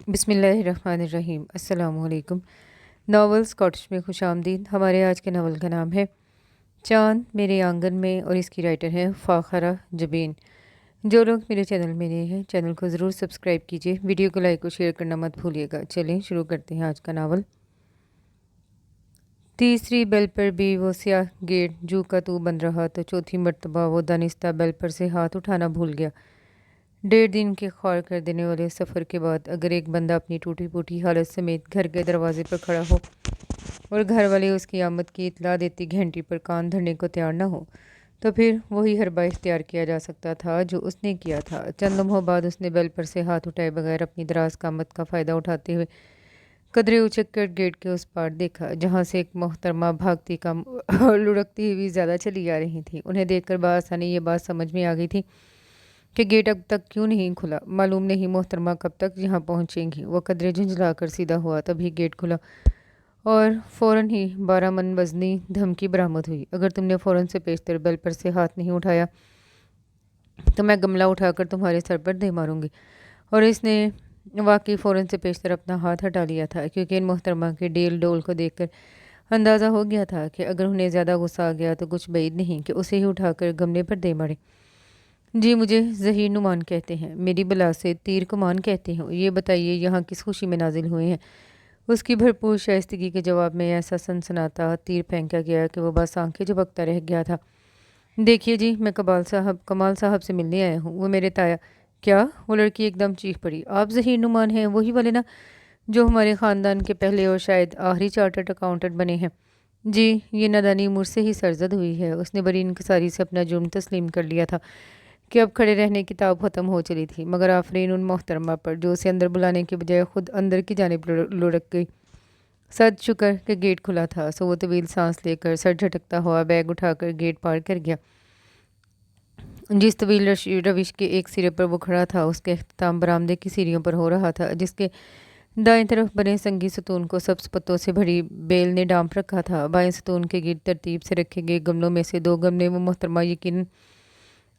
बिस्मिल्लाहिर्रहमानिर्रहीम। अस्सलाम वालेकुम। नावल स्कॉटिश में खुश आमदीद। हमारे आज के नावल का नाम है चांद मेरे आंगन में और इसकी राइटर है फ़ाखरा जबीन। जो लोग मेरे चैनल में नए हैं चैनल को ज़रूर सब्सक्राइब कीजिए, वीडियो को लाइक और शेयर करना मत भूलिएगा। चलिए शुरू करते हैं आज का नावल। तीसरी बेल पर भी वो स्याह गेट जू का तू बन रहा तो चौथी मरतबा वो दानिस्ता बेल पर से हाथ उठाना भूल गया। 1.5 दिन के ख्वार कर देने वाले सफ़र के बाद अगर एक बंदा अपनी टूटी फूटी हालत समेत घर के दरवाजे पर खड़ा हो और घर वाले उसकी आमद की इतला देती घंटी पर कान धरने को तैयार ना हो तो फिर वही हरबा इख्तियार किया जा सकता था जो उसने किया था। चंद लम्हों बाद उसने बेल पर से हाथ उठाए बगैर अपनी दराज का आमद का फ़ायदा उठाते हुए कदरे उचक कर गेट के उस पार देखा जहाँ से एक मोहतरमा भागती कम और लुढ़कती हुई ज़्यादा चली आ रही थी। उन्हें देखकर बआसानी ये बात समझ में आ गई थी कि गेट अब तक क्यों नहीं खुला। मालूम नहीं मोहतरमा कब तक यहाँ पहुँचेंगी। वो कदरे झुंझला कर सीधा हुआ तभी गेट खुला और फ़ौरन ही 12 मन वजनी धमकी बरामद हुई। अगर तुमने फ़ौरन से पेशतर बेल पर से हाथ नहीं उठाया तो मैं गमला उठाकर तुम्हारे सर पर दे मारूंगी। और इसने वाकई फ़ौरन से पेशतर अपना हाथ हटा लिया था, क्योंकि इन मोहतरमा के डेल डोल को देखकर अंदाज़ा हो गया था कि अगर उन्हें ज़्यादा गुस्सा आ गया तो कुछ बैद नहीं कि उसे ही उठाकर गमले पर दे मारे। जी, मुझे ज़हीर नुमान कहते हैं, मेरी बला से तीर कमान कहते हो। ये बताइए यहाँ किस खुशी में नाजिल हुए हैं। उसकी भरपूर शाइस्तगी के जवाब में ऐसा सनसनाता तीर फेंका गया कि वो बस आंखें झपकता रह गया था। देखिए जी, मैं कमाल साहब से मिलने आया हूँ। वो मेरे ताया। क्या? वो लड़की एकदम चीख पड़ी। आप ज़हीर नुमान हैं, वही वाले ना जो हमारे ख़ानदान के पहले और शायद आखिरी चार्टर्ड अकाउंटेंट बने हैं। जी, ये नादानी मुझसे ही सरजद हुई है। उसने बड़ी इनकसारी से अपना जुर्म तस्लीम कर लिया था कि अब खड़े रहने की ताब ख़त्म हो चली थी, मगर आफरीन उन मोहतरमा पर जो उसे अंदर बुलाने के बजाय खुद अंदर की जानिब लुढ़क गई। सद शुक्र कि गेट खुला था, सो वो तवील सांस लेकर सर झटकता हुआ बैग उठाकर गेट पार कर गया। जिस तवील रविश के एक सिरे पर वो खड़ा था उसके अख्ताम बरामदे की सीढ़ियों पर हो रहा था, जिसके दाएं तरफ बने संगी सतून को सब्ज पत्तों से भरी बेल ने डांप रखा था। बाएं सतून के गिर्द तरतीब से रखे गए गमलों में से 2 गमले वो मोहतरमा यकीन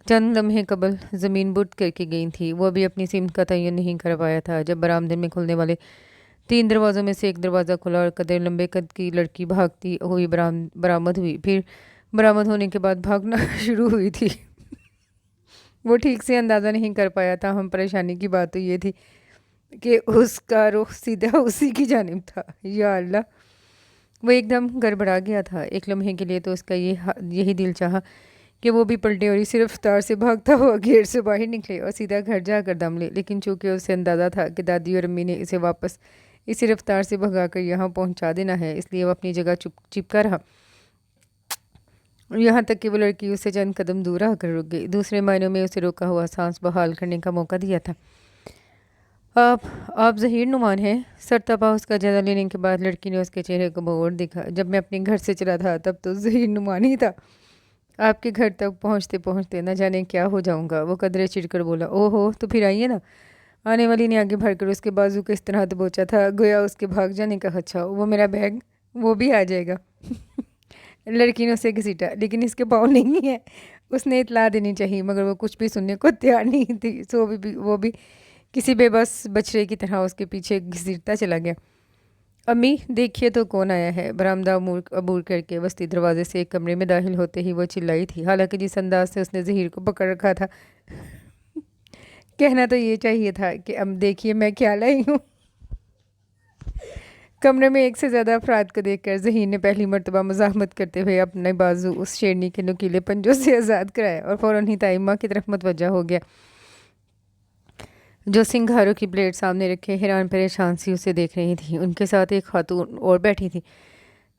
चंद लम्हे कबल ज़मीन बुर्द करके गई थी। वो अभी अपनी सिमत का तयन नहीं कर पाया था जब बरामदे में खुलने वाले 3 दरवाज़ों में से एक दरवाज़ा खुला और कदर लंबे कद की लड़की भागती हुई बरामद हुई। फिर बरामद होने के बाद भागना शुरू हुई थी। वो ठीक से अंदाज़ा नहीं कर पाया था। हम परेशानी की बात तो ये थी कि उसका रुख सीधा उसी की जानिब था। या अल्लाह, वो एकदम गड़बड़ा गया था। एक लम्हे के लिए तो उसका यही दिल चाहा कि वो भी पलटे और इसी रफ्तार से भागता हुआ गेट से बाहर निकले और सीधा घर जाकर दम ले। लेकिन चूंकि उसे अंदाज़ा था कि दादी और अम्मी ने इसे वापस इसी रफ्तार से भगाकर यहाँ पहुँचा देना है, इसलिए वो अपनी जगह चिपका रहा, यहाँ तक कि वो लड़की उससे चंद कदम दूर आकर रुक गई। दूसरे मायनों में उसे रोका हुआ सांस बहाल करने का मौका दिया था। आप ज़हीर नुमान हैं? सरतपा उसका जायजा लेने के बाद लड़की ने उसके चेहरे को बगौर देखा। जब मैं अपने घर से चला था तब तो ज़हीर नुमान ही था। आपके घर तक पहुँचते पहुँचते न जाने क्या हो जाऊँगा। वो कदरे चिढ़कर बोला। ओहो, तो फिर आइए ना। आने वाली ने आगे बढ़कर उसके बाजू को इस तरह दबोचा था गोया उसके भाग जाने का खदशा। वो मेरा बैग, वो भी आ जाएगा। लड़की ने उसे घसीटा। लेकिन इसके पाँव नहीं है। उसने इतला देनी चाहिए, मगर वो कुछ भी सुनने को तैयार नहीं थी। सो वो भी किसी बेबस बछड़े की तरह उसके पीछे घसीटता चला गया। अम्मी, देखिए तो कौन आया है। बरामदा अबूर करके वस्ती दरवाजे से एक कमरे में दाखिल होते ही वो चिल्लाई थी। हालांकि जिस अंदाज से उसने ज़हीर को पकड़ रखा था, कहना तो ये चाहिए था कि अब देखिए मैं क्या लाई हूँ। कमरे में एक से ज़्यादा अफराद को देखकर ज़हीर ने पहली मरतबा मज़ाहमत करते हुए अपने बाजू उस शेरनी के नुकीले पंजों से आज़ाद कराया और फ़ौरन ही ताइम्मा की तरफ मुतवज्जा हो गया, जो सिंघारों की प्लेट सामने रखे हैरान परेशान सी उसे देख रही थी। उनके साथ एक खातून और बैठी थी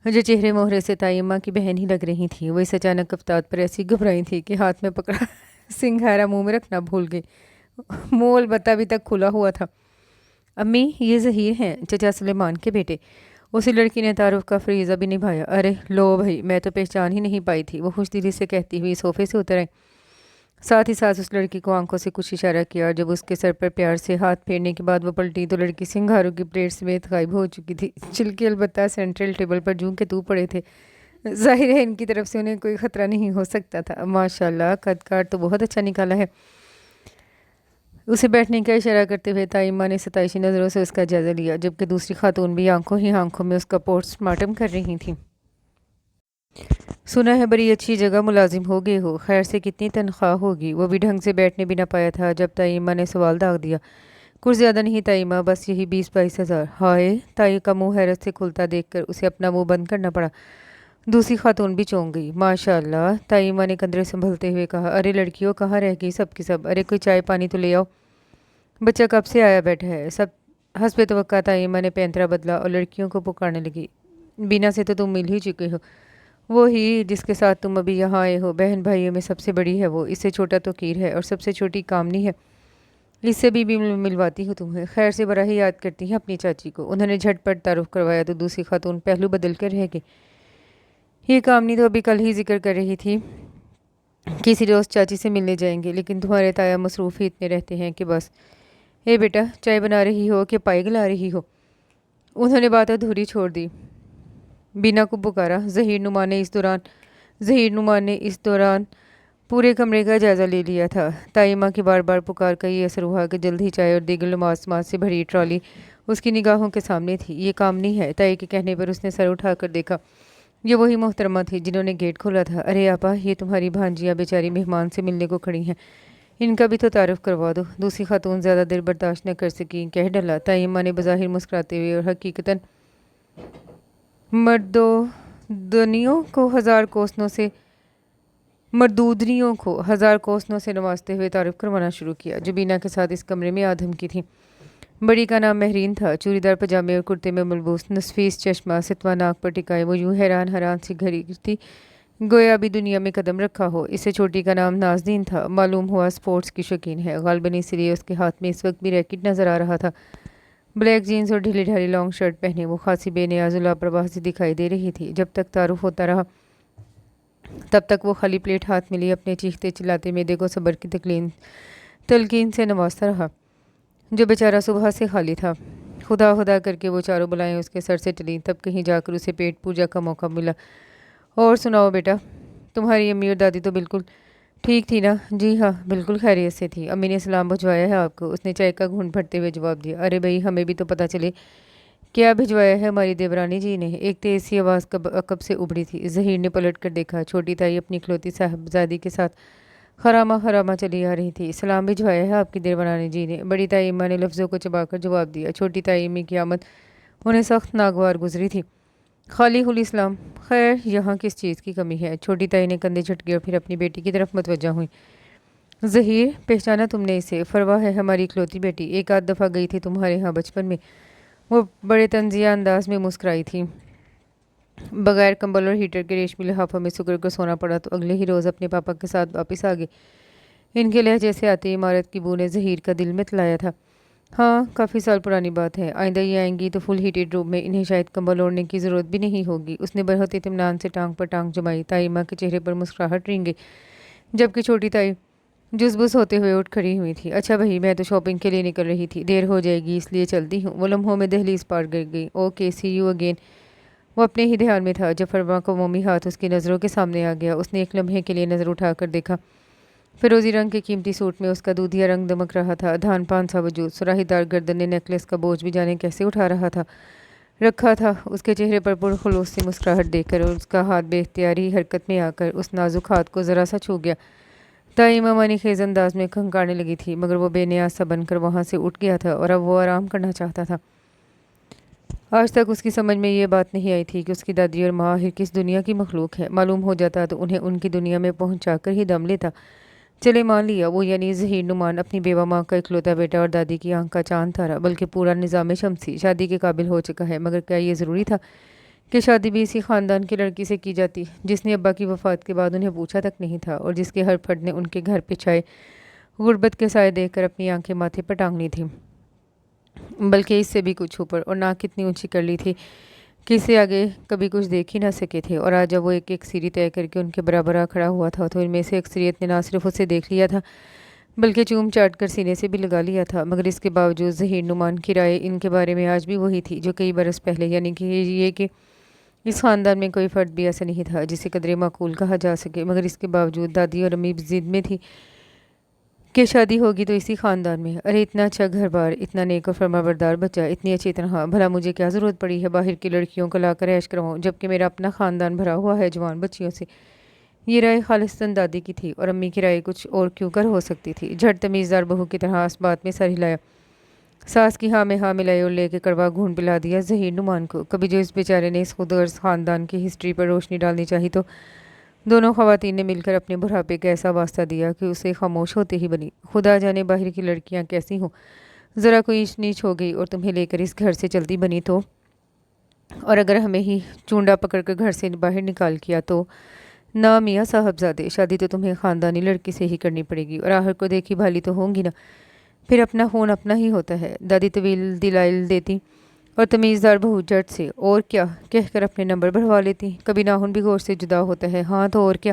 जो चेहरे मोहरे से ताइम्मा की बहन ही लग रही थी। वो इस अचानक अफ्ताद पर ऐसी घबराई थी कि हाथ में पकड़ा सिंघारा मुंह में रखना भूल गई। मुँह अलबत्ता अभी तक खुला हुआ था। अम्मी, ये ज़हीर हैं, चचा सुलेमान के बेटे। उसी लड़की ने तारुफ का फरीज़ा भी निभाया। अरे लो भाई, मैं तो पहचान ही नहीं पाई थी। वो खुशदिली से कहती हुई सोफे से उतर आई। साथ ही साथ उस लड़की को आंखों से कुछ इशारा किया और जब उसके सर पर प्यार से हाथ फेरने के बाद वो पलटी तो लड़की सिंघारों की प्लेट समेत गायब हो चुकी थी। छिलके अलबत्ता सेंट्रल टेबल पर जूं के तू पड़े थे। जाहिर है इनकी तरफ से उन्हें कोई ख़तरा नहीं हो सकता था। माशाल्लाह, कद काट तो बहुत अच्छा निकाला है। उसे बैठने का इशारा करते हुए ताइम्मा ने सताइशी नज़रों से उसका जायज़ा लिया, जबकि दूसरी खातून भी आंखों ही आंखों में उसका पोस्टमार्टम कर रही थी। सुना है बड़ी अच्छी जगह मुलाजिम हो गए हो, खैर से कितनी तनख्वाह होगी? वो भी ढंग से बैठने भी ना पाया था जब ताइम्मा ने सवाल दाग दिया। कुछ ज़्यादा नहीं ताइम्मा, बस यही 20-22 हज़ार। हाय! ताई का मुंह हैरत से खुलता देखकर उसे अपना मुंह बंद करना पड़ा। दूसरी खातून भी चौंक गई। माशाल्लाह, ताइम्मा ने कंधे संभलते हुए कहा। अरे लड़कियों, कहाँ रह गई सब की सब? अरे कोई चाय पानी तो ले आओ, बच्चा कब से आया बैठा है। सब हस्बे तवक्का ताइम्मा ने पैंतरा बदला और लड़कियों को पुकारने लगी। बीना से तो तुम मिल ही चुके हो, वो ही जिसके साथ तुम अभी यहाँ आए हो। बहन भाइयों में सबसे बड़ी है वो, इससे छोटा तो कीर है और सबसे छोटी कामनी है, इससे भी मिलवाती हूँ तुम्हें। खैर से बड़ा ही याद करती हैं अपनी चाची को। उन्होंने झटपट तारुफ करवाया तो दूसरी खातून पहलू बदल कर रह गई। ये कामनी तो अभी कल ही जिक्र कर रही थी किसी रोज़ चाची से मिलने जाएंगे, लेकिन तुम्हारे ताया मसरूफ़ ही इतने रहते हैं कि बस। ए बेटा, चाय बना रही हो कि पाई गला रही हो? उन्होंने बात अधूरी छोड़ दी। बीना को पुकारा। ज़हीर नुमा ने इस दौरान पूरे कमरे का जायज़ा ले लिया था। ताइम्मा की बार बार पुकार का ये असर हुआ कि जल्द ही चाय और दीगर लमास से भरी ट्रॉली उसकी निगाहों के सामने थी। ये कामनी है। ताई के कहने पर उसने सर उठाकर देखा। ये वही मोहतरमा थी जिन्होंने गेट खोला था। अरे आपा, ये तुम्हारी भांजियाँ बेचारी मेहमान से मिलने को खड़ी हैं, इनका भी तो तारुफ करवा दो। दूसरी खातून ज़्यादा देर बर्दाश्त न कर सकी, कह डला। ताइम्मा ने बज़ाहिर मुस्कुराते हुए और हकीकतन मर्दूदनियों को हज़ार कोसनों से नवाजते हुए तारुफ करवाना शुरू किया, जो बीना के साथ इस कमरे में आधम की थी। बड़ी का नाम महरीन था। चूड़ीदार पजामे और कुर्ते में मलबूस, नस्फीस चश्मा सितवा नाक पर टिकाए, वो यूं हैरान सी घड़ी थी गोया अभी दुनिया में कदम रखा हो। इससे छोटी का नाम नाज़नीन था। मालूम हुआ स्पोर्ट्स की शौकीन है, गालबन इसलिए उसके हाथ में इस वक्त भी रैकेट नज़र आ रहा था। ब्लैक जीन्स और ढीली ढाली लॉन्ग शर्ट पहने वो खासी बेनियाज लापरवाह सी दिखाई दे रही थी। जब तक तारुफ होता रहा तब तक वो खाली प्लेट हाथ में लिए अपने चीखते चिल्लाते मैदे को सब्र की तलकीन से नवाजता रहा, जो बेचारा सुबह से खाली था। खुदा खुदा करके वो चारों बुलाएं उसके सर से टली, तब कहीं जाकर उसे पेट पूजा का मौका मिला। और सुनाओ बेटा, तुम्हारी अम्मी और दादी तो बिल्कुल ठीक थी ना? जी हाँ, बिल्कुल खैरियत से थी। अम्मी ने सलाम भिजवाया है आपको, उसने चाय का घूंट भरते हुए जवाब दिया। अरे भाई, हमें भी तो पता चले क्या भिजवाया है हमारी देवरानी जी ने। एक तेज सी आवाज़ कब से उभरी थी। ज़हीर ने पलट कर देखा। छोटी ताई अपनी इकलौती साहबजादी के साथ खरामा खरामा चली आ रही थी। सलाम भिजवाया है आपकी देवरानी जी ने, बड़ी ताई अम्मा ने लफ्ज़ों को चबाकर जवाब दिया। छोटी ताई अम्मी की आमद उन्हें सख्त नागवार गुजरी थी। खाली हुली सलाम, खैर यहाँ किस चीज़ की कमी है? छोटी ताई ने कंधे झटके और फिर अपनी बेटी की तरफ मुतवज्जा हुई। ज़हीर, पहचाना तुमने इसे? फरवा है हमारी इकलौती बेटी, एक आध दफ़ा गई थी तुम्हारे यहाँ बचपन में। वो बड़े तंजिया अंदाज में मुस्कुराई थी। बगैर कंबल और हीटर के रेशमी लिहाफों में सुकर कर सोना पड़ा तो अगले ही रोज़ अपने पापा के साथ वापस आ गए। इनके लहजे से आती इमारत की बू ने ज़हीर का दिल में तलाया था। हाँ, काफ़ी साल पुरानी बात है। आइंदा ये आएंगी तो फुल हीटेड रूम में इन्हें शायद कंबल ओढ़ने की ज़रूरत भी नहीं होगी। उसने बहुत इत्मीनान से टांग पर टांग जमाई। ताई माँ के चेहरे पर मुस्कुराहट रिंग गई, जबकि छोटी ताई जुज़बुज़ होते हुए उठ खड़ी हुई थी। अच्छा भाई, मैं तो शॉपिंग के लिए निकल रही थी, देर हो जाएगी इसलिए चलती हूँ। वो लम्हों में दहलीज पार कर गई। Okay, see you again. वो अपने ही ध्यान में था जब फरवा का मोमी हाथ उसकी नज़रों के सामने आ गया। उसने एक लम्हे के लिए नज़र उठाकर देखा। फिरोजी रंग के कीमती सूट में उसका दूधिया रंग दमक रहा था। धान पान सा वजूद, सुराहीदार गर्दन ने नेकलेस का बोझ भी जाने कैसे उठा रखा था। उसके चेहरे पर पुरखुलूस से मुस्कुराहट देखकर और उसका हाथ बेख्तियारी हरकत में आकर उस नाजुक हाथ को ज़रा सा छू गया। ताई मामा ने खेज अंदाज में खंगाने लगी थी, मगर वो बेनियाज सा बनकर वहाँ से उठ गया था और अब वो आराम करना चाहता था। आज तक उसकी समझ में ये बात नहीं आई थी कि उसकी दादी और माँ आखिर किस दुनिया की मखलूक है। मालूम हो जाता तो उन्हें उनकी दुनिया में पहुँचाकर ही दम लेता। चले मान लिया वो यानी ज़हीर नुमान अपनी बेवा माँ का इकलौता बेटा और दादी की आंख का चांद था, बल्कि पूरा निज़ाम शमसी शादी के काबिल हो चुका है। मगर क्या ये ज़रूरी था कि शादी भी इसी ख़ानदान की लड़की से की जाती जिसने अब्बा की वफ़ात के बाद उन्हें पूछा तक नहीं था और जिसके हर फर्द ने उनके घर पे छाए गुर्बत के साए देखकर अपनी आंखें माथे पर टांग ली थी, बल्कि इससे भी कुछ ऊपर, और नाक कितनी ऊंची कर ली थी कि इससे आगे कभी कुछ देख ही ना सके थे। और आज जब वो एक एक सीढ़ी तय करके उनके बराबर खड़ा हुआ था तो इनमें से अक्सरियत ने ना सिर्फ उसे देख लिया था बल्कि चूम चाट कर सीने से भी लगा लिया था। मगर इसके बावजूद ज़हीर नुमान की राय इनके बारे में आज भी वही थी जो कई बरस पहले, यानी कि ये कि इस ख़ानदान में कोई फ़र्द भी ऐसा नहीं था जिसे कदरे माकूल कहा जा सके। मगर इसके बावजूद दादी और अम्मी ज़िद में थी کہ شادی ہوگی تو اسی خاندان میں۔ ارے اتنا اچھا گھر بار، اتنا نیک اور فرمانبردار بچہ، اتنی اچھی تنہا، بھلا مجھے کیا ضرورت پڑی ہے باہر کی لڑکیوں کو لا کر عیش کرواؤں، جبکہ میرا اپنا خاندان بھرا ہوا ہے جوان بچیوں سے۔ یہ رائے خالصتاً دادی کی تھی، اور امی کی رائے کچھ اور کیوں کر ہو سکتی تھی۔ جھٹ تمیزدار بہو کی طرح اس بات میں سر ہلایا، ساس کی ہاں میں ہاں ملائی اور لے کے کڑوا گھون پلا دیا ظہیر نعمان کو۔ کبھی جو اس بیچارے نے اس خود غرض خاندان کی ہسٹری پر روشنی ڈالنی چاہی تو دونوں خواتین نے مل کر اپنے بڑھاپے کا ایسا واسطہ دیا کہ اسے خاموش ہوتے ہی بنی۔ خدا جانے باہر کی لڑکیاں کیسی ہوں، ذرا کوئی اونچ نیچ ہو گئی اور تمہیں لے کر اس گھر سے چلتی بنی تو، اور اگر ہمیں ہی چونڈا پکڑ کر گھر سے باہر نکال کیا تو، نہ میاں صاحبزادے، شادی تو تمہیں خاندانی لڑکی سے ہی کرنی پڑے گی، اور آخر کو دیکھی بھالی تو ہوں گی نا، پھر اپنا خون اپنا ہی ہوتا ہے۔ دادی طویل دلائل دیتی اور تمیزدار بہو جٹ سے اور کیا کہہ کر اپنے نمبر بڑھوا لیتی۔ کبھی ناخن بھی گوشت سے جدا ہوتا ہے، ہاں تو اور کیا،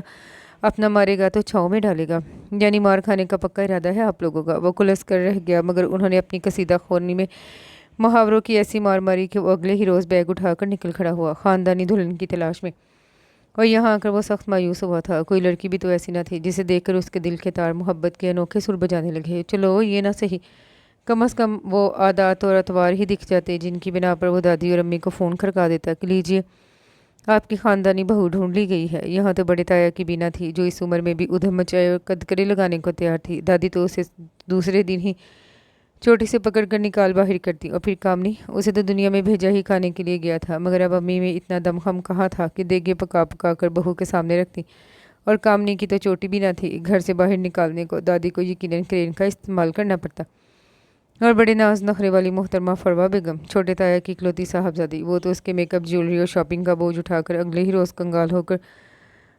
اپنا مارے گا تو چھاؤں میں ڈالے گا، یعنی مار کھانے کا پکا ارادہ ہے آپ لوگوں کا۔ وہ کلس کر رہ گیا، مگر انہوں نے اپنی قصیدہ خورنی میں محاوروں کی ایسی مار ماری کہ وہ اگلے ہی روز بیگ اٹھا کر نکل کھڑا ہوا خاندانی دلہن کی تلاش میں۔ اور یہاں آ کر وہ سخت مایوس ہوا تھا، کوئی لڑکی بھی تو ایسی نہ تھی جسے دیکھ کر اس کے دل کے تار محبت کے انوکھے سر بجانے لگے۔ چلو یہ نہ صحیح، کم از کم وہ عادات اور اطوار ہی دکھ جاتے جن کی بنا پر وہ دادی اور امی کو فون کھڑکا دیتا کہ لیجیے آپ کی خاندانی بہو ڈھونڈ لی گئی ہے۔ یہاں تو بڑے تایا کی بینا تھی جو اس عمر میں بھی ادھم مچائے اور قدکرے لگانے کو تیار تھی۔ دادی تو اسے دوسرے دن ہی چوٹی سے پکڑ کر نکال باہر کرتی، اور پھر کامنی، اسے تو دنیا میں بھیجا ہی کھانے کے لیے گیا تھا، مگر اب امی میں اتنا دم خم کہاں تھا کہ دیگے پکا پکا کر بہو کے سامنے رکھتی، اور کامنی کی تو چوٹی بھی نہ تھی، گھر سے باہر نکالنے کو دادی کو یقیناً کرین کا استعمال کرنا پڑتا۔ اور بڑے ناز نخرے والی محترمہ فروا بیگم، چھوٹے تایا کی اکلوتی صاحبزادی، وہ تو اس کے میک اپ، جیولری اور شاپنگ کا بوجھ اٹھا کر اگلے ہی روز کنگال ہو کر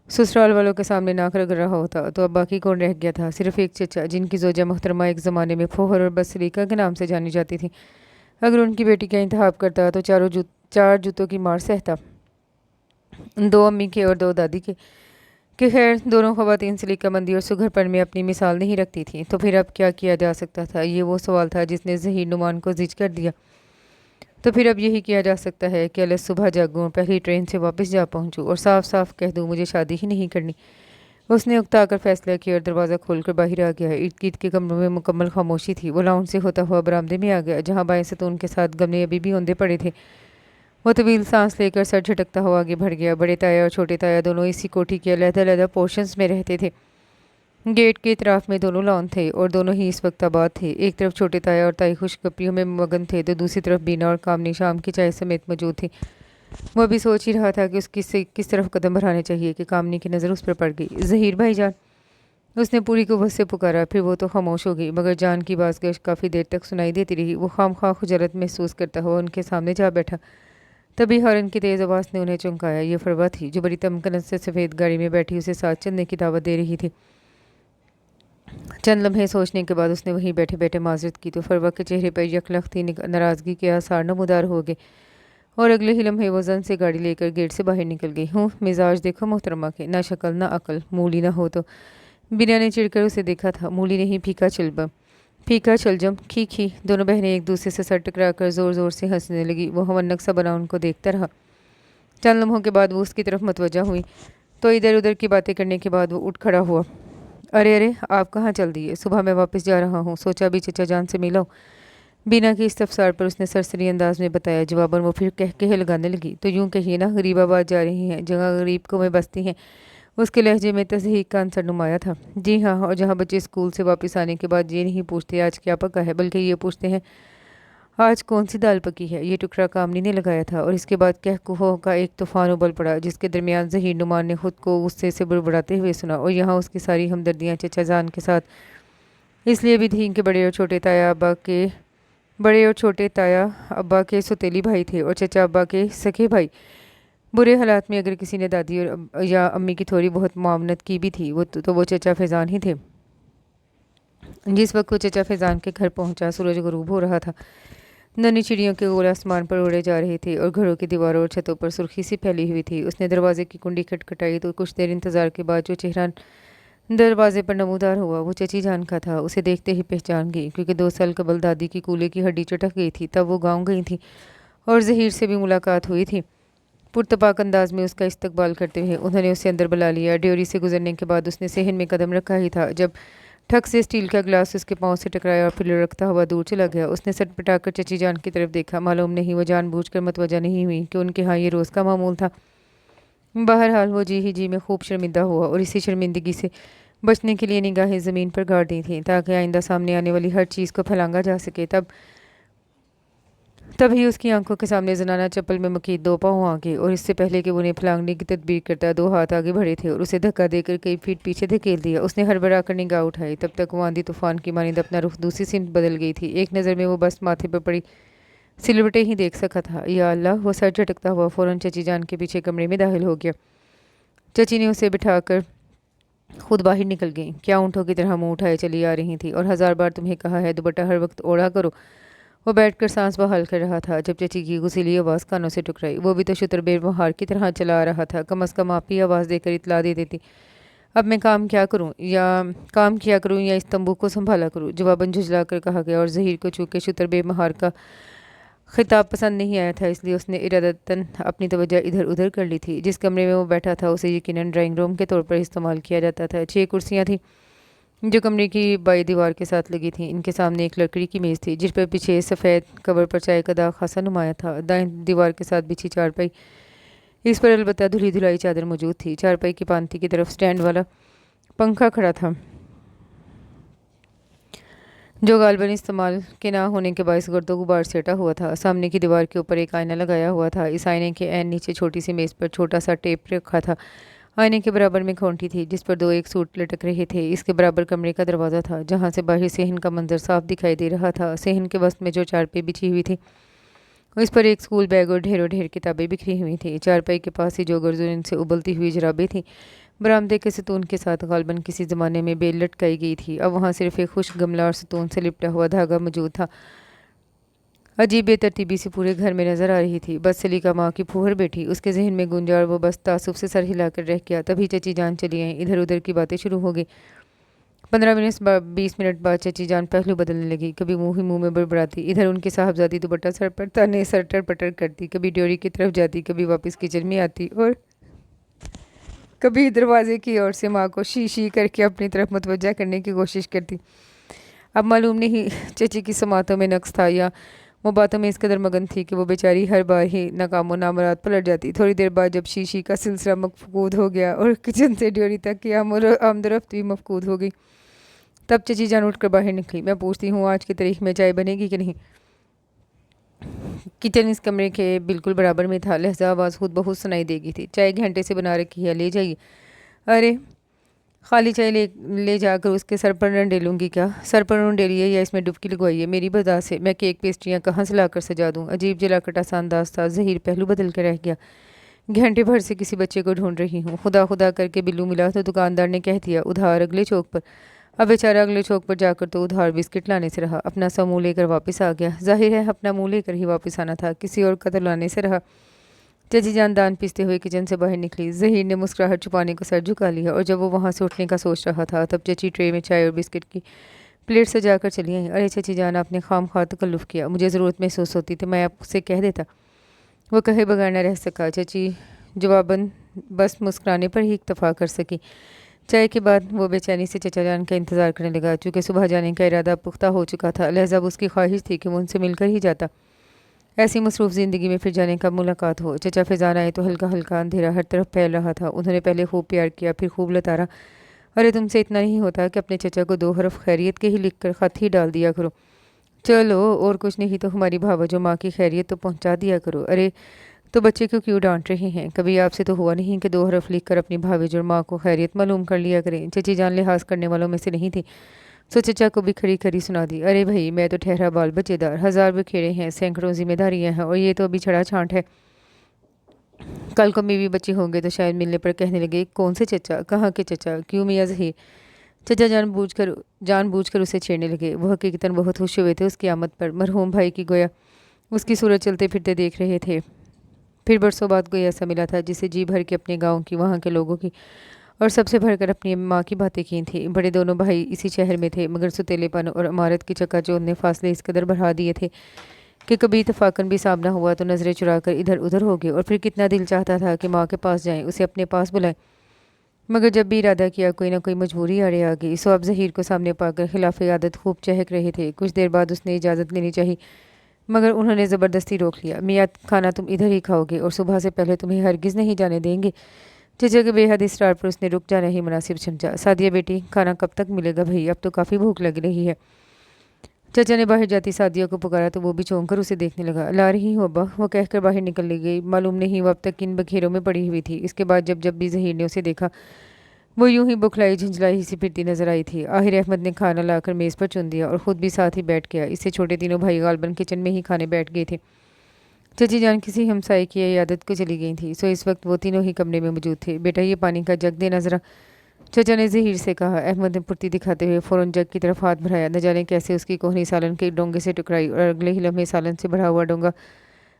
سسرال والوں کے سامنے ناک رگڑ رہا ہوتا۔ تو اب باقی کون رہ گیا تھا؟ صرف ایک چچا، جن کی زوجہ محترمہ ایک زمانے میں پھوہر اور بد سلیقہ کے نام سے جانی جاتی تھی، اگر ان کی بیٹی کا انتخاب کرتا تو چار جوتوں کی مار سہتا، دو امی کے اور دو دادی کے۔ کہ خیر دونوں خواتین سلیقہ مندی اور سگھر پن میں اپنی مثال نہیں رکھتی تھیں، تو پھر اب کیا کیا جا سکتا تھا؟ یہ وہ سوال تھا جس نے ظہیر نعمان کو زج کر دیا۔ تو پھر اب یہی کیا جا سکتا ہے کہ الگ صبح جاگوں، پہلی ٹرین سے واپس جا پہنچوں اور صاف صاف کہہ دوں مجھے شادی ہی نہیں کرنی۔ اس نے اکتا کر فیصلہ کیا اور دروازہ کھول کر باہر آ گیا۔ ارد گرد کے کمروں میں مکمل خاموشی تھی۔ وہ لاؤنج سے ہوتا ہوا برآمدے میں آ گیا، جہاں بائیں ستون کے ساتھ گملے ابھی بھی اوندے پڑے تھے۔ وہ طویل سانس لے کر سر جھٹکتا ہوا آگے بڑھ گیا۔ بڑے تایا اور چھوٹے تایا دونوں اسی کوٹھی کے علیحدہ علیحدہ پورشنز میں رہتے تھے۔ گیٹ کے اطراف میں دونوں لان تھے اور دونوں ہی اس وقت آباد تھے۔ ایک طرف چھوٹے تایا اور تائی خوش گپیوں میں مگن تھے تو دوسری طرف بینا اور کامنی شام کی چائے سمیت موجود تھی۔ وہ ابھی سوچ ہی رہا تھا کہ اس سے کس طرف قدم بڑھانے چاہیے کہ کامنی کی نظر اس پر پڑ گئی۔ ظہیر بھائی جان، اس نے پوری قوت سے پکارا، پھر وہ تو خاموش ہو گئی، مگر جان کی بازگشت کافی دیر تک سنائی دیتی رہی۔ وہ خام خواہ خجالت محسوس کرتا ہوا ان کے سامنے جا بیٹھا۔ تبھی ہارن کی تیز آواز نے انہیں چونکایا۔ یہ فروا تھی جو بڑی تمکنت سے سفید گاڑی میں بیٹھی اسے ساتھ چلنے کی دعوت دے رہی تھی۔ چند لمحے سوچنے کے بعد اس نے وہیں بیٹھے بیٹھے معذرت کی تو فروا کے چہرے پر یکلختی ناراضگی کے آثار نمودار ہو گئے، اور اگلے ہی لمحے وہ زن سے گاڑی لے کر گیٹ سے باہر نکل گئی۔ ہوں مزاج دیکھو محترمہ کے، نہ شکل نہ عقل، مولی نہ ہو تو۔ بینا نے چڑ کر اسے دیکھا تھا۔ مولی نہیں، پھیکا چلجم، کھی کھی۔ دونوں بہنیں ایک دوسرے سے سر ٹکرا کر زور زور سے ہنسنے لگی۔ وہ ہونک سا بنا ان کو دیکھتا رہا۔ چند لمحوں کے بعد وہ اس کی طرف متوجہ ہوئی تو ادھر ادھر کی باتیں کرنے کے بعد وہ اٹھ کھڑا ہوا۔ ارے آپ کہاں چل دیے؟ صبح میں واپس جا رہا ہوں، سوچا بھی چچا جان سے ملاؤ۔ بینا کے استفسار پر اس نے سرسری انداز میں بتایا۔ جواباً وہ پھر کہے لگانے لگی، تو یوں کہیے نا غریب آباد جا رہی ہیں، جگہ غریب قومیں بستی ہیں۔ اس کے لہجے میں تصحیق کا عنصر نمایاں تھا۔ جی ہاں، اور جہاں بچے اسکول سے واپس آنے کے بعد یہ نہیں پوچھتے آج کیا پکا ہے، بلکہ یہ پوچھتے ہیں آج کون سی دال پکی ہے۔ یہ ٹکڑا کامنی نے لگایا تھا، اور اس کے بعد کہکہوں کا ایک طوفان ابل پڑا جس کے درمیان ظہیر نعمان نے خود کو غصے سے بڑبڑاتے ہوئے سنا، اور یہاں اس کی ساری ہمدردیاں چچا جان کے ساتھ اس لیے بھی تھیں کہ بڑے اور چھوٹے تایا ابا کے سوتیلی بھائی تھے اور چچا ابا کے سکے بھائی۔ برے حالات میں اگر کسی نے دادی یا امی کی تھوڑی بہت معاونت کی بھی تھی تو وہ چچا فیضان ہی تھے۔ جس وقت وہ چچا فیضان کے گھر پہنچا سورج غروب ہو رہا تھا۔ ننھی چڑیوں کے گول آسمان پر اڑے جا رہے تھے اور گھروں کی دیواروں اور چھتوں پر سرخی سی پھیلی ہوئی تھی۔ اس نے دروازے کی کنڈی کھٹکھٹائی تو کچھ دیر انتظار کے بعد جو چہرہ دروازے پر نمودار ہوا وہ چچی جان کا تھا۔ اسے دیکھتے ہی پہچان گئی، کیونکہ 2 سال قبل دادی کی کولے کی ہڈی چٹک گئی تھی، تب وہ گاؤں گئی تھی اور ظہیر سے بھی ملاقات ہوئی تھی۔ پرتپاک انداز میں اس کا استقبال کرتے ہوئے انہوں نے اسے اندر بلا لیا۔ ڈیوری سے گزرنے کے بعد اس نے صحن میں قدم رکھا ہی تھا جب ठक से स्टील का ग्लास उसके पाँव से टकराया और फिर लुढ़कता हुआ दूर चला गया। उसने सटपटाकर चची जान की तरफ देखा। मालूम नहीं वो जानबूझकर मतवजा नहीं हुई कि उनके यहाँ ये रोज़ का मामूल था। बहरहाल वो जी ही जी में खूब शर्मिंदा हुआ और इसी शर्मिंदगी से बचने के लिए निगाहें ज़मीन पर गाड़ दी थीं ताकि आइंदा सामने आने वाली हर चीज़ को फैलांगा जा सके। तभी उसकी आंखों के सामने जनाना चप्पल में मकीद 2 पाँव आ गए और इससे पहले कि वो उन्हें फलांगने की तदबीर करता 2 हाथ आगे बढ़े थे और उसे धक्का देकर कई फीट पीछे धकेल दिया। उसने हड़बड़ा कर निगाह उठाई। तब तक वो आंधी तूफान की मानिंद अपना रुख दूसरी सिमत बदल गई थी। एक नज़र में वो बस माथे पर पड़ी सिलवटें ही देख सका था। या अल्लाह! वो सर झटकता हुआ फ़ौरन चची जान के पीछे कमरे में दाखिल हो गया। चची ने उसे बिठाकर खुद बाहर निकल गई। क्या ऊँटों की तरह मुँह उठाए चली आ रही थी और 1000 बार तुम्हें कहा है दुपट्टा हर वक्त ओढ़ा करो। वो बैठकर सांस बहाल कर रहा था जब चची की गुस्सीली आवाज़ कानों से टकराई। वो भी तो शुतर बेबहार की तरह चला आ रहा था। कम अज़ कम आप ही आवाज़ देकर इतला दे देती। अब मैं काम किया करूं या इस तंबू को संभाला करूं? जवाबन झुझला कर कहा गया। और ज़हीर को चूँकि शुतर बेबहार का खिताब पसंद नहीं आया था इसलिए उसने इरादतन अपनी तवज्जो इधर उधर कर ली थी। जिस कमरे में वो बैठा था उसे यकीनन ड्राइंग रूम के तौर पर इस्तेमाल किया जाता था। 6 कुर्सियाँ थीं जो कमरे की बाई दीवार के साथ लगी थी। इनके सामने एक लकड़ी की मेज़ थी जिस पर पीछे सफ़ेद कवर पर चाय का दाग खासा नुमाया था। दाएं दीवार के साथ बिछी चारपाई, इस पर अलबत्ता धुली धुलाई चादर मौजूद थी। चारपाई की पांति की तरफ स्टैंड वाला पंखा खड़ा था जो गालबन इस्तेमाल के ना होने के बायस गर्दो गुबार सेटा हुआ था। सामने की दीवार के ऊपर एक आईना लगाया हुआ था। इस आईने के ऐन नीचे छोटी सी मेज़ पर छोटा सा टेप रखा था। आईने के बराबर में खौंटी थी जिस पर 2 एक सूट लटक रहे थे। इसके बराबर कमरे का दरवाज़ा था जहाँ से बाहर सेहन का मंजर साफ दिखाई दे रहा था। सेहन के वस्त में जो चारपाई बिछी हुई थी इस पर एक स्कूल बैग और ढेरों ढेर किताबें बिखरी हुई थी। चारपाई के पास ही जो गर्जुन से उबलती हुई जराबें थीं बरामदे के सतून के साथ गालबन किसी ज़माने में बेल लटकाई गई थी। अब वहाँ सिर्फ एक खुश्क गमला और सतून से लिपटा हुआ धागा मौजूद था। अजीब बेतरतीबी से पूरे घर में नजर आ रही थी। बस सलीका माँ की फूहर बैठी, उसके जहन में गूंजा और वो बस तासुब से सर हिलाकर रह गया। तभी चची जान चली आई। इधर उधर की बातें शुरू हो गई। 15 मिनट बाद चची जान पहलू बदलने लगी। कभी मुँह ही मुँह में बड़बड़ाती, इधर उनकी साहबजादी दुपट्टा सर पर ताने सर टरपटर करती, कभी ड्योरी की तरफ जाती, कभी वापस किचन में आती और कभी दरवाजे की ओर से माँ को शी शी करके अपनी तरफ मुतवज्जा करने की कोशिश करती। अब मालूम नहीं चची की समातों में नक्स था या वो बातों में इस कदर मगन थी कि वो बेचारी हर बार ही नाकामो नामराद पलट जाती। थोड़ी देर बाद जब शीशी का सिलसिला मफकूद हो गया और किचन से ड्योरी तक की आमदरफ्त भी मफकूद हो गई तब चची जान उठकर बाहर निकली। मैं पूछती हूँ आज की तारीख में चाय बनेगी कि नहीं? किचन इस कमरे के बिल्कुल बराबर में था। लहजा आवाज़ खुद बहुत सुनाई देगी थी। चाय घंटे से बना रखी है, ले जाइए। अरे खाली चाय ले जाकर उसके सर पर न डेलूंगी क्या? सर पर न डेलिए या इसमें डुबकी लगवाइए। मेरी बदा से मैं केक पेस्ट्रियाँ कहाँ से लाकर सजा दूँ? अजीब जलाकटा सा अंदाज था। ज़हीर पहलू बदल कर रह गया। घंटे भर से किसी बच्चे को ढूंढ रही हूँ। खुदा खुदा करके बिल्लू मिला तो दुकानदार ने कह दिया उधार अगले चौक पर। अब बेचारा अगले चौक पर जाकर तो उधार बिस्किट लाने से रहा। अपना सा मुँह लेकर वापस आ गया। जाहिर है अपना मुँह लेकर ही वापस आना था, किसी और कदर लाने से रहा। चची जान दान पीसते हुए किचन से बाहर निकली। ज़हीर ने मुस्कुराहट छुपाने को सर झुका लिया और जब वो वहाँ से उठने का सोच रहा था तब चची ट्रे में चाय और बिस्किट की प्लेट सजाकर चली आई। अरे चची जान, आपने खामखा तकल्लुफ़ किया। मुझे ज़रूरत महसूस होती तो मैं आपसे कह देता। वो कहे बगैर न रह सका। चची जवाबन बस मुस्कुराने पर ही इक्तफ़ा कर सकी। चाय के बाद वो बेचैनी से चचा जान का इंतज़ार करने लगा। चूँकि सुबह जाने का इरादा पुख्ता हो चुका था, लिहाजा उसकी ख्वाहिश थी कि वो उनसे मिलकर ही जाता। ऐसी मसरूफ़ ज़िंदगी में फिर जाने का मुलाकात हो। चचा फिजान आए तो हल्का हल्का अंधेरा हर तरफ फैल रहा था। उन्होंने पहले खूब प्यार किया, फिर खूब लतारा। अरे तुमसे इतना नहीं होता कि अपने चचा को 2 हरफ खैरियत के ही लिख कर ख़त ही डाल दिया करो। चलो और कुछ नहीं तो हमारी भावजो माँ की खैरियत तो पहुँचा दिया करो। अरे तो बच्चे को क्यों डांट रहे हैं? कभी आपसे तो हुआ नहीं कि 2 हरफ लिख कर अपनी भावजो और माँ को खैरियत मालूम कर लिया करें। चची जान लिहाज करने वालों में से नहीं थी, सो चचा को भी खरी खरी सुना दी। अरे भाई, मैं तो ठहरा बाल बच्चेदार, 1000 बखेड़े हैं, सैकड़ों जिम्मेदारियां हैं और ये तो अभी छड़ा छांट है। कल को बीवी बच्चे होंगे तो शायद मिलने पर कहने लगे कौन से चचा, कहाँ के चचा, क्यों मियाँ ज़हीर? चचा जानबूझकर उसे छेड़ने लगे। वो हकीकतन बहुत खुश हुए थे उसकी आमद पर। मरहूम भाई की गोया उसकी सूरत चलते फिरते देख रहे थे। फिर बरसों बाद कोई ऐसा मिला था जिसे जी भर के अपने गाँव की, वहाँ के लोगों की और सबसे भरकर अपनी माँ की बातें की थी। बड़े दोनों भाई इसी शहर में थे, मगर सुतीलेपन और इमारत की चकाचौंध ने फासले इस कदर बढ़ा दिए थे कि कभी इतफाकन भी सामना हुआ तो नज़रें चुराकर इधर उधर हो गए। और फिर कितना दिल चाहता था कि माँ के पास जाएं, उसे अपने पास बुलाएं। मगर जब भी इरादा किया कोई ना कोई मजबूरी आड़े आ गई। सो अब ज़हीर को सामने पाकर खिलाफ आदत खूब चहक रहे थे। कुछ देर बाद उसने इजाज़त लेनी चाहिए, मगर उन्होंने ज़बरदस्ती रोक लिया। मियाँ, खाना तुम इधर ही खाओगे और सुबह से पहले तुम्हें हरगिज़ नहीं जाने देंगे। चचा के बेहद इसरार पर उसने रुक जाना ही मुनासिब समझा। सादिया बेटी, खाना कब तक मिलेगा भाई? अब तो काफ़ी भूख लग रही है। चचा ने बाहर जाती सादिया को पुकारा तो वो भी चौंक कर उसे देखने लगा। ला रही हूँ अब्बा, वो कहकर बाहर निकल ले गई। मालूम नहीं वो अब तक किन बखेरों में पड़ी हुई थी। इसके बाद जब जब भी ज़हीर ने उसे देखा, वो यूं ही बुखलाई झंझलाई सी फिरती नजर आई थी। आहिर अहमद ने खाना लाकर मेज़ पर चुन दिया और ख़ुद भी साथ ही बैठ गया। इससे छोटे तीनों भाई गालबन किचन में ही खाने बैठ गए थे। चची जान किसी हमसाये की इयादत को चली गई थी। सो इस वक्त वो तीनों ही कमरे में मौजूद थे। बेटा, ये पानी का जग देना ज़रा, चचा ने ज़हीर से कहा। अहमद ने फुर्ती दिखाते हुए फ़ौरन जग की तरफ हाथ बढ़ाया। न जाने कैसे उसकी कोहनी सालन के डोंगे से टकराई और अगले ही लम्हे सालन से भरा हुआ डोंगा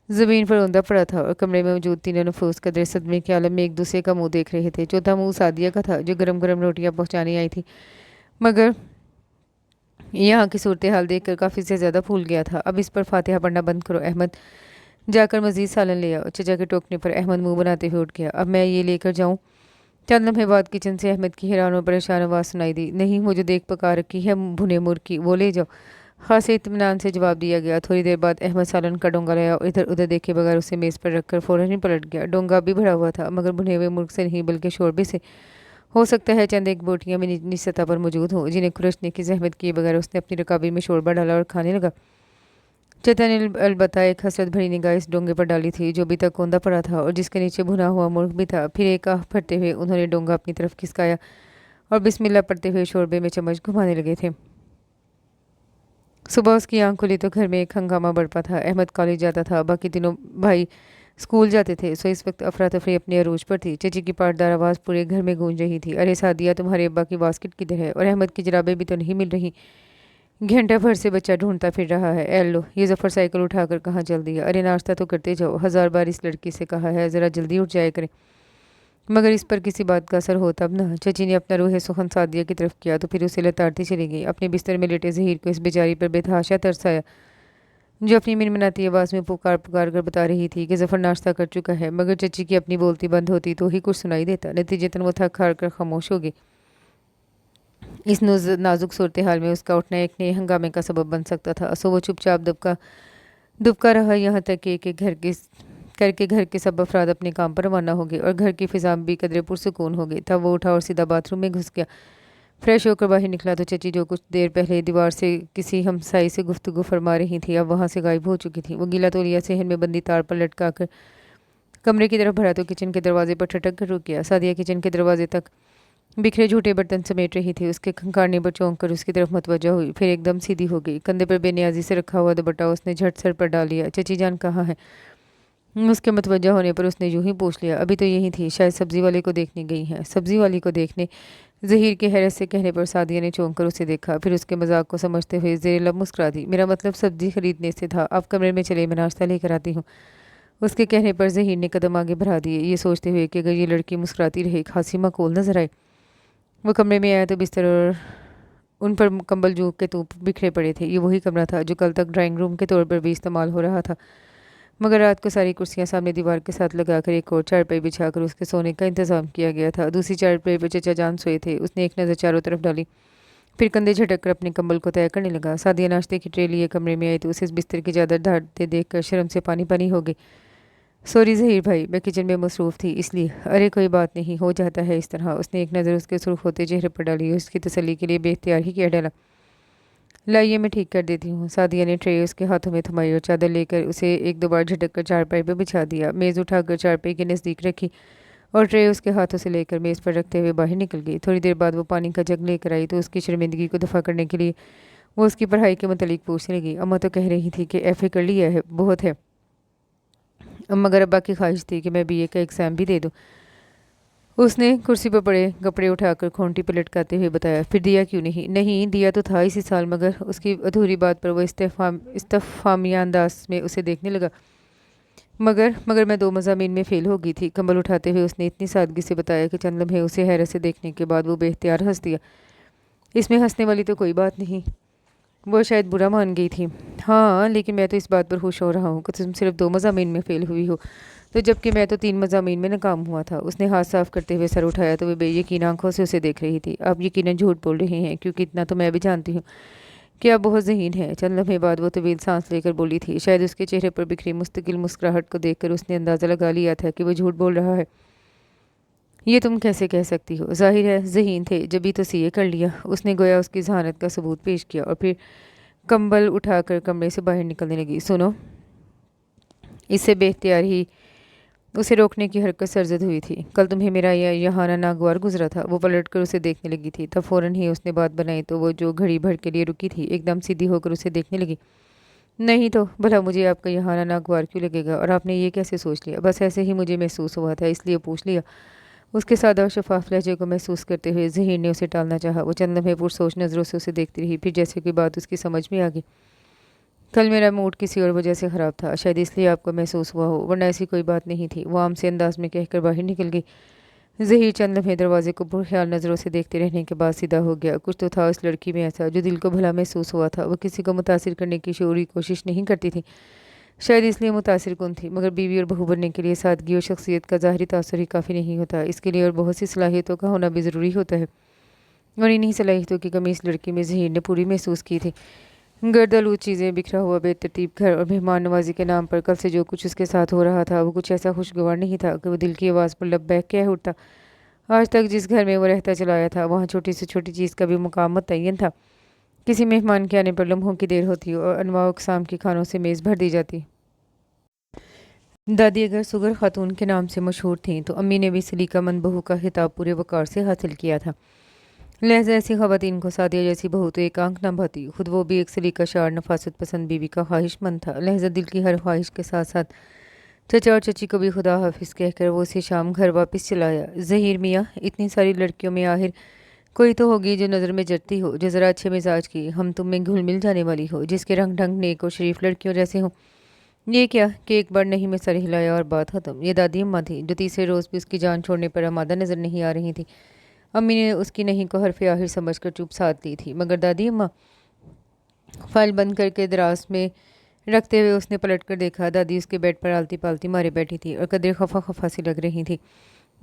ज़मीन पर औंधा पड़ा था और कमरे में मौजूद तीनों नफूस कदर सदमे के आलम में एक दूसरे का मुंह देख रहे थे। चौथा मुंह सादिया का था, जो गरम गरम रोटियां पहुंचाने आई थी, मगर यहाँ की सूरत हाल देखकर काफ़ी से ज़्यादा फूल गया था। अब इस पर फातिहा पढ़ना बंद करो अहमद, जाकर मज़ीद सालन ले आओ। चचा के टोकने पर अहमद मुंह बनाते हुए उठ गया। अब मैं ये लेकर जाऊँ? चंद लम्हे बाद किचन से अहमद की हैरान और परेशान आवाज़ सुनाई दी। नहीं, वो जो देख पका रखी है भुने मुर्गी, वो ले जाओ। खासे इत्मीनान से जवाब दिया गया। थोड़ी देर बाद अहमद सालन का डोंगा लाया और इधर उधर देखे बगैर उसे मेज़ पर रखकर फ़ौरन ही पलट गया। डोंगा भी भरा हुआ था, मगर भुने हुए मुर्ग से नहीं बल्कि शोरबे से। हो सकता है चंद एक बोटियां भी निचली सतह पर मौजूद हों, जिन्हें खुरचने की जहमत किए बगैर उसने अपनी रकाबी में शोरबा डाला और खाने लगा। चचा ने अलबत्ता एक हसरत भरी निगाह इस डोंगे पर डाली थी, जो भी तक कौंधा पड़ा था और जिसके नीचे भुना हुआ मुर्ग भी था। फिर एक आह भरते हुए उन्होंने डोंगा अपनी तरफ खिसकाया और बिस्मिल्लाह पढ़ते हुए शोरबे में चम्मच घुमाने लगे थे। सुबह उसकी आंख खुली तो घर में एक हंगामा बरपा था। अहमद कॉलेज जाता था, बाकी तीनों भाई स्कूल जाते थे। सो इस वक्त अफरा तफरी अपने अरूज पर थी। चची की पाटदार आवाज़ पूरे घर में गूंज रही थी। अरे सादिया, तुम्हारे अब्बा की बास्केट किधर है? और अहमद की जराबें भी तो नहीं मिल रही। घंटा भर से बच्चा ढूंढता फिर रहा है। ए लो, ये जफ़र साइकिल उठाकर कहाँ चल दिया? अरे नाश्ता तो करते जाओ, 1000 बार इस लड़की से कहा है ज़रा जल्दी उठ जाया करें, मगर इस पर किसी बात का असर हो तब ना। चची ने अपना रूह सुखन सादिया की तरफ किया तो फिर उसे लताड़ती चली गई। अपने बिस्तर में लेटे ज़हीर को इस बेचारी पर बेतहाशा तरस आया, जो अपनी मिनमिनाती आवाज़ में पुकार पुकार कर बता रही थी कि ज़फ़र नाश्ता कर चुका है। मगर चची की अपनी बोलती बंद होती तो ही कुछ सुनाई देता। नतीजतन वो थक हार कर खामोश हो गई। इस नाजुक सूरत हाल में उसका उठना एक नए हंगामे का सबब बन सकता था। सो वो चुपचाप दुबका रहा, यहाँ तक कि घर के सब अफराद अपने काम पर रवाना हो गए और घर की फिजा भी कदरे पुरसुकून हो गई। तब वो उठा और सीधा बाथरूम में घुस गया। फ्रेश होकर बाहर निकला तो चची, जो कुछ देर पहले दीवार से किसी हमसाई से गुफ्तगू फरमा रही थी, अब वहाँ से गायब हो चुकी थी। वो गीला तौलिया सेहन में बंदी तार पर लटका कर कमरे की तरफ बढ़ा तो किचन के दरवाजे पर ठटक कर रुक गया। सादिया किचन के दरवाजे तक बिखरे झूठे बर्तन समेट रही थी। उसके खंखारने पर चौंक कर उसकी तरफ मतवजा हुई, फिर एकदम सीधी हो गई। कंधे पर बेनियाजी से रखा हुआ दुपट्टा उसने झट सर पर डाल लिया। चची जान कहाँ है? उसके मतवजा होने पर उसने यूं ही पूछ लिया। अभी तो यही थी, शायद सब्जी वाले को देखने गई हैं। सब्जी वाली को देखने? ज़हीर के हैरत से कहने पर सादिया ने चौंक कर उसे देखा, फिर उसके मजाक को समझते हुए ज़ेरे लब मुस्कुरा दी। मेरा मतलब सब्जी खरीदने से था, आप कमरे में चले, मैं नाश्ता लेकर आती हूँ। उसके कहने पर ज़हीर ने कदम आगे बढ़ा दिए, ये सोचते हुए कि अगर ये लड़की मुस्कुराती रहे खासी माकूल नजर आए। वो कमरे में आया तो बिस्तर और उन पर कंबल जूक के तूप बिखरे पड़े थे। ये वही कमरा था जो कल तक ड्राइंग रूम के तौर पर भी इस्तेमाल हो रहा था, मगर रात को सारी कुर्सियां सामने दीवार के साथ लगाकर एक और चारपाई बिछाकर उसके सोने का इंतजाम किया गया था। दूसरी चारपाई पर चचा जान सोए थे। उसने एक नज़र चारों तरफ डाली, फिर कंधे झटक कर अपने कंबल को तय करने लगा। सादिया नाश्ते की ट्रे लिए कमरे में आई तो उसे इस बिस्तर की चादर ढांटते देखकर शर्म से पानी पानी हो गई। सॉरी ज़हीर भाई, मैं किचन में मसरूफ़ थी इसलिए। अरे कोई बात नहीं, हो जाता है इस तरह। उसने एक नज़र उसके सुर्ख होते चेहरे पर डाली, उसकी तसल्ली के लिए बेख्तियार ही किया डाला। लाइए मैं ठीक कर देती हूँ। सादिया ने ट्रे उसके हाथों में थमाई और चादर लेकर उसे एक दो बार झटक कर चारपाई पर बिछा दिया। मेज़ उठाकर चारपाई के नज़दीक रखी और ट्रे उसके हाथों से लेकर मेज़ पर रखते हुए बाहर निकल गई। थोड़ी देर बाद वो पानी का जग लेकर आई तो उसकी शर्मिंदगी को दफ़ा करने के लिए वो उसकी पढ़ाई के मुतालिक पूछने लगी। अम्मा तो कह रही थी कि FA कर लिया है, बहुत है, मगर अब्बा की ख्वाहिश थी कि मैं BA का एग्ज़ाम भी दे दूँ। उसने कुर्सी पर पड़े कपड़े उठाकर खोंटी पर लटकाते हुए बताया। फिर दिया क्यों नहीं? नहीं दिया तो था इसी साल, मगर उसकी अधूरी बात पर वो इस्तफामिया अंदाज में उसे देखने लगा। मगर मैं 2 मज़ामीन में फ़ेल हो गई थी। कंबल उठाते हुए उसने इतनी सादगी से बताया कि चंद लम्हे उसे हैरत से देखने के बाद वो बेख्तियार हंस दिया। इसमें हंसने वाली तो कोई बात नहीं, वो शायद बुरा मान गई थी। हाँ, लेकिन मैं तो इस बात पर खुश हो रहा हूँ कि तुम सिर्फ 2 मज़ामीन में फ़ेल हुई हो, तो जबकि मैं तो 3 मज़ामीन में नाकाम हुआ था। उसने हाथ साफ करते हुए सर उठाया तो वो बेयकीन आंखों से उसे देख रही थी। आप यकीनन झूठ बोल रही हैं, क्योंकि इतना तो मैं भी जानती हूँ कि आप बहुत ज़हीन हैं। चंद लम्हे बाद वो तवील सांस लेकर बोली थी। शायद उसके चेहरे पर बिखरी मुस्तकिल मुस्कुराहट को देखकर उसने अंदाज़ा लगा लिया था कि वो झूठ बोल रहा है। ये तुम कैसे कह सकती हो? ज़ाहिर है ज़हीन थे, जभी तो सीए कर लिया। उसने गोया उसकी जहानत का सबूत पेश किया और फिर कंबल उठाकर कमरे से बाहर निकलने लगी। सुनो, इससे बेख्तियार ही उसे रोकने की हरकत सरजद हुई थी। कल तुम्हें मेरा यह यहाना नागवार गुजरा था। वो पलट कर उसे देखने लगी थी। तब फौरन ही उसने बात बनाई तो वो जो घड़ी भर के लिए रुकी थी एकदम सीधी होकर उसे देखने लगी। नहीं तो भला मुझे आपका यहाना नागवार क्यों लगेगा, और आपने ये कैसे सोच लिया? बस ऐसे ही मुझे महसूस हुआ था, इसलिए पूछ लिया। उसके सादा और शफाफ लहजे को महसूस करते हुए ज़हीर ने उसे टालना चाहा। वो चंद लम्हे पुरसोच नज़रों से उसे देखती रही, फिर जैसे कोई बात उसकी समझ में आ गई। कल मेरा मूड किसी और वजह से ख़राब था, शायद इसलिए आपको महसूस हुआ हो, वरना ऐसी कोई बात नहीं थी। वो आम से अंदाज में कहकर बाहर निकल गई। ज़हीर चंद लम्हे दरवाजे को पुरख्याल नज़रों से देखते रहने के बाद सीधा हो गया। कुछ तो था उस लड़की में ऐसा जो दिल को भला महसूस हुआ था। वो किसी को मुतासिर करने की शऊरी कोशिश नहीं करती थी, शायद इसलिए मुतासिर कौन थी। मगर बीवी और बहू बनने के लिए सादगी और शख्सियत का ज़ाहरी तासर ही काफ़ी नहीं होता, इसके लिए और बहुत सी सलाहियतों का होना भी ज़रूरी होता है। और इन्हीं सलाहियतों की कमी इस लड़की में ज़हीर ने पूरी महसूस की थी। गर्दालूद चीज़ें, बिखरा हुआ बेतरतीब घर और मेहमान नवाजी के नाम पर कल से जो कुछ उसके साथ हो रहा था वो कुछ ऐसा खुशगवार नहीं था कि वो दिल की आवाज़ पर लब्बैक कह उठता। आज तक जिस घर में वो रहता चला आया था वहाँ छोटी से छोटी चीज़ का भी मुकाम मुतय्यन था। किसी मेहमान के आने पर लम्हों की देर होती और अनवाउ अक़साम के खानों से मेज़ भर दी जाती। दादी अगर सुगर खातून के नाम से मशहूर थीं तो अम्मी ने भी सलीका मंद बहू का खिताब पूरे वक़ार से हासिल किया था। लहज़ा ऐसी ख़वातीन को सादिया जैसी बहू तो एक आंख न भाती। खुद वो भी एक सलीका शार नफासत पसंद बीवी का ख्वाहिशमंद था। लहज़ा दिल की हर ख्वाहिश के साथ साथ चचा और चची को भी खुदा हाफिज़ कहकर वो उसे शाम घर वापस चलाया। ज़हीर मियाँ, इतनी सारी लड़कियों में आखिर कोई तो होगी जो नज़र में जरती हो, जो ज़रा अच्छे मिजाज की, हम तुम में घुल मिल जाने वाली हो, जिसके रंग ढंग नेक और शरीफ लड़कियों जैसे हों। ये क्या कि एक बार नहीं में सर हिलाया और बात ख़त्म। ये दादी अम्मा थी जो तीसरे रोज़ भी उसकी जान छोड़ने पर आमादा नज़र नहीं आ रही थी। अम्मी ने उसकी नहीं को हरफ आखिर समझकर चुप साध ली थी, मगर दादी अम्मा फाइल बंद करके दराज में रखते हुए उसने पलट कर देखा। दादी उसके बेड पर आलती पालती मारे बैठी थी और कदर खफा खफा सी लग रही थी।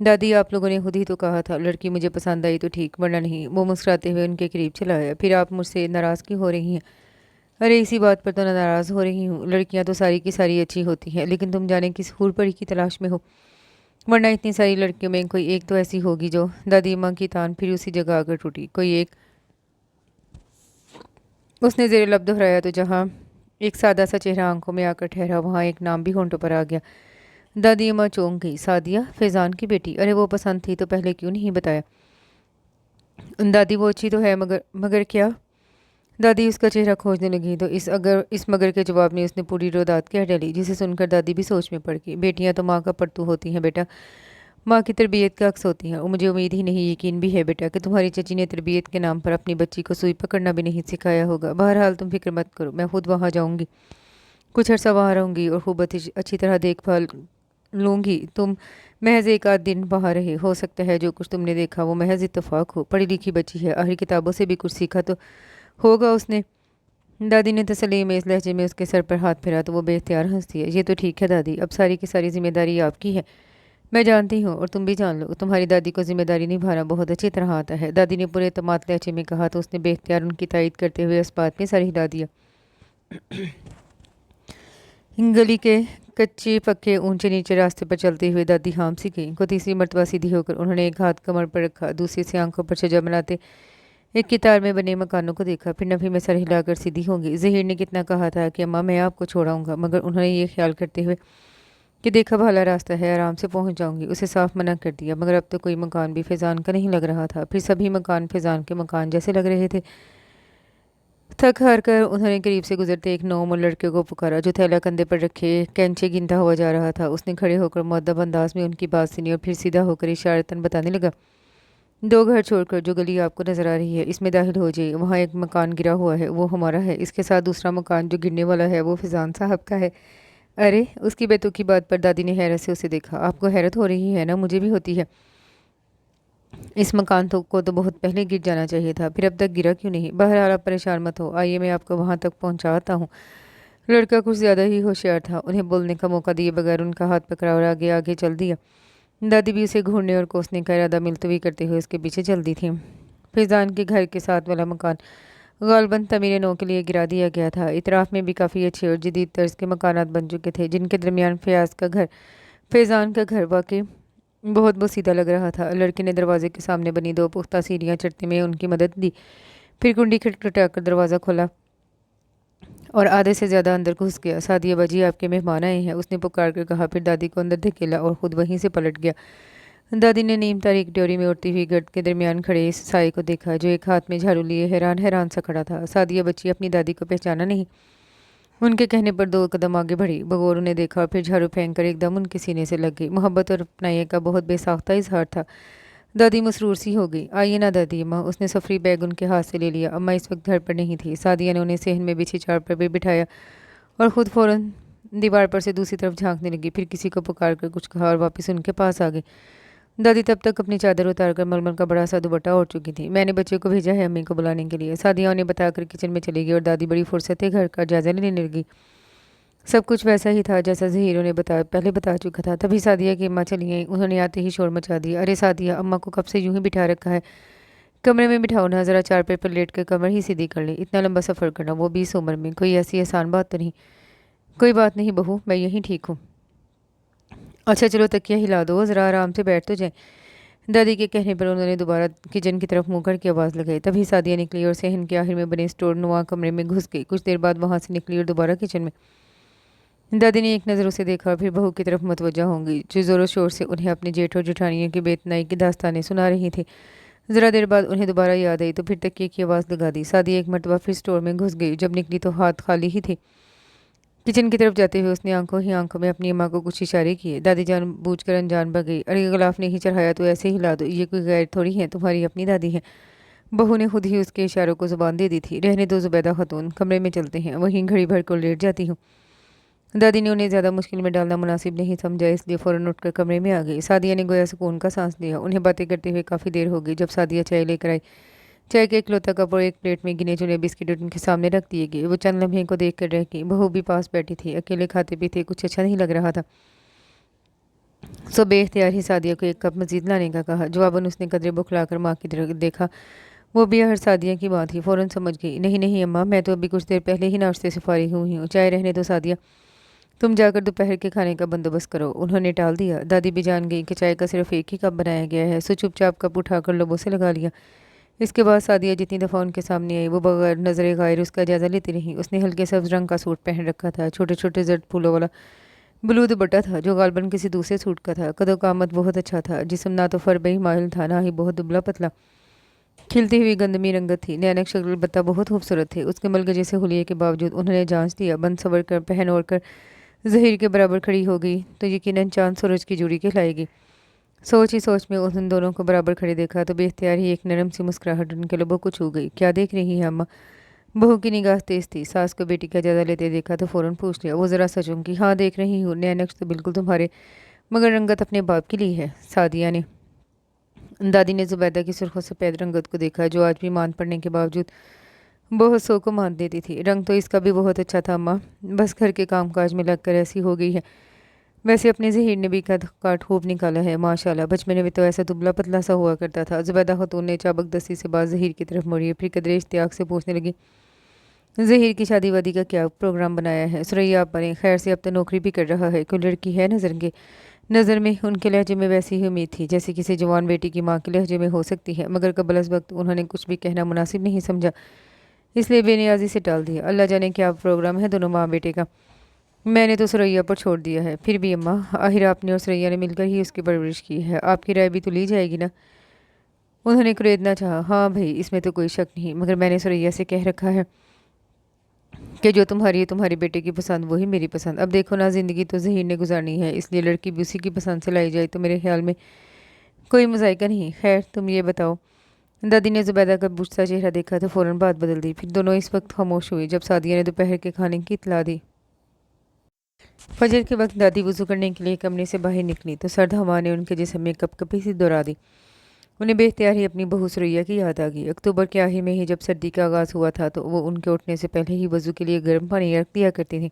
दादी, आप लोगों ने खुद ही तो कहा था लड़की मुझे पसंद आई तो ठीक, वरना नहीं। वो मुस्कुराते हुए उनके करीब चला आया। फिर आप मुझसे नाराज़ क्यों हो रही हैं? अरे इसी बात पर तो नाराज़ हो रही हूँ। लड़कियाँ तो सारी की सारी अच्छी होती हैं, लेकिन तुम जाने किस हूर परी की तलाश में हो, वरना इतनी सारी लड़कियों में कोई एक तो ऐसी होगी जो। दादी माँ की तान फिर उसी जगह आकर टूटी। कोई एक, उसने ज़ेर लब दोहराया तो जहाँ एक सादा सा चेहरा आंखों में आकर ठहरा वहाँ एक नाम भी होंठों पर आ गया। दादी अम्मा चौंक गई। सादिया, फैज़ान की बेटी? अरे वो पसंद थी तो पहले क्यों नहीं बताया? दादी वो अच्छी तो है, मगर मगर क्या? दादी उसका चेहरा खोजने लगी तो इस मगर के जवाब में उसने पूरी रोदात कह डाली, जिसे सुनकर दादी भी सोच में पड़ गई। बेटियां तो माँ का पट्टू होती हैं बेटा, माँ की तरबियत का अक्स होती हैं। और मुझे उम्मीद ही नहीं, यकीन भी है बेटा कि तुम्हारी चची ने तरबियत के नाम पर अपनी बच्ची को सुई पकड़ना भी नहीं सिखाया होगा। बहरहाल तुम फिक्र मत करो, मैं खुद वहाँ जाऊँगी, कुछ अर्सा वहाँ रहूँगी और खूब अच्छी तरह देखभाल लूँगी। तुम महज एक आध दिन वहाँ रहे, हो सकता है जो कुछ तुमने देखा वो महज इत्तेफाक हो। पढ़ी लिखी बच्ची है, आखिर किताबों से भी कुछ सीखा तो होगा उसने। दादी ने तसल्ली में इस लहजे में उसके सर पर हाथ फेरा तो वो बेख्तियार हंसती है। ये तो ठीक है दादी, अब सारी की सारी जिम्मेदारी आपकी है। मैं जानती हूँ और तुम भी जान लो, तुम्हारी दादी को जिम्मेदारी निभाना बहुत अच्छी तरह आता है। दादी ने पूरे तमात लहजे में कहा तो उसने बेख्तियार उनकी तायद करते हुए इस बात में सर हिला दिया। गली के कच्चे पक्के ऊंचे नीचे रास्ते पर चलते हुए दादी हाम सी गई को तीसरी मरतबा सीधी होकर उन्होंने एक हाथ कमर पर रखा, दूसरी से आंखों पर सजा बनाते एक कितार में बने मकानों को देखा, फिर नफी में सर हिलाकर सीधी होंगी। ज़हीर ने कितना कहा था कि अम्मा मैं आपको छोड़ाऊंगा, मगर उन्होंने ये ख्याल करते हुए कि देखा भाला रास्ता है, आराम से पहुंच जाऊंगी, उसे साफ मना कर दिया। मगर अब तो कोई मकान भी फैज़ान का नहीं लग रहा था। फिर सभी मकान फैज़ान के मकान जैसे लग रहे थे। थक हार कर उन्होंने करीब से गुजरते एक नौमोर लड़के को पुकारा जो थैला कंधे पर रखे कैंचे गिनता हुआ जा रहा था। उसने खड़े होकर मुअद्दब अंदाज में उनकी बात सुनी और फिर सीधा होकर इशारतन बताने लगा, 2 घर छोड़कर जो गली आपको नजर आ रही है इसमें दाखिल हो जाइए। वहाँ एक मकान गिरा हुआ है, वो हमारा है। इसके साथ दूसरा मकान जो गिरने वाला है वो फैज़ान साहब का है। अरे, उसकी बेतुकी बात पर दादी ने हैरत से उसे देखा। आपको हैरत हो रही है ना? मुझे भी होती है। इस मकान को तो बहुत पहले गिर जाना चाहिए था, फिर अब तक गिरा क्यों नहीं? बहरहाल आप परेशान मत हो, आइए मैं आपको वहाँ तक पहुँचाता हूँ। लड़का कुछ ज़्यादा ही होशियार था, उन्हें बोलने का मौका दिए बगैर उनका हाथ पकड़ा और आगे आगे चल दिया। दादी भी उसे घूरने और कोसने का इरादा मुलतवी करते हुए उसके पीछे चलती थी। फैजान के घर के साथ वाला मकान गालबन तमीर नौ के लिए गिरा दिया गया था। इतराफ़ में भी काफ़ी अच्छे और जदीद तर्ज के मकानात बन चुके थे, जिनके दरमियान फैज़ान का घर वाकई बहुत बोसीदा लग रहा था। लड़के ने दरवाजे के सामने बनी दो पुख्ता सीढ़ियाँ चढ़ने में उनकी मदद दी, फिर कुंडी खटखटाकर दरवाज़ा खोला और आधे से ज़्यादा अंदर घुस गया। सादिया बाजी आपके मेहमान आए हैं, उसने पुकार कर कहा, फिर दादी को अंदर धकेला और ख़ुद वहीं से पलट गया। दादी ने नीम तारीख ड्योरी में उड़ती हुई गर्द के दरमियान खड़े इस साए को देखा, जो एक हाथ में झाड़ू लिए हैरान हैरान सा खड़ा था। सादिया बच्ची अपनी दादी को पहचाना नहीं। उनके कहने पर 2 कदम आगे बढ़ी, बगौर उन्हें देखा और फिर झाड़ू फेंक कर एकदम उनके सीने से लग गई। मोहब्बत और अपनाई का बहुत बेसाख्ता इजहार था। दादी मसरूर सी हो गई। आइए ना दादी अम्मा, उसने सफरी बैग उनके हाथ से ले लिया। अम्मा इस वक्त घर पर नहीं थी। सादिया ने उन्हें सहन में बिछी चार पर भी बिठाया और ख़ुद फ़ौरन दीवार पर से दूसरी तरफ झांकने लगी, फिर किसी को पुकार कर कुछ कहा और वापस उनके पास आ गई। दादी तब तक अपनी चादर उतारकर मलमल का बड़ा सा दुपट्टा ओढ़ चुकी थी। मैंने बच्चे को भेजा है अम्मी को बुलाने के लिए। सादिया उन्हें बताकर किचन में चली गई और दादी बड़ी फुर्सत से घर का जायजा लेने लगी। सब कुछ वैसा ही था जैसा ज़हीर उन्हें पहले बता चुका था। तभी सादिया की अम्मा चली आई। उन्होंने आते ही शोर मचा दिया। अरे सादिया, अम्मा को कब से यूं ही बिठा रखा है, कमरे में बिठाओ ना, ज़रा चारपाई पर लेट कर कमर ही सीधी कर ले। इतना लंबा सफ़र करना, वो भी इस उम्र में, कोई ऐसी आसान बात तो नहीं। कोई बात नहीं बहू, मैं यहीं ठीक हूँ। अच्छा चलो तकिया हिला दो, ज़रा आराम से बैठ तो जाए। दादी के कहने पर उन्होंने दोबारा किचन की तरफ मुँह करके आवाज़ लगाई। तभी सादिया निकली और सहन के आखिर में बने स्टोर नुमा कमरे में घुस गई। कुछ देर बाद वहाँ से निकली और दोबारा किचन में। दादी ने एक नज़र उसे देखा और फिर बहू की तरफ मतवज्जा होंगी, जो ज़ोरों शोर से उन्हें अपने जेठ और जेठानियों की बेतनाई की दास्तानें सुना रही थी। ज़रा देर बाद उन्हें दोबारा याद आई तो फिर तकिए की आवाज़ लगा दी। सादिया एक मरतबा फिर स्टोर में घुस गई। जब निकली तो हाथ खाली ही थे। किचन की तरफ जाते हुए उसने आंखों ही आंखों में अपनी अम्मा को कुछ इशारे किए। दादी जान बूझ कर अनजान बन गई। अरे गलाफ नहीं चढ़ाया तो ऐसे ही ला दो, ये कोई गैर थोड़ी है, तुम्हारी अपनी दादी है। बहू ने खुद ही उसके इशारों को जुबान दे दी थी। रहने दो जुबैदा खातून, कमरे में चलते हैं, वहीं घड़ी भर को लेट जाती हूँ। दादी ने उन्हें ज़्यादा मुश्किल में डालना मुनासिब नहीं समझा, इसलिए फ़ौरन उठकर कमरे में आ गई। सादिया ने गोया सुकून का सांस लिया। उन्हें बातें करते हुए काफ़ी देर हो गई। जब सादिया चाय लेकर आई, चाय के इकलौता कप और एक प्लेट में गिने चुने बिस्किट उनके सामने रख दिए गए। वो चंद लम्हे को देख कर रह गई। बहू भी पास बैठी थी। अकेले खाते पीते कुछ अच्छा नहीं लग रहा था। सो बेख्तियार ही सादिया को एक कप मजीद लाने का कहा। जवाबन उसने कदरे बुखलाकर माँ की तरफ देखा। वो भी हर सादिया की बात थी। फ़ौरन समझ गई। नहीं नहीं अम्मा, मैं तो अभी कुछ देर पहले ही नाश्ते से फारिग हुई हूँ। चाय रहने दो सादिया, तुम जाकर दोपहर के खाने का बंदोबस्त करो। उन्होंने टाल दिया। दादी भी जान गई कि चाय का सिर्फ एक ही कप बनाया गया है, सो चुपचाप कप उठाकर लोगों से लगा लिया। इसके बाद सादिया जितनी दफ़ा उनके सामने आई, वो बगैर नज़र गायर उसका जायज़ा लेती रही। उसने हल्के सब्ज रंग का सूट पहन रखा था। छोटे छोटे जर्द फूलों वाला ब्लू दुपट्टा था, जो गालबन किसी दूसरे सूट का था। कदो कामत बहुत अच्छा था। जिस्म ना तो फरबही माहिल था, ना ही बहुत दुबला पतला। खिलती हुई गंदमी रंगत थी। नैनक शक्ल बत्ता बहुत खूबसूरत थे। उसके मलगे जैसे हुलिये के बावजूद उन्होंने जांच दिया। बंद सवर कर पहन ओढ़ कर ज़हीर के बराबर खड़ी हो गई तो यकीनन चांद सूरज की जोड़ी कहलाएगी। सोच ही सोच में उन दोनों को बराबर खड़े देखा तो बेख्तियार ही एक नरम सी मुस्कुराहट उनके लबों को छू गई। क्या देख रही है अम्मा? बहू की निगाह तेज थी। सास को बेटी का ज्यादा लेते देखा तो फौरन पूछ लिया। वो ज़रा सचूंगी। हाँ देख रही हूँ, नैनक्श तो बिल्कुल तुम्हारे, मगर रंगत अपने बाप की ली है। सादिया ने दादी ने जुबैदा की सुर्खों सफ़ेद रंगत को देखा, जो आज भी मान पड़ने के बावजूद बहुत सौ को मान देती थी। रंग तो इसका भी बहुत अच्छा था अम्मा, बस घर के काम काज में लग कर ऐसी हो गई है। वैसे अपने ज़हीर ने भी कद काट खूब निकाला है माशाल्लाह। बचपन में भी तो ऐसा दुबला पतला सा हुआ करता था। जुबैदा खातून ने चाबक दस्ती से बात ज़हीर की तरफ मुड़ी, फिर कदरे इश्तियाक से पूछने लगी, ज़हीर की शादी वादी का क्या प्रोग्राम बनाया है? सुरैया आप बने, खैर से अब तो नौकरी भी कर रहा है, कोई लड़की है नज़र में? उनके लहजे में वैसी ही उम्मीद थी जैसे किसी जवान बेटी की माँ के लहजे में हो सकती है, मगर कबल अज़ वक्त उन्होंने कुछ भी कहना मुनासिब नहीं समझा, इसलिए बेनियाजी से टाल दिया। अल्लाह जाने क्या प्रोग्राम है दोनों माँ बेटे का। मैंने तो सुरैया पर छोड़ दिया है। फिर भी अम्मा, आखिर आपने और सुरैया ने मिलकर ही उसकी परवरिश की है, आपकी राय भी तो ली जाएगी ना। उन्होंने कुरेदना चाहा। हाँ भाई, इसमें तो कोई शक नहीं, मगर मैंने सुरैया से कह रखा है कि जो तुम्हारी है तुम्हारे बेटे की पसंद वही मेरी पसंद। अब देखो ना, ज़िंदगी तो ज़हीर ने गुजारनी है, इसलिए लड़की भी उसी की पसंद से लाई जाए तो मेरे ख्याल में कोई मज़ाइका नहीं। खैर तुम ये बताओ। दादी ने जुबैदा का बुझता चेहरा देखा तो फ़ौरन बात बदल दी। फिर दोनों इस वक्त खामोश हुई जब सादिया ने दोपहर के खाने की इतला दी। फजर के वक्त दादी वज़ू करने के लिए कमरे से बाहर निकली तो सर्द हवा ने उनके जिस्म में कपकपी सी दौड़ा दी। انہیں بے اختیار ہی اپنی بہو سریا کی یاد آ گئی۔ اکتوبر کے آخر میں ہی جب سردی کا آغاز ہوا تھا تو وہ ان کے اٹھنے سے پہلے ہی وضو کے لیے گرم پانی رکھ دیا کرتی تھی،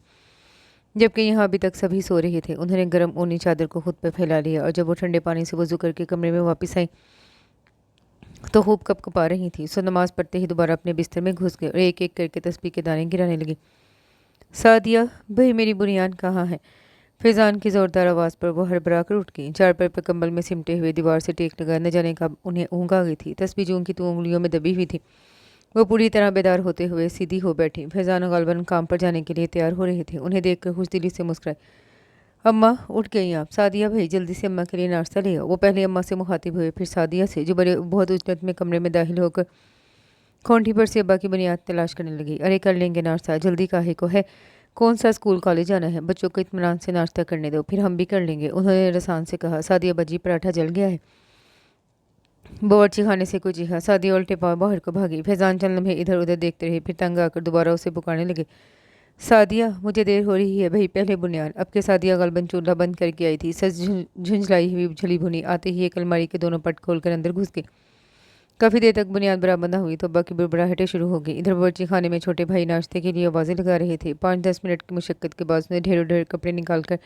جبکہ یہاں ابھی تک سبھی سو رہے تھے۔ انہوں نے گرم اونی چادر کو خود پہ پھیلا لیا اور جب وہ ٹھنڈے پانی سے وضو کر کے کمرے میں واپس آئیں تو خوب کپ کپا رہی تھی۔ سو نماز پڑھتے ہی دوبارہ اپنے بستر میں گھس گئے اور ایک ایک کر کے تسبیح کے دانے گرانے لگی۔ سعدیہ بھائی میری بنیان کہاں ہے؟ فیضان کی زوردار آواز پر وہ ہڑبڑا کر اٹھ گئی۔ چارپائی پر کمبل میں سمٹے ہوئے دیوار سے ٹیک لگا نہ جانے کب انہیں اونگ آ گئی تھی۔ تسبیح جو ان کی تو انگلیوں میں دبی ہوئی تھی وہ پوری طرح بیدار ہوتے ہوئے سیدھی ہو بیٹھی۔ فیضان غالباً کام پر جانے کے لیے تیار ہو رہے تھے۔ انہیں دیکھ کر خوش دلی سے مسکرائے۔ اماں اٹھ گئی آپ؟ سعدیہ بھائی جلدی سے اماں کے لیے ناشتہ لے آؤ۔ وہ پہلے اماں سے مخاطب ہوئے، پھر سعدیہ سے، جو بہت اجلت میں کمرے میں داخل ہو کر کھونٹی پر سے ابا کی بنیاد تلاش کرنے لگی۔ ارے کر لیں گے ناشتہ، جلدی کاہے کو ہے؟ کون سا اسکول کالج جانا ہے؟ بچوں کو اطمینان سے ناشتہ کرنے دو، پھر ہم بھی کر لیں گے، انہوں نے رسان سے کہا۔ سعدیہ بجی پراٹھا جل گیا ہے؟ باورچی خانے سے کوئی چیخا۔ سعدیہ الٹے پاؤں باہر کو بھاگی۔ فیضان چند لمحے ادھر ادھر دیکھتے رہے، پھر تنگ آ کر دوبارہ اسے پکارنے لگے۔ سعدیہ مجھے دیر ہو رہی ہے بھائی پہلے بنیان۔ اب کہ سعدیہ غالباً چولہا بند کر کے آئی تھی، سچ جھنجھلائی ہوئی جھلی بھنی آتے ہی ایک الماری کے دونوں پٹ کھول کر اندر گھس گئی۔ کافی دیر تک بنیاد برآمد نہ ہوئی تو ابا کی بڑبڑاہٹیں شروع ہو گئی۔ ادھر باورچی خانے میں چھوٹے بھائی ناشتے کے لیے آوازیں لگا رہے تھے۔ 5-10 منٹ کی مشقت کے بعد انہیں ڈھیروں ڈھیر کپڑے نکال کر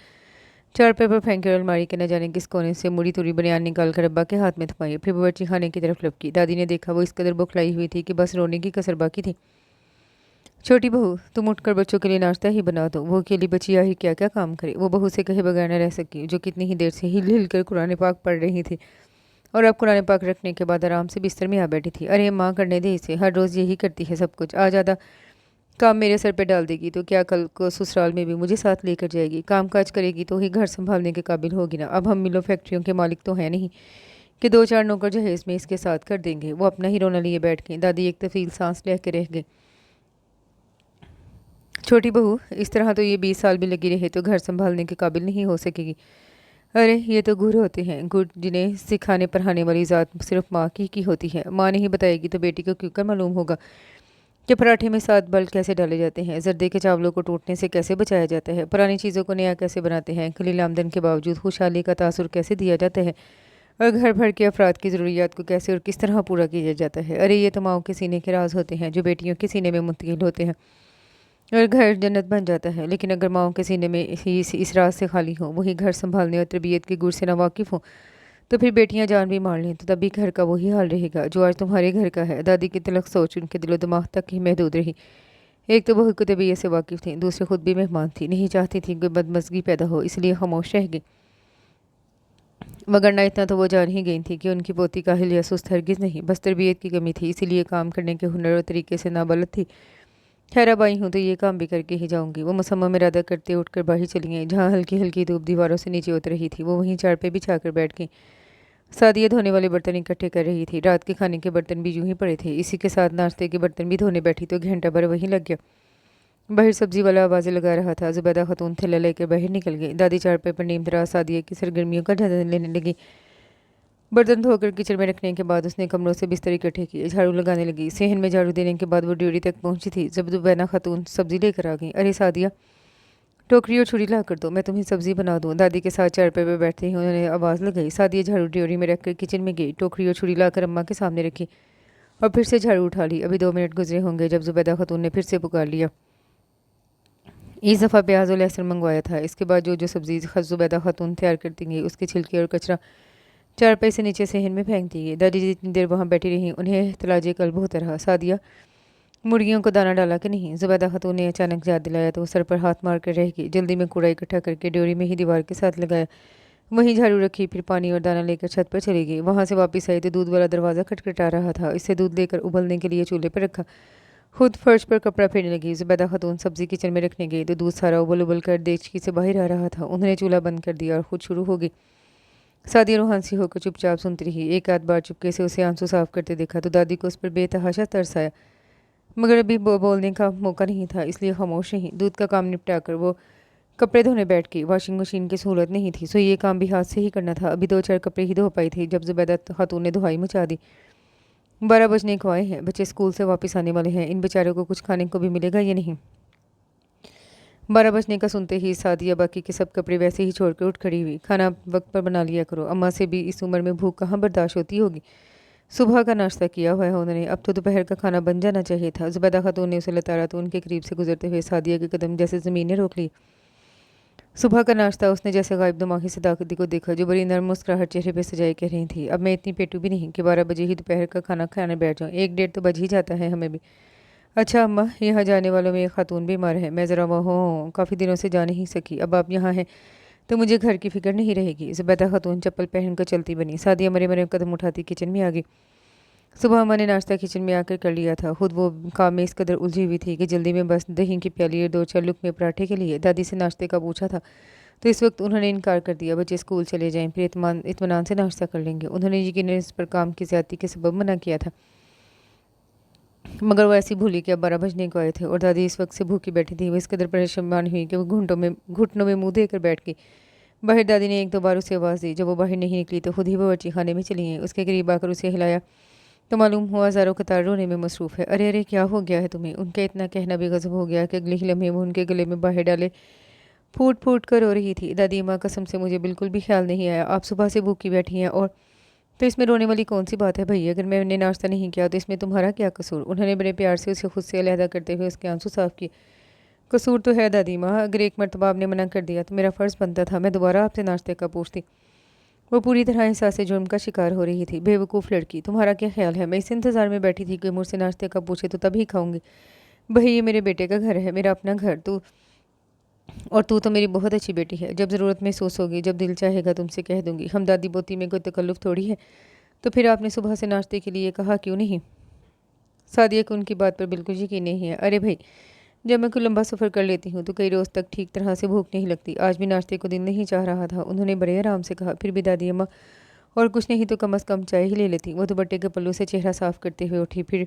چارپائی پر پھینکے اور الماری کے نہ جانے کس کونے سے مڑی توڑی بنیان نکال کر ابا کے ہاتھ میں تھمائی، پھر باورچی خانے کی طرف لپکی۔ دادی نے دیکھا وہ اس قدر بوکھلائی ہوئی تھی کہ بس رونے کی کسر باقی تھی۔ چھوٹی بہو تم اٹھ کر بچوں کے لیے ناشتہ ہی بنا دو، وہ اکیلی بچی آہی کیا کیا کام کرے؟ وہ بہو سے کہے بغیر نہ رہ سکی، جو کتنی ہی دیر سے ہل ہل کر قرآن پاک پڑھ رہی تھی اور اب قرآن پاک رکھنے کے بعد آرام سے بستر میں آ بیٹھی تھی۔ ارے ماں کرنے دے اسے، ہر روز یہی کرتی ہے سب کچھ، آج آدھا کام میرے سر پہ ڈال دے گی تو کیا کل کو سسرال میں بھی مجھے ساتھ لے کر جائے گی؟ کام کاج کرے گی تو ہی گھر سنبھالنے کے قابل ہوگی نا۔ اب ہم ملوں فیکٹریوں کے مالک تو ہیں نہیں کہ 2-4 نوکر جہیز میں اس کے ساتھ کر دیں گے۔ وہ اپنا ہی رونا لیے بیٹھ گئی۔ دادی ایک طویل سانس لے کے رہ گئی۔ چھوٹی بہو اس طرح تو یہ 20 سال بھی لگی رہے تو گھر سنبھالنے کے قابل نہیں ہو سکے گی۔ ارے یہ تو گر ہوتے ہیں، گر جنہیں سکھانے پڑھانے والی ذات صرف ماں کی ہوتی ہے۔ ماں نہیں بتائے گی تو بیٹی کو کیوں کر معلوم ہوگا کہ پراٹھے میں 7 بل کیسے ڈالے جاتے ہیں، زردے کے چاولوں کو ٹوٹنے سے کیسے بچایا جاتا ہے، پرانی چیزوں کو نیا کیسے بناتے ہیں، قلیل آمدن کے باوجود خوشحالی کا تاثر کیسے دیا جاتا ہے اور گھر بھر کے افراد کی ضروریات کو کیسے اور کس طرح پورا کیا جاتا ہے۔ ارے یہ تو ماؤں کے سینے کے راز ہوتے ہیں جو بیٹیوں کے سینے میں منتقل ہوتے ہیں اور گھر جنت بن جاتا ہے۔ لیکن اگر ماؤں کے سینے میں ہی اس راز سے خالی ہوں، وہی گھر سنبھالنے اور تربیت کے گر سے نہ واقف ہوں، تو پھر بیٹیاں جان بھی مار لیں تو تب بھی گھر کا وہی حال رہے گا جو آج تمہارے گھر کا ہے۔ دادی کی تلخ سوچ ان کے دل و دماغ تک ہی محدود رہی۔ ایک تو بہو کی طبیعت سے واقف تھیں، دوسرے خود بھی مہمان تھی، نہیں چاہتی تھی کہ بدمزگی پیدا ہو، اس لیے خاموش رہ گئی، وگرنہ اتنا تو وہ جان ہی گئی تھی کہ ان کی پوتی کاہل یا سست ہرگز نہیں، بس تربیت کی کمی تھی، اسی لیے کام کرنے کے ہنر اور طریقے سے نابلد تھی۔ خیر اب آئی ہوں تو یہ کام بھی کر کے ہی جاؤں گی۔ وہ مصمم ارادہ کرتے اٹھ کر باہر چلی گئیں۔ جہاں ہلکی ہلکی دھوپ دیواروں سے نیچے اتر رہی تھی وہ وہیں چارپائی بچھا کر بیٹھ گئی۔ سعدیہ دھونے والے برتن اکٹھے کر رہی تھی، رات کے کھانے کے برتن بھی یوں ہی پڑے تھے، اسی کے ساتھ ناشتے کے برتن بھی دھونے بیٹھی تو گھنٹہ بھر وہیں لگ گیا۔ باہر سبزی والا آوازیں لگا رہا تھا۔ زبیدہ خاتون تھیلا لے کر باہر نکل گئی۔ دادی چارپائی پر نیم دراز سعدیہ کی سرگرمیوں کا جائزہ لینے لگی۔ برتن دھو کر کچن میں رکھنے کے بعد اس نے کمروں سے بستر اکٹھے کیے، جھاڑو لگانے لگی۔ صحن میں جھاڑو دینے کے بعد وہ ڈیوڑی تک پہنچی تھی جب زبیدہ خاتون سبزی لے کر آ گئیں۔ ارے سعدیہ ٹوکری اور چھری لا کر دو، میں تمہیں سبزی بنا دوں۔ دادی کے ساتھ چارپائی پر بیٹھتے ہی انہوں نے آواز لگائی۔ سعدیہ جھاڑو ڈیوڑی میں رکھ کر کچن میں گئی، ٹوکری اور چھری لا کر اماں کے سامنے رکھی اور پھر سے جھاڑو اٹھا لی۔ ابھی 2 منٹ گزرے ہوں گے جب زبیدہ خاتون نے پھر سے پکار لیا۔ اس دفعہ پیاز اور لہسن منگوایا تھا۔ اس کے بعد جو سبزی زبیدہ خاتون تیار کرتی گئی اس کے چھلکے اور کچرا چارپائی سے نیچے صحن میں پھینک دی گئی۔ دادی جتنی دیر وہاں بیٹھی رہیں انہیں احتلاج قلب ہوتا رہا۔ سعدیہ مرغیوں کو دانہ ڈالا کہ نہیں؟ زبیدہ خاتون نے اچانک یاد دلایا تو وہ سر پر ہاتھ مار کر رہ گئی۔ جلدی میں کوڑا اکٹھا کر کے ڈیوری میں ہی دیوار کے ساتھ لگایا، وہیں جھاڑو رکھی، پھر پانی اور دانہ لے کر چھت پر چلی گئی۔ وہاں سے واپس آئی تو دودھ والا دروازہ کھٹکھٹا رہا تھا، اس سے دودھ لے کر ابلنے کے لیے چولہے پر رکھا، خود فرش پر کپڑا پھیرنے لگی۔ زبیدہ خاتون سبزی کچن میں رکھنے گئی تو دودھ سارا ابل ابل کر دیگچی سے باہر آ رہا تھا۔ انہوں نے چولہا بند کر دیا اور خود شروع ہو گئی۔ سعدیہ روحان سی ہو کر چپ چاپ سنتی رہی۔ ایک آدھ بار چپکے سے اسے آنسو صاف کرتے دیکھا تو دادی کو اس پر بے تحاشا ترس آیا، مگر ابھی بولنے کا موقع نہیں تھا، اس لیے خاموش رہی۔ دودھ کا کام نپٹا کر وہ کپڑے دھونے بیٹھ گئی۔ واشنگ مشین کی سہولت نہیں تھی سو یہ کام بھی ہاتھ سے ہی کرنا تھا۔ ابھی 2-4 کپڑے ہی دھو پائی تھی جب زبیدہ خاتون نے دہائی مچا دی۔ 12 بجنے کو آئے ہیں، بچے اسکول سے واپس آنے والے ہیں، ان بیچاروں کو کچھ کھانے کو بھی ملے گا یا نہیں؟ 12 बजने का सुनते ही सादिया बाकी के सब कपड़े वैसे ही छोड़कर उठ खड़ी हुई। खाना वक्त पर बना लिया करो, अम्मा से भी इस उम्र में भूख कहाँ बर्दाश्त होती होगी। सुबह का नाश्ता किया हुआ है उन्होंने, अब तो दोपहर का खाना बन जाना चाहिए था। जुबैदा खातून ने उसे लताड़ा तो उनके करीब से गुजरते हुए सादिया के कदम जैसे ज़मीन ने रोक ली। सुबह का नाश्ता उसने जैसे गायब दिमागी सदाकती को देखा जो बड़ी नर्म मुस्कुराहट चेहरे पे सजाए कह रही थी, अब मैं इतनी पेटू भी नहीं कि 12 बजे ही दोपहर का खाना खाने बैठ जाऊँ, 1 डेढ़ तो बज ही जाता है हमें भी। अच्छा अम्मा, यहाँ जाने वालों में एक खातून बीमार है, मैं ज़रा वो हूँ, काफ़ी दिनों से जा नहीं सकी, अब आप यहाँ हैं तो मुझे घर की फिक्र नहीं रहेगी। जुबैदा खातून चप्पल पहन कर चलती बनी। सादिया मरे मरे कदम उठाती किचन में आ गई। सुबह अम्मा ने नाश्ता किचन में आकर कर लिया था, खुद वो काम में इस कदर उलझी हुई थी कि जल्दी में बस दही की प्याली और 2-4 लुकमे पराठे के लिए दादी से नाश्ते का पूछा था तो इस वक्त उन्होंने इनकार कर दिया। बच्चे स्कूल चले जाएं फिर इत्मीनान से नाश्ता कर लेंगे। उन्होंने यकीनन इस पर काम की ज्यादती के सबब मना किया था, मगर वो ऐसी भूली कि अब 12 बजने को आए थे और दादी इस वक्त से भूखी बैठी थी। वो इस कदर परेशान हुई कि वो घुटनों में मुंह देकर बैठ गई। बाहर दादी ने 1-2 बार उसे आवाज़ दी। जब वो बाहर नहीं निकली तो खुद ही वो बच्ची खाने में चली गई। उसके करीब आकर उसे हिलाया तो मालूम हुआ हज़ारों कतार रोने में मसरूफ़ है। अरे अरे क्या हो गया है तुम्हें? उनका इतना कहना भी गज़ब हो गया कि अगले ही लम्हे वो उनके गले में बाहर डाले फूट फूट कर रो रही थी। दादी माँ, कसम से मुझे बिल्कुल भी ख्याल नहीं आया, आप सुबह से भूखी बैठी हैं और तो इसमें रोने वाली कौन सी बात है भैया? अगर मैंने नाश्ता नहीं किया तो इसमें तुम्हारा क्या कसूर? उन्होंने बड़े प्यार से उसे खुद से अलहदा करते हुए उसके आंसू साफ किए। कसूर तो है दादी माँ, अगर एक मरतबा आपने मना कर दिया तो मेरा फ़र्ज़ बनता था मैं दोबारा आपसे नाश्ते का पूछती। वो पूरी तरह एहसास जुर्म का शिकार हो रही थी। बेवकूफ़ लड़की, तुम्हारा क्या ख्याल है? मैं इस इंतज़ार में बैठी थी कि मुझसे नाश्ते का पूछे तो तभी खाऊंगी। भाई ये मेरे बेटे का घर है, मेरा अपना घर। तू तो मेरी बहुत अच्छी बेटी है। जब ज़रूरत महसूस होगी, जब दिल चाहेगा तुमसे कह दूंगी। हम दादी पोती में कोई तकल्लुफ़ थोड़ी है। तो फिर आपने सुबह से नाश्ते के लिए कहा क्यों नहीं? सादिया को उनकी बात पर बिल्कुल यकीन नहीं है। अरे भाई, जब मैं कोई लंबा सफ़र कर लेती हूँ तो कई रोज़ तक ठीक तरह से भूख नहीं लगती। आज भी नाश्ते को दिल नहीं चाह रहा था। उन्होंने बड़े आराम से कहा। फिर भी दादी अम्मा, और कुछ नहीं तो कम अज़ कम चाय ही ले लेती। वो दुपट्टे के पल्लू से चेहरा साफ करते हुए उठी, फिर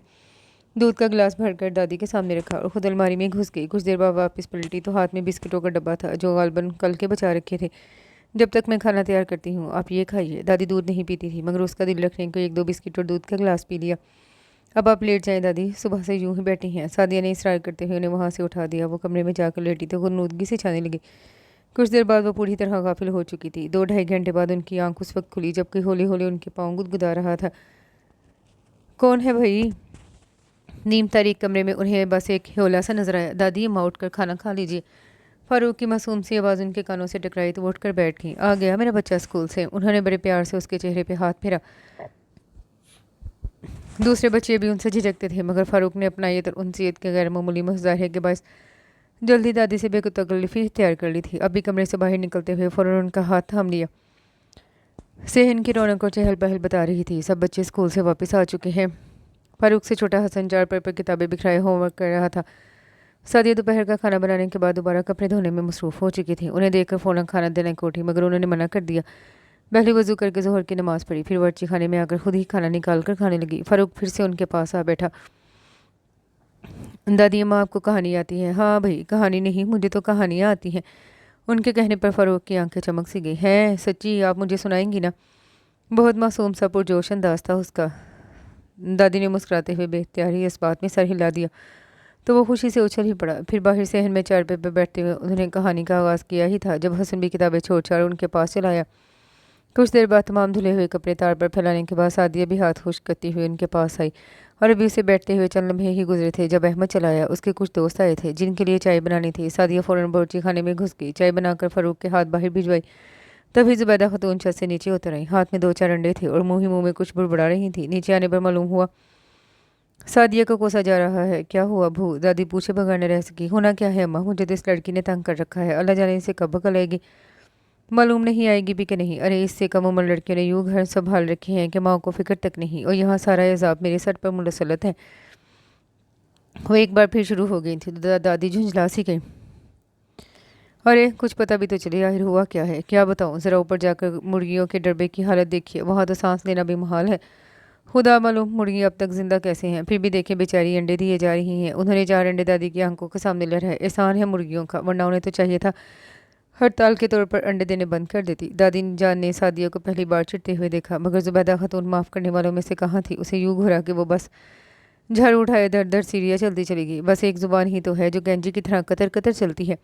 दूध का गिलास भरकर दादी के सामने रखा और खुद अलमारी में घुस गई। कुछ देर बाद वापस पलटी तो हाथ में बिस्किटों का डब्बा था जो गालबन कल के बचा रखे थे। जब तक मैं खाना तैयार करती हूँ आप ये खाइए। दादी दूध नहीं पीती थी मगर उसका दिल रखने को 1-2 बिस्किट और दूध का गिलास पी लिया। अब आप लेट जाएं दादी, सुबह से यूं ही बैठी हैं। सादिया ने इसरार करते हुए उन्हें वहाँ से उठा दिया। वो कमरे में जाकर लेटी तो गुदगुदी से छाने लगी। कुछ देर बाद वो पूरी तरह गाफिल हो चुकी थी। 2-2.5 घंटे बाद उनकी आंख उस वक्त खुली जबकि हौले हौले उनके पाँव गुदगुदा रहा था। कौन है भाई? नीम तारीख कमरे में उन्हें बस एक हौला सा नजर आया। दादी अम्मा उठकर खाना खा लीजिए। फारूक की मासूम सी आवाज़ उनके कानों से टकराई तो वो उठकर बैठ गई। आ गया मेरा बच्चा स्कूल से। उन्होंने बड़े प्यार से उसके चेहरे पे हाथ फेरा। दूसरे बच्चे भी उनसे झिझकते थे मगर फारूक ने अपना ये उनसीयत के गैर मामूली मुजाहरे के बायस जल्दी दादी से बेतकल्लुफ़ी तैयार कर ली थी। अभी कमरे से बाहर निकलते हुए फ़ौरन उनका हाथ थाम लिया। सेहन की रौनक और चहल पहल बता रही थी। सब बच्चे स्कूल से वापस आ चुके हैं। फारूक से छोटा हसन चार पर किताबें बिखराए होमवर्क कर रहा था। सादिया दोपहर का खाना बनाने के बाद दोबारा कपड़े धोने में मसरूफ़ हो चुकी थी। उन्हें देखकर फ़ौरन खाना देने को उठी मगर उन्होंने मना कर दिया। पहले वज़ू करके ज़ोहर की नमाज़ पढ़ी, फिर वर्ची खाने में आकर खुद ही खाना निकाल कर खाने लगी। फ़ारूक फिर से उनके पास आ बैठा। दादी अम्मा, आपको कहानी आती है? हाँ भाई, कहानी नहीं, मुझे तो कहानियाँ आती हैं। उनके कहने पर फ़ारूक की आंखें चमक सी गई। हैं सच्ची? आप मुझे सुनाएंगी ना? बहुत मासूम सा पुरजोश अंदाज था उसका। दादी ने मुस्कुराते हुए बेख्तियारी इस बात में सर हिला दिया तो वो खुशी से उछल ही पड़ा। फिर बाहर सहन में चारपाई पर बैठते हुए उन्होंने कहानी का आगाज़ किया ही था जब हसन भी किताबें छोड़ छाड़ उनके पास चला आया। कुछ देर बाद तमाम धुले हुए कपड़े तार पर फैलाने के बाद सादिया भी हाथ खुश्क करती हुई उनके पास आई और अभी उसे बैठते हुए चंद लम्हे ही गुजरे थे जब अहमद चला आया। उसके कुछ दोस्त आए थे जिनके लिए चाय बनानी थी। सादिया फ़ौरन बावर्ची खाने में घुस गई। चाय बनाकर फ़ारूक के हाथ बाहर भिजवाई। तभी जुबैदा खातून छत से नीचे उतर आई। हाथ में 2-4 अंडे थे और मुँह ही मुँह में कुछ बुड़बुड़ा रही थी। नीचे आने पर मालूम हुआ सादिया को कोसा जा रहा है। क्या हुआ भू? दादी पूछे बगैर न रह सकी। होना क्या है अम्मा? मुझे तो इस लड़की ने तंग कर रखा है। अल्लाह जाने इसे कब अकल आएगी। मालूम नहीं आएगी भी कि नहीं। अरे इससे कम उम्र लड़कियों ने यूं घर संभाल रखे हैं कि माँ को फिक्र तक नहीं और यहाँ सारा एजाब मेरे सर पर मुसलत है। वो एक बार फिर शुरू हो गई थी तो दादी झुंझला सी गई। अरे कुछ पता भी तो चले आखिर हुआ क्या है? क्या बताऊँ? ज़रा ऊपर जाकर मुर्गियों के डरबे की हालत देखिए, वहाँ तो सांस लेना भी मुहाल है। खुदा मालूम मुर्गी अब तक जिंदा कैसे हैं। फिर भी देखें बेचारी अंडे दिए जा रही हैं। उन्होंने 4 अंडे दादी की आंखों के सामने लहराए। एहसान है मुर्गियों का, वरना उन्हें तो चाहिए था हड़ताल के तौर पर अंडे देने बंद कर देती। दादी जान ने सादिया को पहली बार चिढ़ते हुए देखा मगर जुबैदा खातून माफ़ करने वालों में से कहाँ थी। उसे यूं घुरा कि वो बस झाड़ू उठाए दर दर सीढ़ियाँ चलती चली गई। बस एक ज़ुबान ही तो है जो गंजी की तरह कतर कतर चलती है।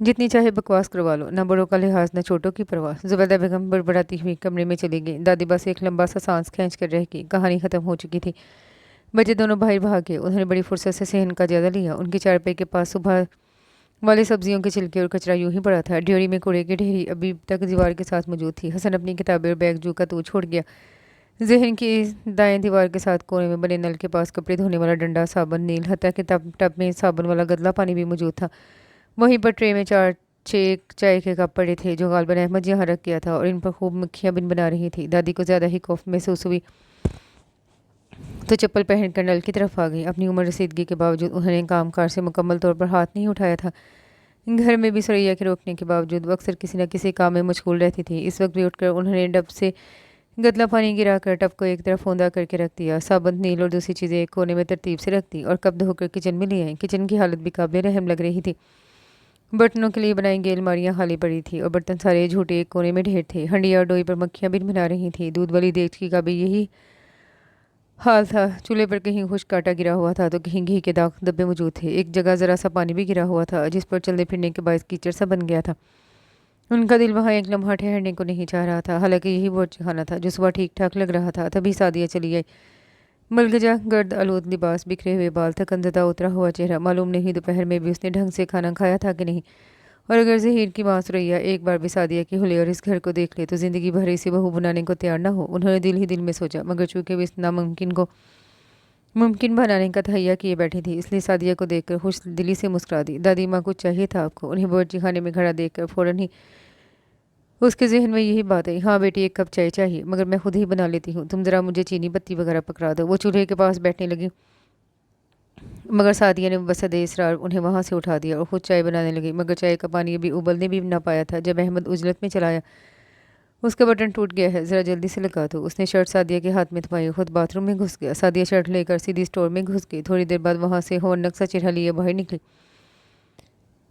जितनी चाहे बकवास करवा लो, ना बड़ों का लिहाज ना छोटों की परवाह। जुबैदा बेगम बड़बड़ाती हुई कमरे में चली गई। दादी बस एक लंबा सा सांस खींच कर रह गई। कहानी खत्म हो चुकी थी। बच्चे दोनों बाहर भाग गए। उन्होंने बड़ी फुर्सत से सेहन का जायजा लिया। उनकी चारपाई के पास सुबह वाले सब्जियों के छिलके और कचरा यूं ही पड़ा था। ड्योरी में कूड़े की ढेरी अभी तक दीवार के साथ मौजूद थी। हसन अपनी किताबें और बैग जू का तू छोड़ गया। जहन की दाएं दीवार के साथ कोने में बने नल के पास कपड़े धोने वाला डंडा, साबुन, नील, हत्या के टब में साबुन वाला गदला पानी भी मौजूद था। वहीं पर ट्रे में 4-6 चाय के कप पड़े थे जो गालबन अहमद यहाँ रख गया था और इन पर खूब मक्खियाँ बिन बना रही थी। दादी को ज़्यादा ही खौफ महसूस हुई तो चप्पल पहनकर नल की तरफ आ गई। अपनी उम्र रसीदगी के बावजूद उन्होंने कामकाज से मुकम्मल तौर पर हाथ नहीं उठाया था। घर में भी सुरैया के रोकने के बावजूद वो अक्सर किसी न किसी काम में मशगूल रहती थी। इस वक्त भी उठकर उन्होंने डब से गदला पानी गिराकर टब को एक तरफ औंधा करके रख दिया। साबुन, नील और दूसरी चीज़ें एक कोने में तरतीब से रख दी और कप धोकर किचन में ले आई। किचन की हालत भी काबिल रहम लग रही थी। बर्तनों के लिए बनाई गई अलमारियाँ खाली पड़ी थी और बर्तन सारे झूठे एक कोने में ढेर थे। हंडिया और डोई पर मक्खियाँ बिन बना रही थी। दूध वाली देगची का भी यही हाल था। चूल्हे पर कहीं खुश्क आटा गिरा हुआ था तो कहीं घी के दाग धब्बे मौजूद थे। एक जगह जरा सा पानी भी गिरा हुआ था जिस पर चलने फिरने के बायस कीचड़ सा बन गया था। उनका दिल वहाँ एक लम्हा ठहरने को नहीं चाह रहा था। हालांकि यही वो खाना था जो सुबह ठीक ठाक लग रहा था। तभी सादिया चली आई। मलगजा गर्द आलूद लिबास, बिखरे हुए बाल, थकनजदा उतरा हुआ चेहरा। मालूम नहीं दोपहर में भी उसने ढंग से खाना खाया था कि नहीं। और अगर जहीर की माँ सुरैया एक बार भी सादिया की हुलिया और इस घर को देख ले तो जिंदगी भर इसे बहू बनाने को तैयार न हो। उन्होंने दिल ही दिल में सोचा, मगर चूंकि वे इस नामुमकिन को मुमकिन बनाने का तहैया किए बैठी थी इसलिए सादिया को देखकर खुश दिली से मुस्कुरा दी। दादी माँ, कुछ चाहिए था आपको? उन्हें बावर्ची खाने में खड़ा देखकर फौरन ही उसके जहन में यही बात आई। हाँ बेटी, एक कप चाय चाहिए, मगर मैं खुद ही बना लेती हूँ। तुम ज़रा मुझे चीनी पत्ती वगैरह पकड़ा दो। वो चूल्हे के पास बैठने लगी मगर सादिया ने बसदे इसरार उन्हें वहाँ से उठा दिया और खुद चाय बनाने लगी। मगर चाय का पानी अभी उबलने भी ना पाया था जब अहमद उजलत में चलाया। उसका बटन टूट गया है, ज़रा जल्दी से लगा दो। उसने शर्ट सादिया के हाथ में थमाई, खुद बाथरूम में घुस गया। सादिया शर्ट लेकर सीधी स्टोर में घुस गई। थोड़ी देर बाद वहाँ से होनक सा चेहरा लिए बाहर निकली।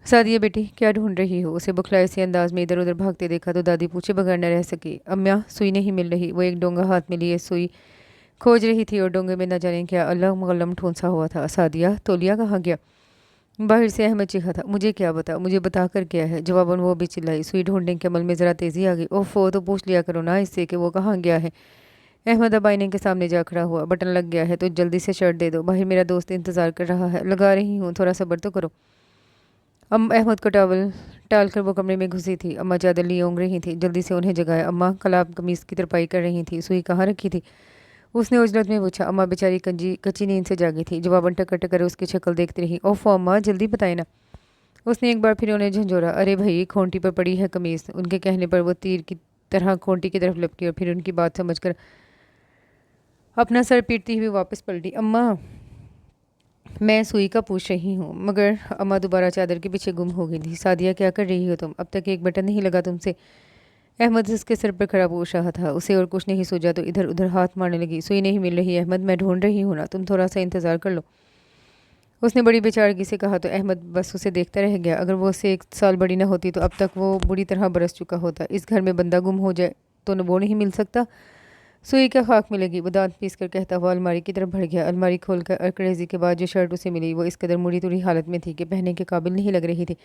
सादिया बेटी, क्या ढूंढ रही हो? उसे बुखलाए से अंदाज में इधर उधर भागते देखा तो दादी पूछे बगैर न रह सकी। अम्मा, सुई नहीं मिल रही। वो एक डोंगा हाथ में लिए सुई खोज रही थी और डोंगे में न जाने क्या अल्लाह मगलम ठूंसा हुआ था। सादिया, तौलिया कहाँ गया? बाहर से अहमद चीखा था। मुझे क्या बता, मुझे बता कर क्या है? जवाबन वो भी चिल्लाई। सुई ढूंढने के अमल में ज़रा तेज़ी आ गई। ओफो, तो पूछ लिया करो ना इससे कि वो कहाँ गया है। अहमद अब आईने के सामने जा खड़ा हुआ। बटन लग गया है तो जल्दी से शर्ट दे दो, बाहर मेरा दोस्त इंतज़ार कर रहा है। लगा रही हूँ, थोड़ा सब्र तो करो। अहमद को टावल टाल कर वो कमरे में घुसी थी। अम्मा चादर लिए ओंग रही थी। जल्दी से उन्हें जगाया। अम्मा, कल आप कमीज़ की तरपाई कर रही थी, सुई कहाँ रखी थी? उसने उजलत में पूछा। अम्मा बेचारी कच्ची नींद से जागी थी। जवाबन टकर टकर उसकी शक्ल देखती रही। ओफो अम्मा, जल्दी बताए ना। उसने एक बार फिर उन्हें झंझोरा। अरे भाई, खोंटी पर पड़ी है कमीज़। उनके कहने पर वो तीर की तरह खोंटी की तरफ लपकी और फिर उनकी बात समझकर अपना सर पीटती हुई वापस पलटी। अम्मा, मैं सुई का पूछ रही हूँ। मगर अम्मा दोबारा चादर के पीछे गुम हो गई थी। सादिया, क्या कर रही हो तुम? अब तक एक बटन नहीं लगा तुमसे। अहमद उसके सर पर खड़ा पूछ रहा था। उसे और कुछ नहीं सूझा तो इधर उधर हाथ मारने लगी। सुई नहीं मिल रही अहमद, मैं ढूंढ रही हूँ ना, तुम थोड़ा सा इंतज़ार कर लो। उसने बड़ी बेचारगी से कहा तो अहमद बस उसे देखता रह गया। अगर वो उससे 1 साल बड़ी ना होती तो अब तक वो बुरी तरह बरस चुका होता। इस घर में बंदा गुम हो जाए तो वो नहीं मिल सकता। सुई क्या खाक मिलेगी। वो दांत पीस कर कहता हुआ अलमारी की तरफ बढ़ गया। अलमारी खोलकर अरकरेजी के बाद जो शर्ट उसे मिली वो इस कदर मुड़ी तुड़ी हालत में थी कि पहनने के काबिल नहीं लग रही थी।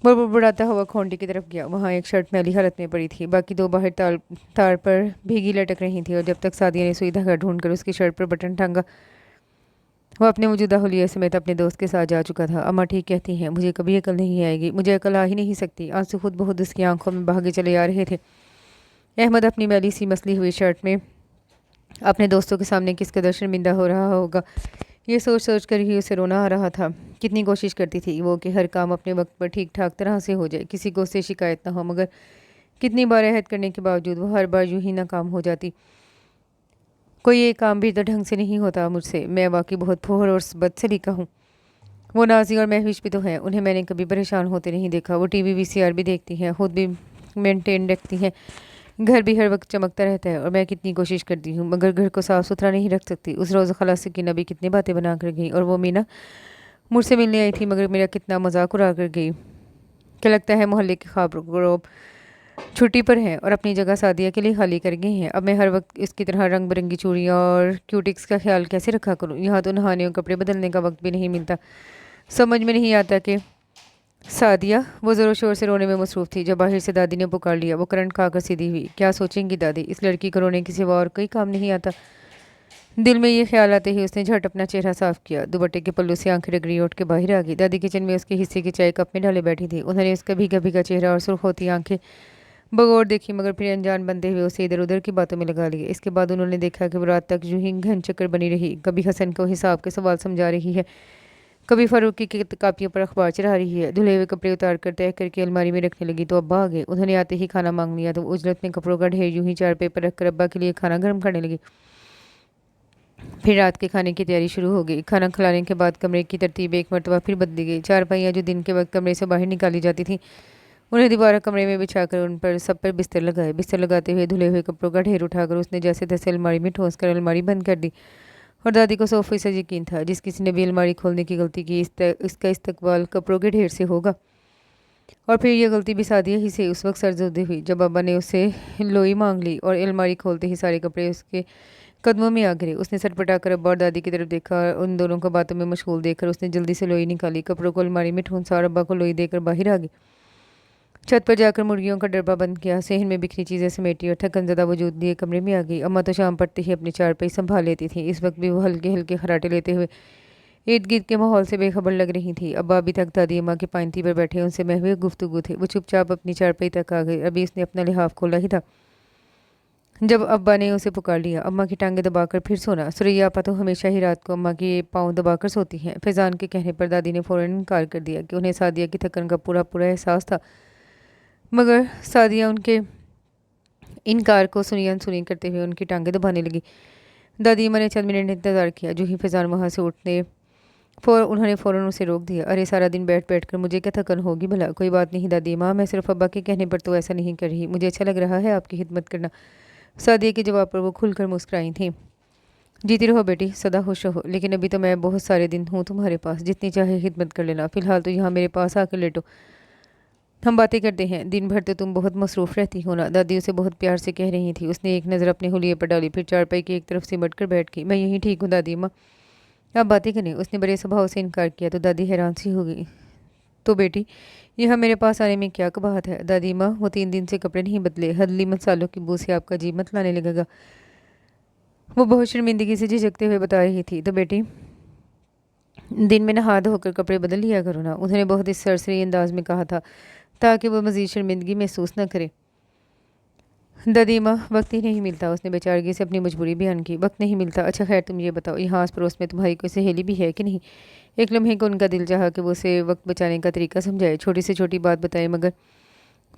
वो बुड़बुड़ाता हुआ खोंडी की तरफ गया। वहाँ एक शर्ट मैली हालत में पड़ी थी, बाकी 2 बाहर तार पर भीगी लटक रही थी। और जब तक सादिया ने सुई धागा ढूंढकर उसकी शर्ट पर बटन टांगा वो अपने मौजूदा हुलिया समेत अपने दोस्त के साथ जा चुका था। अम्मा ठीक कहती हैं, मुझे कभी अकल नहीं आएगी, मुझे अकल आ ही नहीं सकती। आंसू खुद बहुत उसकी आंखों में भागे चले आ रहे थे। अहमद अपनी मैली सी मसली हुई शर्ट में अपने दोस्तों के सामने किस कदर शर्मिंदा हो रहा होगा ये सोच सोच कर ही उसे रोना आ रहा था। कितनी कोशिश करती थी वो कि हर काम अपने वक्त पर ठीक ठाक तरह से हो जाए, किसी को उससे शिकायत ना हो, मगर कितनी बार अहद करने के बावजूद वो हर बार यूं ही नाकाम हो जाती। कोई एक काम भी तो ढंग से नहीं होता मुझसे। मैं वाकई बहुत फोहर और बद सलीका हूँ। वो नाजी और महविश भी तो हैं, उन्हें मैंने कभी परेशान होते नहीं देखा। वो टीवी वीसीआर भी देखती हैं, खुद भी मेंटेन रखती हैं, घर भी हर वक्त चमकता रहता है। और मैं कितनी कोशिश करती हूँ मगर घर को साफ़ सुथरा नहीं रख सकती। उस रोज़ खला सकीना भी कितनी बातें बना कर गई और वो मीना मुझसे मिलने आई थी मगर मेरा कितना मजाक उड़ा कर गई। क्या लगता है मोहल्ले के ख्वाब छुट्टी पर हैं और अपनी जगह सादिया के लिए खाली कर गई हैं। अब मैं हर वक्त इसकी तरह रंग बिरंगी चूड़ियाँ और क्यूटिक्स का ख्याल कैसे रखा करूँ? यहाँ तो नहाने और कपड़े बदलने का वक्त भी नहीं मिलता। समझ में नहीं आता कि सादिया वो ज़ोर शोर से रोने में मसरूफ़ थी जब बाहर से दादी ने पुकार लिया। वो करंट खाकर सीधी हुई। क्या सोचेंगी दादी, इस लड़की को रोने के सिवा और कोई काम नहीं आता। दिल में ये ख्याल आते ही उसने झट अपना चेहरा साफ किया। दुपट्टे के पल्लू से आंखें रगड़ी उठ के बाहर आ गई। दादी किचन में उसके हिस्से की चाय कप में डाले बैठी थी। उन्होंने उसका भीगा भीगा चेहरा और सुर्ख होती आंखें बगौर देखी, मगर फिर अनजान बनते हुए उसे इधर उधर की बातों में लगा लिया। इसके बाद उन्होंने देखा कि वो रात तक यूं ही घन चक्कर बनी रही। कभी हसन को हिसाब के सवाल समझा रही है, कभी फारूक की कापियों पर अखबार चढ़ा रही है। धुले हुए कपड़े उतार कर तय करके अलमारी में रखने लगी तो अब्बा आ गए। उन्होंने आते ही खाना मांग लिया तो उजरत में कपड़ों का ढेर यूं ही चारपाई पर रखकर अब्बा के लिए खाना गर्म करने लगी। फिर रात के खाने की तैयारी शुरू हो गई। खाना खिलाने के बाद कमरे की तरतीब एक मरतबा फिर बदली गई। चारपाइयाँ जो दिन के वक्त कमरे से बाहर निकाली जाती थीं, उन्हें दोबारा कमरे में बिछाकर उन पर सब पर बिस्तर लगाए। बिस्तर लगाते हुए धुले हुए कपड़ों का ढेर उठाकर उसने जैसे तैसे अलमारी में ठोंस कर अलमारी बंद कर दी। और दादी को 100% यकीन था, जिस किसी ने भी अलमारी खोलने की गलती की इसका इस्तकबाल कपड़ों के ढेर से होगा। और फिर यह गलती भी सादिया ही से उस वक्त सरजोदे हुई जब अब्बा ने उससे लोई मांग ली और अलमारी खोलते ही सारे कपड़े उसके कदमों में आ गिरे। उसने सटपटा कर अब्बा और दादी की तरफ देखा और उन दोनों को बातों में मशगूल देखकर उसने जल्दी से लोई निकाली, कपड़ों को अलमारी में ठूंसा और अब्बा को लोई देकर बाहर आ गई। छत पर जाकर मुर्गियों का डब्बा बंद किया, सेहन में बिखरी चीज़ें समेटी और थकन ज़दा वजूद लिए कमरे में आ गई। अम्मा तो शाम पड़ते ही अपनी चारपाई संभाल लेती थी। इस वक्त भी वो हल्के हल्के खराटे लेते हुए इर्द गिर्द के माहौल से बेखबर लग रही थी। अब्बा अभी तक दादी अम्मा की पाइंती पर बैठे उनसे महवे गुफ्तगू थे। वो चुपचाप अपनी चारपाई तक आ गई। अभी उसने अपना लिहाफ खोला ही था जब अब्बा ने उसे पुकार लिया। अम्मा की टांगें दबाकर फिर सोना। सुरैया आपा तो हमेशा ही रात को अम्मा के पाँव दबाकर सोती हैं। फैजान के कहने पर दादी ने फ़ौरन इनकार कर दिया कि उन्हें सादिया की थकन का पूरा पूरा एहसास था, मगर सादिया उनके इनकार को सुनी अनसुनी करते हुए उनकी टांगें दबाने लगी। दादी अम्मा ने चंद मिनट इंतज़ार किया। जो ही फैजान वहाँ से उठने उन्होंने फ़ौरन उसे रोक दिया। अरे सारा दिन बैठ बैठ कर मुझे क्या थकन होगी भला। कोई बात नहीं दादी माँ, मैं सिर्फ अब्बा के कहने पर तो ऐसा नहीं कर रही, मुझे अच्छा लग रहा है आपकी खिदमत करना। सादिया के जवाब पर वो खुलकर मुस्कुराई थी। जीती रहो बेटी, सदा खुश रहो, लेकिन अभी तो मैं बहुत सारे दिन हूँ तुम्हारे पास, जितनी चाहे खिदमत कर लेना। फिलहाल तो यहाँ मेरे पास आकर लेटो, हम बातें करते हैं। दिन भर तो तुम बहुत मसरूफ़ रहती हो ना, दादी उसे बहुत प्यार से कह रही थी। उसने एक नज़र अपने हुलिये पर डाली, फिर चारपाई की एक तरफ सिमट कर बैठ गई। मैं यहीं ठीक हूँ दादी माँ, आप बातें करें। उसने बड़े स्वभाव से इनकार किया तो दादी हैरान सी हो गई। तो बेटी, यहाँ मेरे पास आने में क्या कबाहत है। दादी माँ, वो 3 दिन से कपड़े नहीं बदले, हदली मसालों की बू से आपका जी मत लाने लगेगा, वो बहुत शर्मिंदगी से झिझकते हुए बता रही थी। तो बेटी, दिन में नहा धोकर कपड़े बदल लिया करो ना, उन्होंने बहुत इस सरसरी अंदाज में कहा था ताकि वो मज़ीद शर्मिंदगी महसूस न करे। दादी माँ, वक्त ही नहीं मिलता, उसने बेचारगी से अपनी मजबूरी बयान की। वक्त नहीं मिलता? अच्छा खैर तुम ये बताओ, यहाँ आस पड़ोस में तुम्हारी कोई सहेली भी है कि नहीं। एक लम्हे को उनका दिल चाहा कि वो उसे वक्त बचाने का तरीका समझाए, छोटी से छोटी बात बताए, मगर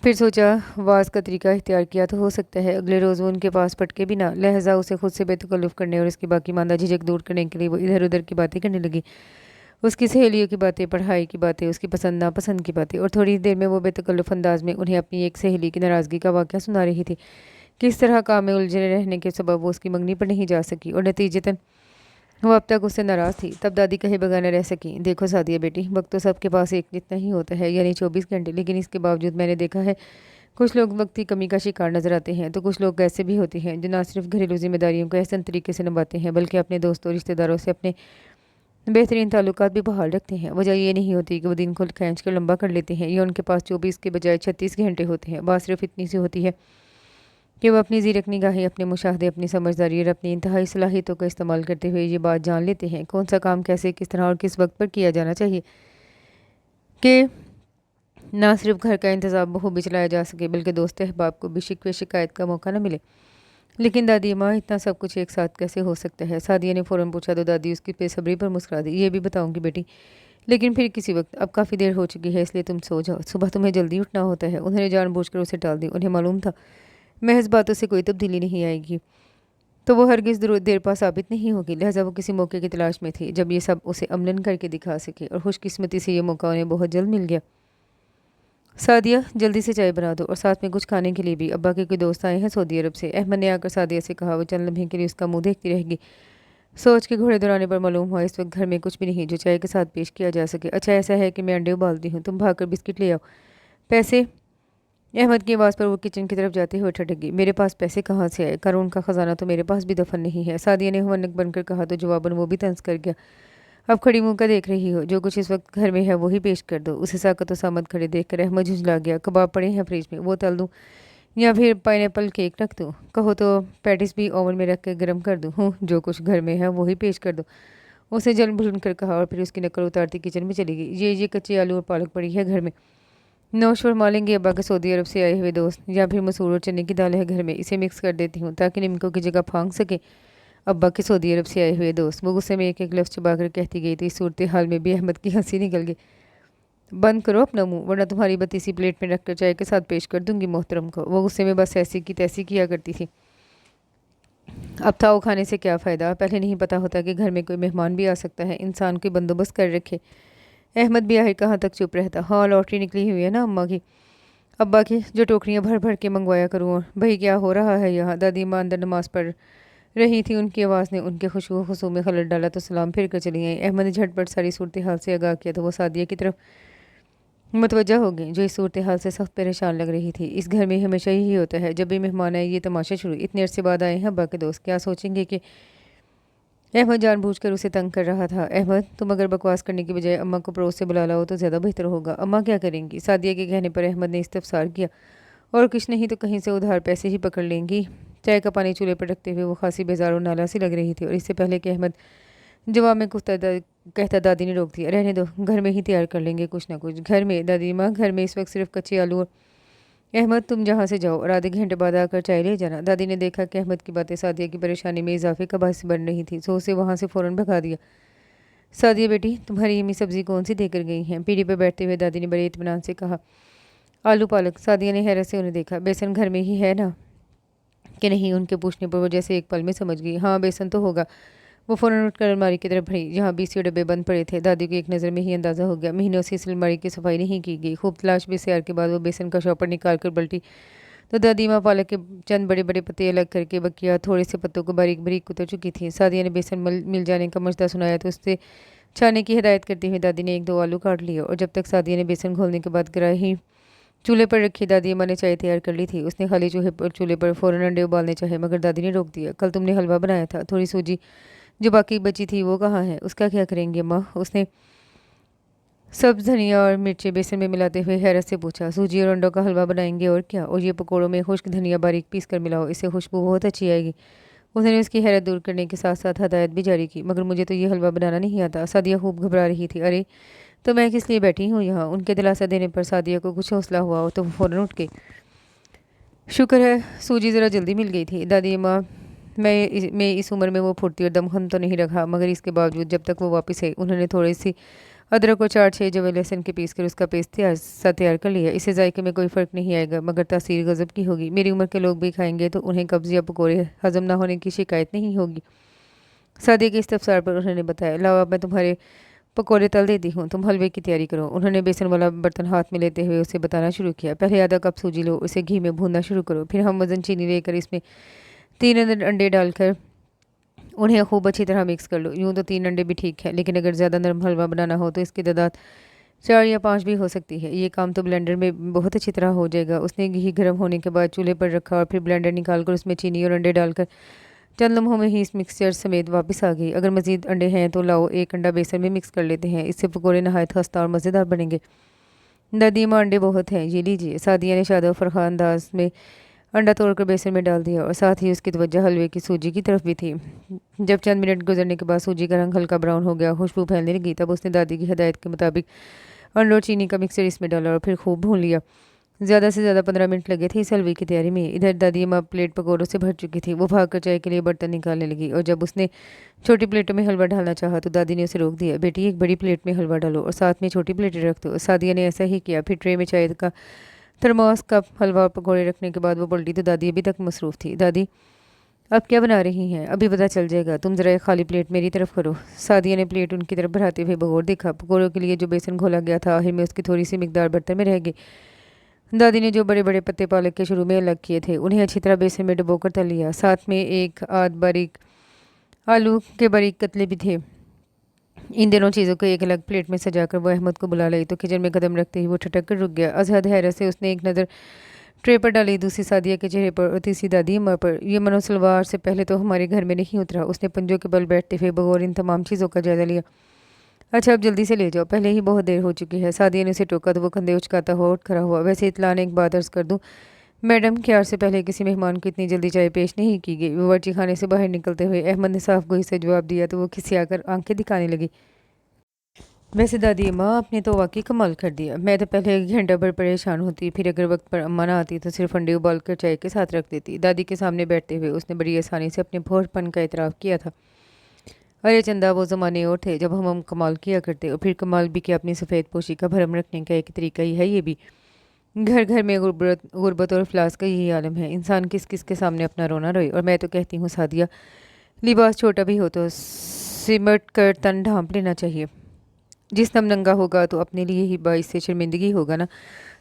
फिर सोचा वाज का तरीका इख्तियार किया तो हो सकता है अगले रोज़ वो उनके पास पटके भी ना। लहजा उसे खुद से बेतकल्लुफ़ करने और उसकी बाकी मांदा झिझक दूर करने के लिए वो इधर उधर की बातें करने लगी। उसकी सहेलियों की बातें, पढ़ाई की बातें, उसकी पसंद नापसंद की बातें। और थोड़ी देर में वो बेतकल्लुफ़ अंदाज में उन्हें अपनी एक सहेली की नाराज़गी का वाक़या सुना रही थी। किस तरह काम में उलझे रहने के सबब वो उसकी मंगनी पर नहीं जा सकी और नतीजतन वो अब तक उससे नाराज़ थी। तब दादी कहे बगैर न रह सकी। देखो सादिया बेटी, वक्त तो सबके पास एक जितना ही होता है, यानी 24 घंटे, लेकिन इसके बावजूद मैंने देखा है कुछ लोग वक्त की कमी का शिकार नजर आते हैं, तो कुछ लोग ऐसे भी होते हैं जो न सिर्फ घरेलू जिम्मेदारियों को एहसन तरीके से निभाते हैं, बल्कि अपने दोस्तों रिश्तेदारों से अपने बेहतरीन ताल्लुकात भी बहाल रखते हैं। वजह ये नहीं होती कि वो दिन को खींच कर लंबा कर लेते हैं या उनके पास 24 के बजाय 36 घंटे होते हैं। बात सिर्फ इतनी सी होती है कि वो अपनी ज़ीरक निगाहें, अपने मुशाहदे, अपनी समझदारी और अपनी इंतहाई सलाहियतों का इस्तेमाल करते हुए ये बात जान लेते हैं कौन सा काम कैसे, किस तरह और किस वक्त पर किया जाना चाहिए, कि ना सिर्फ घर का इंतज़ाम बखूबी चलाया जा सके बल्कि दोस्त अहबाब को भी शिकवे शिकायत का मौका न मिले। लेकिन दादी माँ, इतना सब कुछ एक साथ कैसे हो सकता है। सादिया ने फ़ौरन पूछा तो दादी उसकी बेसब्री पर मुस्कुरा दी। ये भी बताऊंगी बेटी, लेकिन फिर किसी वक्त, अब काफ़ी देर हो चुकी है इसलिए तुम सो जाओ, सुबह तुम्हें जल्दी उठना होता है। उन्होंने जानबूझकर उसे टाल दी। उन्हें मालूम था महज बातों से कोई तब्दीली नहीं आएगी तो वो हरगिज़ देर पा साबित नहीं होगी। लिहाजा वो किसी मौके की तलाश में थी जब ये सब उसे अमलन करके दिखा सके, और खुशकिस्मती से ये मौका उन्हें बहुत जल्द मिल गया। सादिया, जल्दी से चाय बना दो और साथ में कुछ खाने के लिए भी, अब्बा के कोई दोस्त आए हैं सऊदी अरब से। अहमद ने आकर सादिया से कहा। वो चंद लम्हे के लिए उसका मुंह देखती रहेगी। सोच के घोड़े दौड़ाने पर मालूम हुआ इस वक्त घर में कुछ भी नहीं जो चाय के साथ पेश किया जा सके। अच्छा ऐसा है कि मैं अंडे उबालती हूँ, तुम भागकर बिस्किट ले आओ। पैसे? अहमद की आवाज़ पर वो किचन की तरफ जाते हुए ठटक गई। मेरे पास पैसे कहाँ से आए? कानून का खजाना तो मेरे पास भी दफन नहीं है, सादिया ने हुमनक बनकर कहा तो जवाबन वो भी तंज कर गया। अब खड़ी मुंह का देख रही हो, जो कुछ इस वक्त घर में है वही पेश कर दो। उसे साकत सामत खड़े देखकर अहमद झुंझला गया। कबाब पड़े हैं फ्रिज में, वो तल दूं या फिर पाइनएप्पल केक रख दूं? कहो तो पैटिस भी ओवन में रख के गर्म कर दूं? जो कुछ घर में है वही पेश कर दो, उसने जल भून कर कहा और फिर उसकी नकल उतारती किचन में चली गई। ये कच्चे आलू और पालक पड़ी है घर में, नौश फरमा लेंगे अब्बा के सऊदी अरब से आए हुए दोस्त, या फिर मसूर और चने की दाल है घर में, इसे मिक्स कर देती हूँ ताकि निमकों की जगह फांक सके। अब्बा के सऊदी अरब से आए हुए दोस्त, वो गुस्से में एक एक लफ्ज़ चबाकर कहती गई तो इस सूरत हाल में भी अहमद की हंसी निकल गई। बंद करो अपना मुंह, वरना तुम्हारी बत्ती सी प्लेट में रखकर चाय के साथ पेश कर दूंगी मोहतरम को। वो गुस्से में बस ऐसी की तैसी किया करती थी। अब था वो खाने से क्या फ़ायदा, पहले नहीं पता होता कि घर में कोई मेहमान भी आ सकता है, इंसान कोई बंदोबस्त कर रखे। अहमद भी आखिर कहाँ तक चुप रहता। हाँ, लॉटरी निकली हुई है ना अम्मा की, अब्बा की, जो टोकरियाँ भर भर के मंगवाया करूँ। और भाई क्या हो रहा है यहाँ? दादी माँ अंदर नमाज पढ़ रही थी, उनकी आवाज़ ने उनके खुशबू खुशू में खलल डाला तो सलाम फिर कर चली आई। अहमद ने झटपट सारी सूरत हाल से आगाह किया तो वो सादिया की तरफ मुतवज्जा हो गई, जो इस सूरत हाल से सख्त परेशान लग रही थी। इस घर में हमेशा यही होता है, जब भी मेहमान आए ये तमाशा शुरू। इतने अरसे बाद आए हैं अब्बा के दोस्त, क्या सोचेंगे कि अहमद जानबूझकर उसे तंग कर रहा था। अहमद, तुम अगर बकवास करने की बजाय अम्मा को पड़ोस से बुला लाओ तो ज़्यादा बेहतर होगा। अम्मा क्या करेंगी? सादिया के कहने पर अहमद ने इस्तफसार किया। और कुछ नहीं तो कहीं से उधार पैसे ही पकड़ लेंगी। चाय का पानी चूल्हे पर रखते हुए वो खासी बेजार और नाला सी लग रही थी, और इससे पहले कि अहमद जवाब में कुछ कहता दादी ने रोक दिया। रहने दो, घर में ही तैयार कर लेंगे कुछ ना कुछ। घर में? दादी माँ, घर में इस वक्त सिर्फ कच्चे आलू और अहमद, तुम जहाँ से जाओ और आधे घंटे बाद आकर चाय ले जाना। दादी ने देखा कि अहमद की बातें सादिया की परेशानी में इजाफे का बायस बन रही थी, तो उसे वहाँ से फ़ौरन भगा दिया। सादिया बेटी, तुम्हारी अम्मी सब्जी कौन सी देकर गई हैं? पीढ़ी पर बैठते हुए दादी ने बड़े इत्मीनान से कहा। आलू पालक। सादिया ने हैरत से उन्हें देखा। बेसन घर में ही है ना कि नहीं? उनके पूछने पर वो जैसे एक पल में समझ गई। हाँ, बेसन तो होगा। वो फ़ौरन उठकर अलमारी की तरफ बढ़ी, जहाँ 20 डब्बे बंद पड़े थे। दादी को एक नज़र में ही अंदाज़ा हो गया, महीनों से इस अलमारी की सफाई नहीं की गई। खूब तलाश बिसार के बाद वो बेसन का शॉपर निकाल कर पलटी तो दादी माँ पालक के चंद बड़े बड़े पत्ते अलग करके बकिया थोड़े से पत्तों को बारीक बारीक कुतर चुकी थी। सादिया ने बेसन मिल जाने का मसला सुनाया तो उससे छाने की हिदायत करते हुए दादी ने एक दो आलू काट लिए, और जब तक सादिया ने बेसन घोलने के बाद कढ़ाई चूल्हे पर रखी, दादी अम्मा ने चाय तैयार कर ली थी। उसने खाली चूल्हे पर फ़ौरन अंडे उबालने चाहे, मगर दादी ने रोक दिया। कल तुमने हलवा बनाया था, थोड़ी सूजी जो बाकी बची थी वो कहाँ है? उसका क्या करेंगी अम्मा? उसने सब धनिया और मिर्चें बेसन में मिलाते हुए हैरत से पूछा। सूजी और अंडों का हलवा बनाएंगे और क्या? और ये पकौड़ों में खुश्क धनिया बारीक पीस कर मिलाओ, इससे खुशबू बहुत अच्छी आएगी। उसने उसकी हैरत दूर करने के साथ साथ हदायत भी जारी की। मगर मुझे तो ये हलवा बनाना नहीं आता। सादिया खूब घबरा रही थी। अरे, तो मैं किस लिए बैठी हूँ यहाँ? उनके दिलासा देने पर सादिया को कुछ हौसला हुआ तो वो फ़ौरन उठ गई। शुक्र है सूजी ज़रा जल्दी मिल गई थी। दादी माँ, मैं इस उम्र में वो फुर्ती और दमखम तो नहीं रखा, मगर इसके बावजूद जब तक वो वापस आई उन्होंने थोड़ी सी अदरक और 4-6 जवे लहसुन के पीस कर उसका पेस्ट तैयार कर लिया। इससे जायके में कोई फ़र्क नहीं आएगा, मगर तासीर गज़ब की होगी। मेरी उम्र के लोग भी खाएंगे तो उन्हें कब्ज़ या पकौड़े हज़म ना होने की शिकायत नहीं होगी। सादिया के इस्तफसार पर उन्होंने बताया, लाओ अब मैं तुम्हारे पकौड़े तल देती हूँ, तुम हलवे की तैयारी करो। उन्होंने बेसन वाला बर्तन हाथ में लेते हुए उसे बताना शुरू किया। पहले आधा कप सूजी लो, उसे घी में भूनना शुरू करो। फिर हम वज़न चीनी लेकर इसमें 3 अंडे डालकर उन्हें खूब अच्छी तरह मिक्स कर लो। यूँ तो 3 अंडे भी ठीक है, लेकिन अगर ज़्यादा नरम हलवा बनाना हो तो इसकी तादाद 4 या 5 भी हो सकती है। ये काम तो ब्लेंडर में बहुत अच्छी तरह हो जाएगा। उसने घी गर्म होने के बाद चूल्हे पर रखा और फिर ब्लेंडर निकाल कर उसमें चीनी और अंडे डालकर चंद लम्हों में ही इस मिक्सचर समेत वापस आ गई। अगर मज़ीद अंडे हैं तो लाओ, एक अंडा बेसन में मिक्स कर लेते हैं, इससे पकौड़े नहायत खस्ता और मज़ेदार बनेंगे। दादी माँ, अंडे बहुत हैं, ये लीजिए। सादिया ने शादो फरखान अंदाज में अंडा तोड़कर बेसन में डाल दिया, और साथ ही उसकी तवज्जो हलवे की सूजी की तरफ भी थी। जब चंद मिनट गुजरने के बाद सूजी का रंग हल्का ब्राउन हो गया, खुशबू फैलने लगी, तब उसने दादी की हिदायत के मुताबिक अंडों और चीनी का मिक्सचर इसमें डाला और फिर खूब भून लिया। ज़्यादा से ज़्यादा 15 मिनट लगे थे इस हलवे की तैयारी में। इधर दादी माँ प्लेट पकौड़ों से भर चुकी थी। वो भागकर चाय के लिए बर्तन निकालने लगी, और जब उसने छोटी प्लेटों में हलवा डालना चाहा तो दादी ने उसे रोक दिया। बेटी, एक बड़ी प्लेट में हलवा डालो और साथ में छोटी प्लेटें रख दो। सादिया ने ऐसा ही किया। फिर ट्रे में चाय का थर्मोस, कप, हलवा और पकौड़े रखने के बाद वो पलटी तो दादी अभी तक मसरूफ़ थी। दादी, अब क्या बना रही हैं? अभी पता चल जाएगा, तुम ज़रा एक खाली प्लेट मेरी तरफ करो। सादिया ने प्लेट उनकी तरफ बढ़ाते हुए बगौर देखा। पकौड़ों के लिए जो बेसन घोला गया था आखिर में उसकी थोड़ी सी मिकदार बर्तन में रह गई। दादी ने जो बड़े बड़े पत्ते पालक के शुरू में अलग किए थे उन्हें अच्छी तरह बेसन में डुबोकर तल लिया। साथ में एक आध बारीक आलू के बारीक कतले भी थे। इन दोनों चीज़ों को एक अलग प्लेट में सजाकर वो अहमद को बुला लाई तो किचन में कदम रखते ही वो ठटक कर रुक गया। अजहद हैरत से उसने एक नज़र ट्रे पर डाली, दूसरी सादिया के चेहरे पर और तीसरी दादी अम्मा पर। ये मनोसलवार से पहले तो हमारे घर में नहीं उतरा। उसने पंजों के बल बैठते हुए बगौर इन तमाम चीज़ों का जायजा लिया। अच्छा अब जल्दी से ले जाओ, पहले ही बहुत देर हो चुकी है। सादिया ने उसे टोका तो वो कंधे उचकाता हुआ उठ खड़ा हुआ। वैसे इत्तला ने एक बात अर्ज कर दूं मैडम, क्यार से पहले किसी मेहमान को इतनी जल्दी चाय पेश नहीं की गई। बावर्ची खाने से बाहर निकलते हुए अहमद ने साफ गोई से जवाब दिया तो वो खिसियाकर आंखें दिखाने लगी। वैसे दादी अम्मा आपने तो वाकई कमाल कर दिया। मैं तो पहले एक घंटा भर परेशान होती, फिर अगर वक्त पर अम्मा ना आती तो सिर्फ अंडे उबाल कर चाय के साथ रख देती। दादी के सामने बैठते हुए उसने बड़ी आसानी से अपने भोरपन का इतराफ़ किया था। अरे चंदा, वो ज़माने और थे जब हम कमाल किया करते। और फिर कमाल भी क्या, अपनी सफ़ेद पोशी का भरम रखने का एक तरीका ही है ये भी। घर घर में गुर्बत और अफलास का यही आलम है। इंसान किस किस के सामने अपना रोना रोए। और मैं तो कहती हूँ सादिया, लिबास छोटा भी हो तो सिमट कर तन ढांप लेना चाहिए। जिस दम नंगा होगा तो अपने लिए ही बाइस से शर्मिंदगी होगा ना।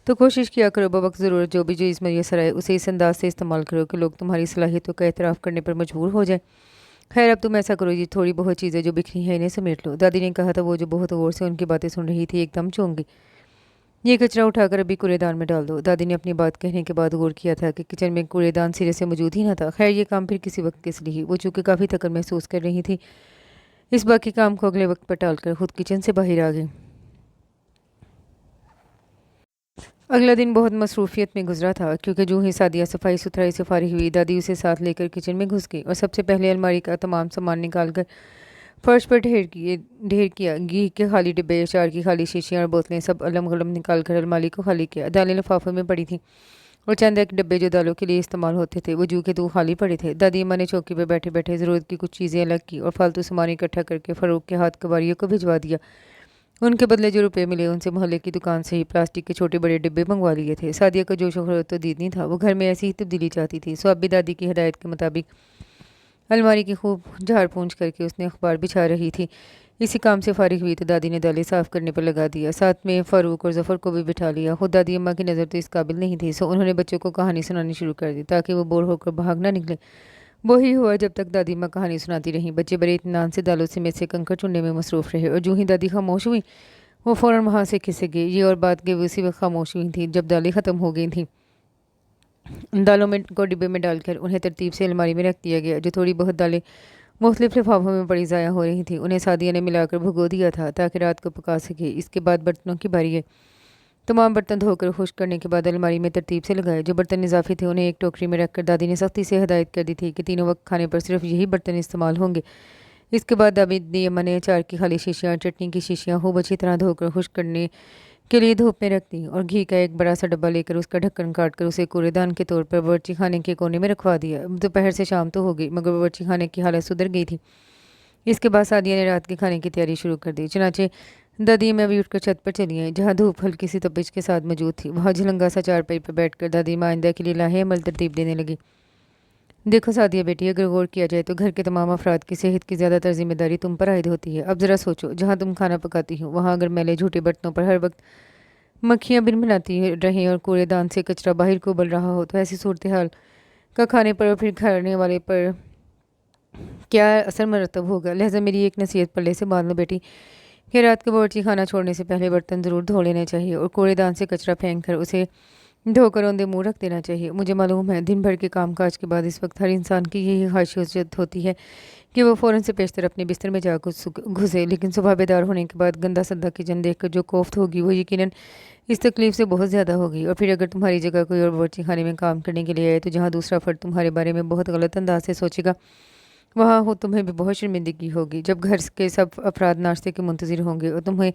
तो कोशिश किया करो बवक्त ज़रूरत जो भी चीज़ मैसर आए उसे इस अंदाज से इस्तेमाल करो कि लोग तुम्हारी सलाहियतों का एतराफ़ करने पर मजबूर हो जाए। खैर अब तुम ऐसा करो जी, थोड़ी बहुत चीज़ें जो बिखरी हैं इन्हें समेट लो। दादी ने कहा था। वो जो बहुत गौर से उनकी बातें सुन रही थी एकदम चौंक गई। ये कचरा उठाकर अभी कूड़ेदान में डाल दो। दादी ने अपनी बात कहने के बाद गौर किया था कि किचन में कूड़ेदान सिरे से मौजूद ही ना था। खैर ये काम फिर किसी वक्त किस लिए। वो चूँकि काफ़ी थकन महसूस कर रही थी, इस बाकी काम को अगले वक्त पर टालकर खुद किचन से बाहर आ गई। अगला दिन बहुत मसरूफियत में गुजरा था, क्योंकि जो ही सादिया सफाई सुथराई से फारिग हुई, दादी उसे साथ लेकर किचन में घुस गई और सबसे पहले अलमारी का तमाम सामान निकाल कर फर्श पर ढेर किया। घी के खाली डिब्बे, अचार की खाली शीशियाँ और बोतलें सब अलम गलम निकाल कर अलमारी को खाली किया। दालें लिफाफे में पड़ी थीं और चंद एक डिब्बे जो दालों के लिए इस्तेमाल होते थे वो जू के तू खाली पड़े थे। दादी अम्मा ने चौकी पर बैठे बैठे ज़रूरत की कुछ चीज़ें अलग की और फालतू सामान इकट्ठा करके फ़रूक के हाथ कबाड़ियों को भिजवा दिया। उनके बदले जो रुपए मिले उनसे मोहल्ले की दुकान से ही प्लास्टिक के छोटे बड़े डिब्बे मंगवा लिए थे। सादिया का जोश और तो दीद नहीं था, वो घर में ऐसी ही तब्दीली चाहती थी। सो अब भी दादी की हिदायत के मुताबिक अलमारी की खूब झाड़ पूंछ करके उसने अखबार बिछा रही थी। इसी काम से फारिग हुई तो दादी ने दालें साफ़ करने पर लगा दिया। साथ में फ़ारूक और ज़फ़र को भी बिठा लिया। खुद दादी अम्मा की नज़र तो इस काबिल नहीं थी, सो उन्होंने बच्चों को कहानी सुनानी शुरू कर दी ताकि वो बोर होकर भाग ना निकले। वही हुआ। जब तक दादी माँ कहानी सुनाती रहीं, बच्चे बड़े इत्मीनान से दालों से में से कंकड़ चुनने में मसरूफ़ रहे। और जो ही दादी खामोश हुई, वो फ़ौरन वहाँ से खिसक गई। ये और बात कि वो उसी वक्त खामोश हुई थी जब दालें ख़त्म हो गई थीं। दालों में को डिब्बे में डालकर उन्हें तरतीब से अलमारी में रख दिया गया। जो थोड़ी बहुत दालें मुख्तलिफ लिफाफों में पड़ी ज़ाया हो रही थी, उन्हें सादिया ने मिलाकर भुगो दिया था ताकि रात को पका सके। इसके बाद बर्तनों की बारी है। तमाम बर्तन धोकर खुश्क करने के बाद अलमारी में तरतीब से लगाए। जो बर्तन इजाफी थे उन्हें एक टोकरी में रखकर दादी ने सख्ती से हदायत कर दी थी कि तीनों वक्त खाने पर सिर्फ यही बर्तन इस्तेमाल होंगे। इसके बाद दादी अम्मा ने अचार की खाली शीशियाँ, चटनी की शीशियाँ खूब अच्छी तरह धोकर खुश्क करने के लिए धूप में रख दी और घी का एक बड़ा सा डब्बा लेकर उसका ढक्कन काट कर उसे कूड़ेदान के तौर पर बावर्ची खाने के कोने में रखवा दिया। दोपहर से शाम तो हो गई, मगर बावर्ची खाने की हालत सुधर गई थी। इसके बाद सादिया ने रात के खाने की तैयारी शुरू कर दी। चनाचे दादी मैं भी उठकर छत पर चली आई, जहाँ धूप हल्की सी तपिश के साथ मौजूद थी। वहाँ झलंगा सा चारपाई पर बैठकर दादी माँ आइंदा के लिए लाहे अमल तरतीब देने लगी। देखो सादिया बेटी, अगर गौर किया जाए तो घर के तमाम अफराद की सेहत की ज़्यादातर जिम्मेदारी तुम पर आयद होती है। अब ज़रा सोचो, जहाँ तुम खाना पकाती हो वहाँ अगर मैले झूठे बर्तनों पर हर वक्त मक्खियाँ बिन बनाती रहें और कूड़ेदान से कचरा बाहर को उबल रहा हो, तो ऐसी सूरत हाल का खाने पर और फिर खाने वाले पर क्या असर मरतब होगा। लिहाजा मेरी एक नसीहत पल्ले से बांध लो बेटी कि रात को बावर्ची खाना छोड़ने से पहले बर्तन ज़रूर धो लेने चाहिए और कूड़ेदान से कचरा फेंक कर उसे धोकर औंधे मुँह रख देना चाहिए। मुझे मालूम है दिन भर के काम काज के बाद इस वक्त हर इंसान की यही ख्वाहिश होती है कि वो फ़ौरन से पेशतर अपने बिस्तर में जा घुसे, लेकिन सुबह बेदार होने के बाद गंदा सद्दा किचन देखकर जो कोफ्त होगी वो यकीनन इस तकलीफ से बहुत ज़्यादा होगी। और फिर अगर तुम्हारी जगह कोई और बावर्ची खाने में काम करने के लिए आए तो जहाँ दूसरा फ़र्द तुम्हारे बारे में बहुत गलत अंदाज से सोचेगा, वहाँ हो तुम्हें भी बहुत शर्मिंदगी होगी। जब घर के सब अफराद नाश्ते के मुंतज़िर होंगे और तुम्हें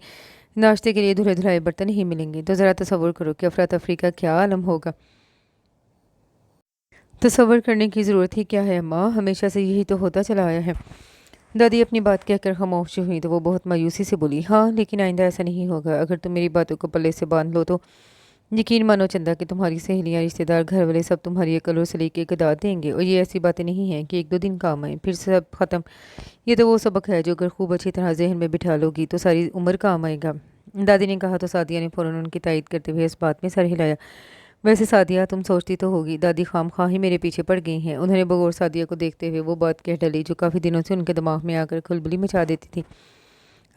नाश्ते के लिए धुले धुलाए बर्तन ही मिलेंगे, तो ज़रा तसव्वुर करो कि अफरा तफरी का क्या आलम होगा। तसव्वुर करने की ज़रूरत ही क्या है अम्मा, हमेशा से यही तो होता चला आया है। दादी अपनी बात कहकर खामोश हुई तो वो बहुत मायूसी से बोली, हाँ लेकिन आइंदा ऐसा नहीं होगा। अगर तुम मेरी बातों को पल्ले से बांध लो तो यकीन मानो चंदा कि तुम्हारी सहेलियाँ, रिश्तेदार, घर वाले सब तुम्हारी अकल और सलीके की दाद देंगे। और ये ऐसी बातें नहीं हैं कि एक दो दिन काम आए फिर सब ख़त्म। ये तो वो सबक है जो अगर खूब अच्छी तरह जहन में बिठा लोगी तो सारी उम्र काम आएगा। दादी ने कहा तो सादिया ने फ़ौरन उनकी तायद करते हुए इस बात में सर हिलाया। वैसे सादिया तुम सोचती तो होगी दादी खाम खा ही मेरे पीछे पड़ गई हैं। उन्होंने बगौर सादिया को देखते हुए वो बात कह डली जो काफ़ी दिनों से उनके दिमाग में आकर खलबली मचा देती थी।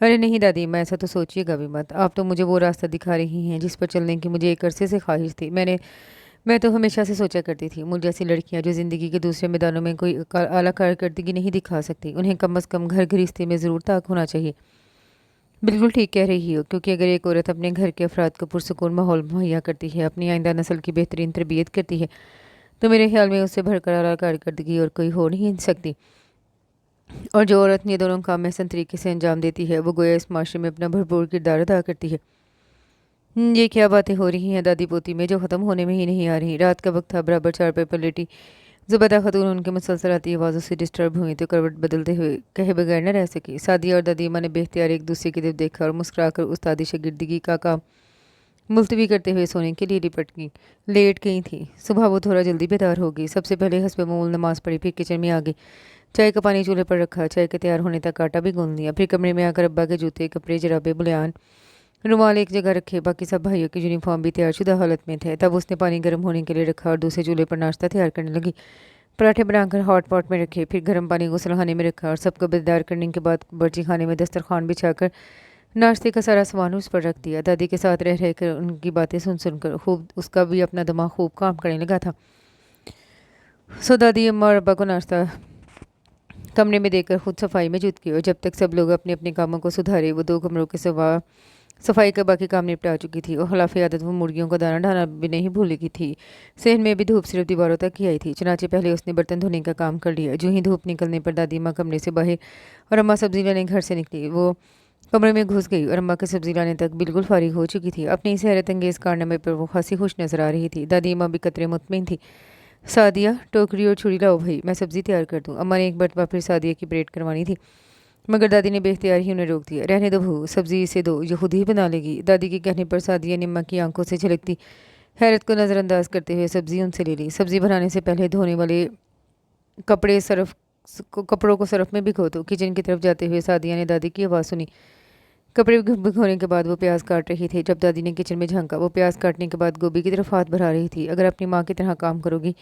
अरे नहीं दादी, मैं ऐसा तो सोचिएगा भी मत। आप तो मुझे वो रास्ता दिखा रही हैं जिस पर चलने की मुझे एक अरसे से ख्वाहिश थी। मैं तो हमेशा से सोचा करती थी मुझ जैसी लड़कियां जो ज़िंदगी के दूसरे मैदानों में कोई आला कारकर्दगी नहीं दिखा सकती, उन्हें कम अज़ कम घर गृहस्थी में ज़रूर ताक होना चाहिए। बिल्कुल ठीक कह रही हो, क्योंकि अगर एक औरत अपने घर के अफराद को पुरसकून माहौल मुहैया करती है, अपनी आइंदा नस्ल की बेहतरीन तरबियत करती है, तो मेरे ख्याल में उससे भरकर कारकर्दगी और कोई हो नहीं सकती। और जो औरत ये दोनों काम महसन तरीके से अंजाम देती है, वो गोया इस माशरे में अपना भरपूर किरदार अदा करती है। ये क्या बातें हो रही हैं दादी पोती में, जो ख़त्म होने में ही नहीं आ रही। रात का वक्त था, बराबर चारपाई पर लेटी ज़ुबैदा खातून उनके मुसलसल आती आवाज़ों से डिस्टर्ब हुई तो करवट बदलते हुए कहे बगैर न रह सकी। सादिया और दादी अम्मा ने बेख्तियार एक दूसरे की तरफ देखा और मुस्कुराकर उस्तादी शागिर्दगी का काम मुलतवी करते हुए सोने के लिए लिपट गई लेट गई थी। सुबह वो थोड़ा जल्दी बेदार हो गई। सबसे पहले हस्ब मामूल नमाज पढ़ी, फिर किचन में आ गई। चाय का पानी चूल्हे पर रखा, चाय के तैयार होने तक आटा भी गूंद लिया। फिर कमरे में आकर अब्बा के जूते, कपड़े, जराबे, बुलियान, रुमाल एक जगह रखे। बाकी सब भाइयों की यूनिफॉर्म भी तैयारशुदा हालत में थे। तब उसने पानी गर्म होने के लिए रखा और दूसरे चूल्हे पर नाश्ता तैयार करने लगी। पराठे बनाकर हॉट पॉट में रखे, फिर गर्म पानी गुसलखाने में रखा और सबको बेदार करने के बाद बर्ची खाने में दस्तरखान बिछाकर नाश्ते का सारा सामान उस पर रख दिया। दादी के साथ रह रहकर उनकी बातें सुन सुनकर खूब उसका भी अपना दिमाग खूब काम करने लगा था। सो दादी अम्मा और अब्बा को नाश्ता कमरे में देकर खुद सफाई में जुट गई और जब तक सब लोग अपने अपने कामों को सुधारे, वो दो कमरों के सिवा सफाई का बाकी काम निपटा चुकी थी और खिलाफ आदत वो मुर्गियों को दाना डालना भी नहीं भूल की थी। सहन में भी धूप सिर्फ दीवारों तक ही आई थी। चुनाचे पहले उसने बर्तन धोने का काम कर लिया। जो ही धूप निकलने पर दादी माँ कमरे से बाहर और अम्मा सब्जी लाने घर से निकली। वो कमरे में घुस गई और अम्मा के सब्जी लाने तक बिल्कुल फारिग हो चुकी थी। अपनी इस हैरत अंगेज कारनामे पर वो खासी खुश नजर आ रही थी। दादी अम्मा भी कतरे मुतमिन थी। सादिया, टोकरी और छुरी लाओ भाई, मैं सब्जी तैयार कर दूँ। अम्मा ने एक मरतबा फिर सादिया की ब्रेड करवानी थी, मगर दादी ने बेख्तियार ही उन्हें रोक दिया। रहने दो बहू, सब्जी इसे दो, ये खुद ही बना लेगी। दादी के कहने पर सादिया ने अम्मा की आंखों से झलकती हैरत को नज़रअंदाज करते हुए सब्जी उनसे ले ली। सब्जी बनाने से पहले धोने वाले कपड़ों को सरफ में भिगो दो। किचन की तरफ जाते हुए सादिया ने दादी की आवाज़ सुनी। कपड़े भिगोने के बाद वो प्याज काट रही थी। जब दादी ने किचन में झांका, वो प्याज काटने के बाद गोभी की तरफ हाथ बढ़ा रही थी। अगर अपनी माँ की तरह काम करोगी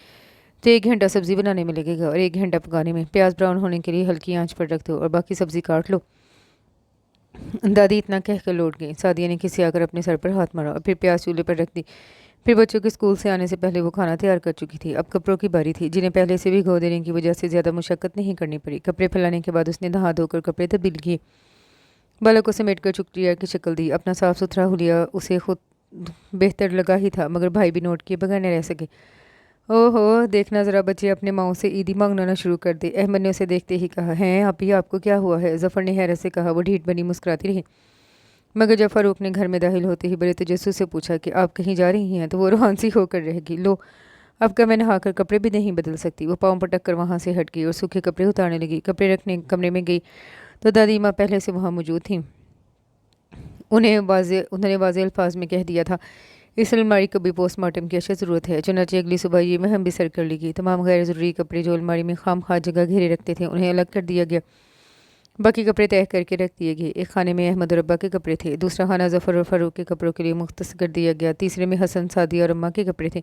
तो 1 घंटा सब्जी बनाने में लगेगा और 1 घंटा पकाने में। प्याज ब्राउन होने के लिए हल्की आंच पर रख दो और बाकी सब्जी काट लो। दादी इतना कहकर लौट गई। सादिया ने किसी आकर अपने सर पर हाथ मारा और फिर प्याज चूल्हे पर रख दी। फिर बच्चों के स्कूल से आने से पहले वो खाना तैयार कर चुकी थी। अब कपड़ों की बारी थी, जिन्हें पहले से भिगो देने की वजह से ज़्यादा मुशक्कत नहीं करनी पड़ी। कपड़े फैलाने के बाद उसने नहा धोकर कपड़े तब्दील किए, बालों को समेट कर चुकटिया की शक्ल दी। अपना साफ सुथरा हुलिया उसे खुद बेहतर लगा ही था, मगर भाई भी नोट किए बगैर न रह सके। ओहो, देखना ज़रा बच्चे अपने माओ से ईदी मांगना ना शुरू कर दे। अहमद ने उसे देखते ही कहा। हैं अभी आपको क्या हुआ है? जफ़र ने हैरत से कहा। वो ढीठ बनी मुस्कुराती रही, मगर जब फ़ारूक ने घर में दाखिल होते ही बड़े तजस्सुस से पूछा कि आप कहीं जा रही हैं, तो वो रूहानसी होकर रह गई। लो, अब का मैं नहाकर कपड़े भी नहीं बदल सकती। वो पाँव पटक कर वहाँ से हट गई और सूखे कपड़े उतारने लगी। कपड़े रखने कमरे में गई तो दादी माँ पहले से वहाँ मौजूद थी। उन्होंने वाज़े अल्फाज में कह दिया था, इस अलमारी को भी पोस्टमार्टम की अशद ज़रूरत है। चुनांचे अगली सुबह ये महम भी सर कर ली गई। तमाम गैर ज़रूरी कपड़े जो अलमारी में खाम खा जगह घेरे रखते थे, उन्हें अलग कर दिया गया। बाकी कपड़े तय करके रख दिए गए। एक खाने में अहमद और अब्बा के कपड़े थे, दूसरा खाना जफ़र और फ़ारूक के कपड़ों के लिए मुख्तस कर दिया गया, तीसरे में हसन, सादिया और अम्मा के कपड़े थे।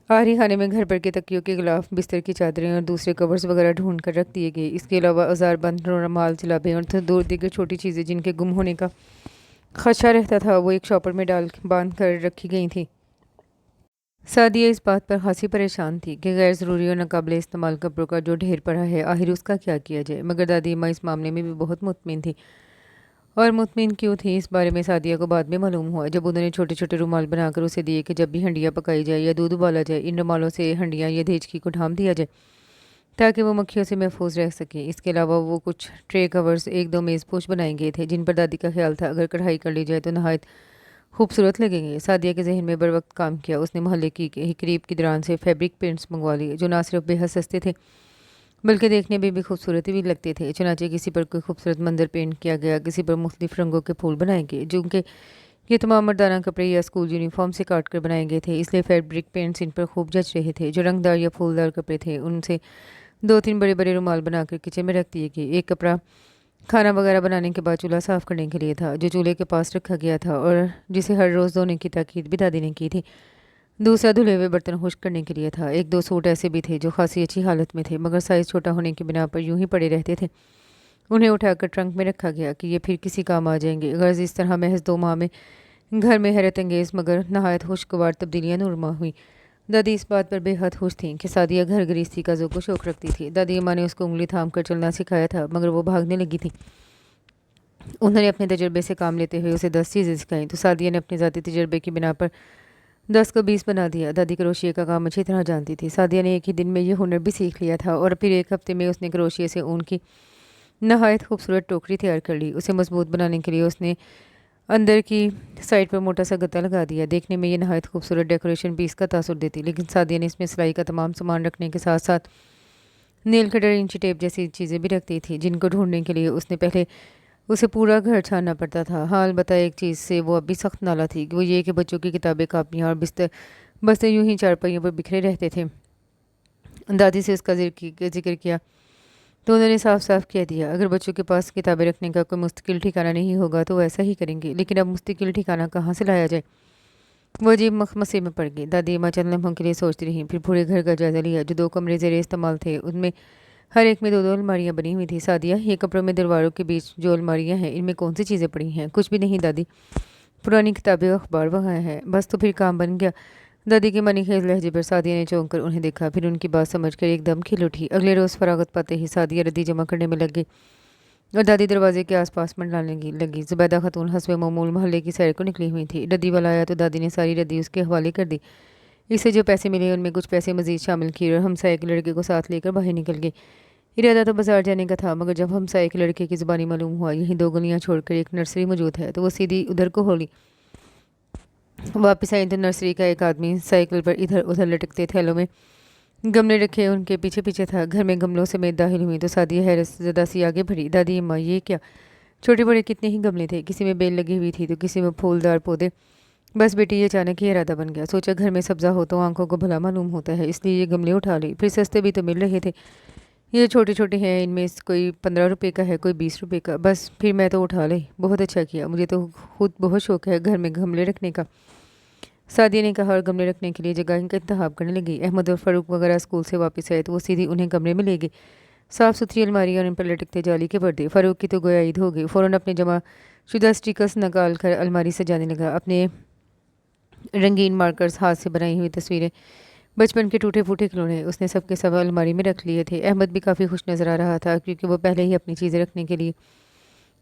आखिरी खाने में घर भर के तकियों के गिलाफ, बिस्तर की चादरें और दूसरे कवर्स वगैरह ढूंढ कर रख दिए गए। इसके अलावा औजार बंद, रुमाल, जलाबे और दो दीगर छोटी चीज़ें जिनके गुम होने का खदशा रहता था, वो एक शॉपर में बांध कर रखी गई थी। सादिया इस बात पर खासी परेशान थी कि गैर ज़रूरी और नाकाबिले इस्तेमाल कपड़ों का जो ढेर पड़ा है, आखिर उसका क्या किया जाए। मगर दादी अम्मा इस मामले में भी बहुत मुतमिन थी। और मुतमिन क्यों थी, इस बारे में सादिया को बाद में मालूम हुआ, जब उन्होंने छोटे छोटे रुमाल बनाकर उसे दिए कि जब भी हंडिया पकाई जाए या दूध उबाला जाए, इन रुमालों से हंडियाँ या देचकी को ढाम दिया जाए ताकि वो मक्खियों से महफूज रह सके। इसके अलावा वो कुछ ट्रे कवर्स, एक दो मेज़ पोश बनाए गए थे, जिन पर दादी का ख्याल था अगर कढ़ाई कर ली जाए तो नहायत खूबसूरत लगेंगे। सादिया के जहन में बर वक्त काम किया। उसने मोहल्ले की ही करीब की दुकान से फैब्रिक पेंट्स मंगवा लिए, जो ना सिर्फ बेहद सस्ते थे बल्कि देखने में भी खूबसूरत भी लगते थे। चुनाचे किसी पर कोई खूबसूरत मंजर पेंट किया गया, किसी पर मुख्तलिफ रंगों के फूल बनाए गए, जो उनके ये तमाम मर्दाना कपड़े या स्कूल यूनिफॉर्म से काट कर बनाए गए थे, इसलिए फैब्रिक पेंट्स इन पर खूब जच रहे थे। जो रंगदार या फूलदार कपड़े थे, उनसे 2-3 बड़े बड़े रुमाल बनाकर किचन में रख दिए गए। एक कपड़ा खाना वगैरह बनाने के बाद चूल्हा साफ़ करने के लिए था, जो चूल्हे के पास रखा गया था और जिसे हर रोज़ धोने की ताकीद भी दादी ने की थी। दूसरा धुले हुए बर्तन खुश्क करने के लिए था। एक दो सूट ऐसे भी थे जो खासी अच्छी हालत में थे, मगर साइज़ छोटा होने की बिना पर यूं ही पड़े रहते थे। उन्हें उठाकर ट्रंक में रखा गया कि ये फिर किसी काम आ जाएंगे। गर्ज इस तरह महज 2 माह में घर में हैरत अंगेज़ मगर नहायत खुशगवार तब्दीलियाँ नूरमा हुई। दादी इस बात पर बेहद खुश थी कि सादिया घर गृहस्थी का ज़ोको शौक रखती थी। दादी अम्मा ने उसको उंगली थाम कर चलना सिखाया था, मगर वो भागने लगी थी। उन्होंने अपने तजर्बे से काम लेते हुए उसे 10 चीज़ें सिखाईं तो सादिया ने अपने ज़ाती तजर्बे की बिना पर 10 को 20 बना दिया। दादी क्रोशिया का काम अच्छी तरह जानती थी। सादिया ने एक ही दिन में ये हुनर भी सीख लिया था और फिर एक हफ्ते में उसने क्रोशिया से ऊन की नहायत खूबसूरत टोकरी तैयार कर ली। उसे मजबूत बनाने के लिए उसने अंदर की साइड पर मोटा सा गत्ता लगा दिया। देखने में ये नहायत खूबसूरत डेकोरेशन पीस का तासुर देती, लेकिन सादिया ने इसमें सिलाई का तमाम सामान रखने के साथ साथ नेल कटर, इंची टेप जैसी चीज़ें भी रखती थी, जिनको ढूंढने के लिए उसने पहले उसे पूरा घर छानना पड़ता था। हाल बता एक चीज़ से वो अभी सख्त नाला थी, वो ये कि बच्चों की किताबें, कापियाँ और बिस्तर बस्ते यूं ही चारपाइयों पर बिखरे रहते थे। दादी से उसका जिक्र किया तो उन्होंने साफ साफ कह दिया, अगर बच्चों के पास किताबें रखने का कोई मुस्तकिल ठिकाना नहीं होगा तो वैसा ही करेंगे, लेकिन अब मुस्तकिल ठिकाना कहाँ से लाया जाए। वो अजीब मखमसे में पड़ गई। दादी माँ चंद लम्हों के लिए सोचती रहीं, फिर पूरे घर का जायजा लिया। जो 2 कमरे ज़ेरे इस्तेमाल थे उनमें हर एक में 2-2 अलमारियाँ बनी हुई थी। सादिया, ये कपड़ों में दीवारों के बीच जो अलमारियाँ हैं, इनमें कौन सी चीज़ें पड़ी हैं? कुछ भी नहीं दादी, पुरानी किताबें और अखबार वहाँ हैं। बस तो फिर काम बन गया। दादी के मनीखेज लहजे पर सादिया ने चौंक कर उन्हें देखा, फिर उनकी बात समझकर एकदम खिल उठी। अगले रोज़ फरागत पाते ही सादिया रद्दी जमा करने में लग गई और दादी दरवाजे के आसपास मंडलाने लगी। जुबैदा खातून हस्बे मामूल मोहल्ले की सैर को निकली हुई थी। रद्दी वाला आया तो दादी ने सारी रद्दी उसके हवाले कर दी। इससे जो पैसे मिले उनमें कुछ पैसे मजीद शामिल किए और हमसाये के लड़के को साथ लेकर बाहर निकल गई। इरादा तो बाजार जाने का था, मगर जब हमसाये के लड़के की ज़ुबानी मालूम हुआ यहीं 2 गलियां छोड़कर एक नर्सरी मौजूद है, तो वो सीधी उधर को होली। वापस आई तो नर्सरी का एक आदमी साइकिल पर इधर उधर लटकते थैलों में गमले रखे उनके पीछे पीछे था। घर में गमलों समेत दाखिल हुई तो सादिया हैरत ज़दा सी आगे बढ़ी। दादी अम्मा, ये क्या? छोटे बड़े कितने ही गमले थे, किसी में बेल लगी हुई थी तो किसी में फूलदार पौधे। बस बेटी, ये अचानक ही इरादा बन गया। सोचा घर में सब्ज़ा हो तो आंखों को भला मालूम होता है, इसलिए ये गमले उठा ली। फिर सस्ते भी तो मिल रहे थे। ये छोटे छोटे हैं, इनमें से कोई 15 रुपये का है, कोई 20 रुपये का। बस फिर मैं तो उठा ली। बहुत अच्छा किया, मुझे तो खुद बहुत शौक है घर में गमले रखने का। सादिया ने कहा और गमले रखने के लिए जगह का इंतखाब करने लगी। अहमद और फ़ारूक वगैरह स्कूल से वापस आए तो वो सीधी उन्हें कमरे में ले गई। साफ़ सुथरी अलमारी और इन पर लटकते जाली के पर्दे। फ़ारूक की तो गोया ईद हो गई। फ़ौरन अपने जमा शुदा स्टिकर्स निकाल कर अलमारी सजाने लगा। अपने रंगीन मार्कर्स, हाथ से बनाई हुई तस्वीरें, बचपन के टूटे फूटे खिलौने उसने सबके सब अलमारी में रख लिए थे। अहमद भी काफ़ी खुश नज़र आ रहा था, क्योंकि वो पहले ही अपनी चीज़ें रखने के लिए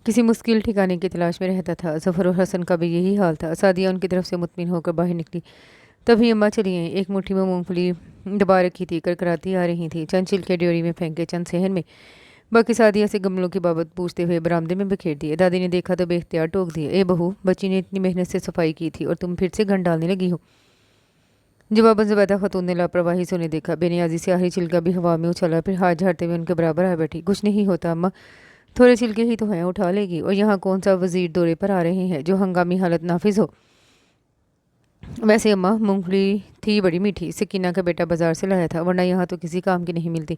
किसी मुश्किल ठिकाने की तलाश में रहता था। ज़फ़र और हसन का भी यही हाल था। सादिया उनकी तरफ से मुतमिन होकर बाहर निकली, तभी अम्मा चली आई। एक मुट्ठी में मूंगफली दबा रखी थी, करकराती आ रही थी। चंद छिलके ड्योरी में फेंके, चंद सेहन में, बाकी सादिया से गमलों की बाबत पूछते हुए बरामदे में बिखेर दिए। दादी ने देखा तो बेख्तियार टोक दिए, ए बहू, बच्ची ने इतनी मेहनत से सफाई की थी और तुम फिर से गंद डालने लगी हो। जवाबन ज़ुबैदा खातून ने लापरवाही से उन्हें देखा। बेनियाजी से आखिरी छिलका भी हवा में उछला, फिर हाथ झाड़ते हुए उनके बराबर आ बैठी। कुछ नहीं होता अम्मा, थोड़े छिलके ही तो हैं, उठा लेगी। और यहाँ कौन सा वजीर दौरे पर आ रहे हैं जो हंगामी हालत नाफिज हो। वैसे अम्मा, मूंगफली थी बड़ी मीठी, सकीना का बेटा बाजार से लाया था, वरना यहाँ तो किसी काम की नहीं मिलती।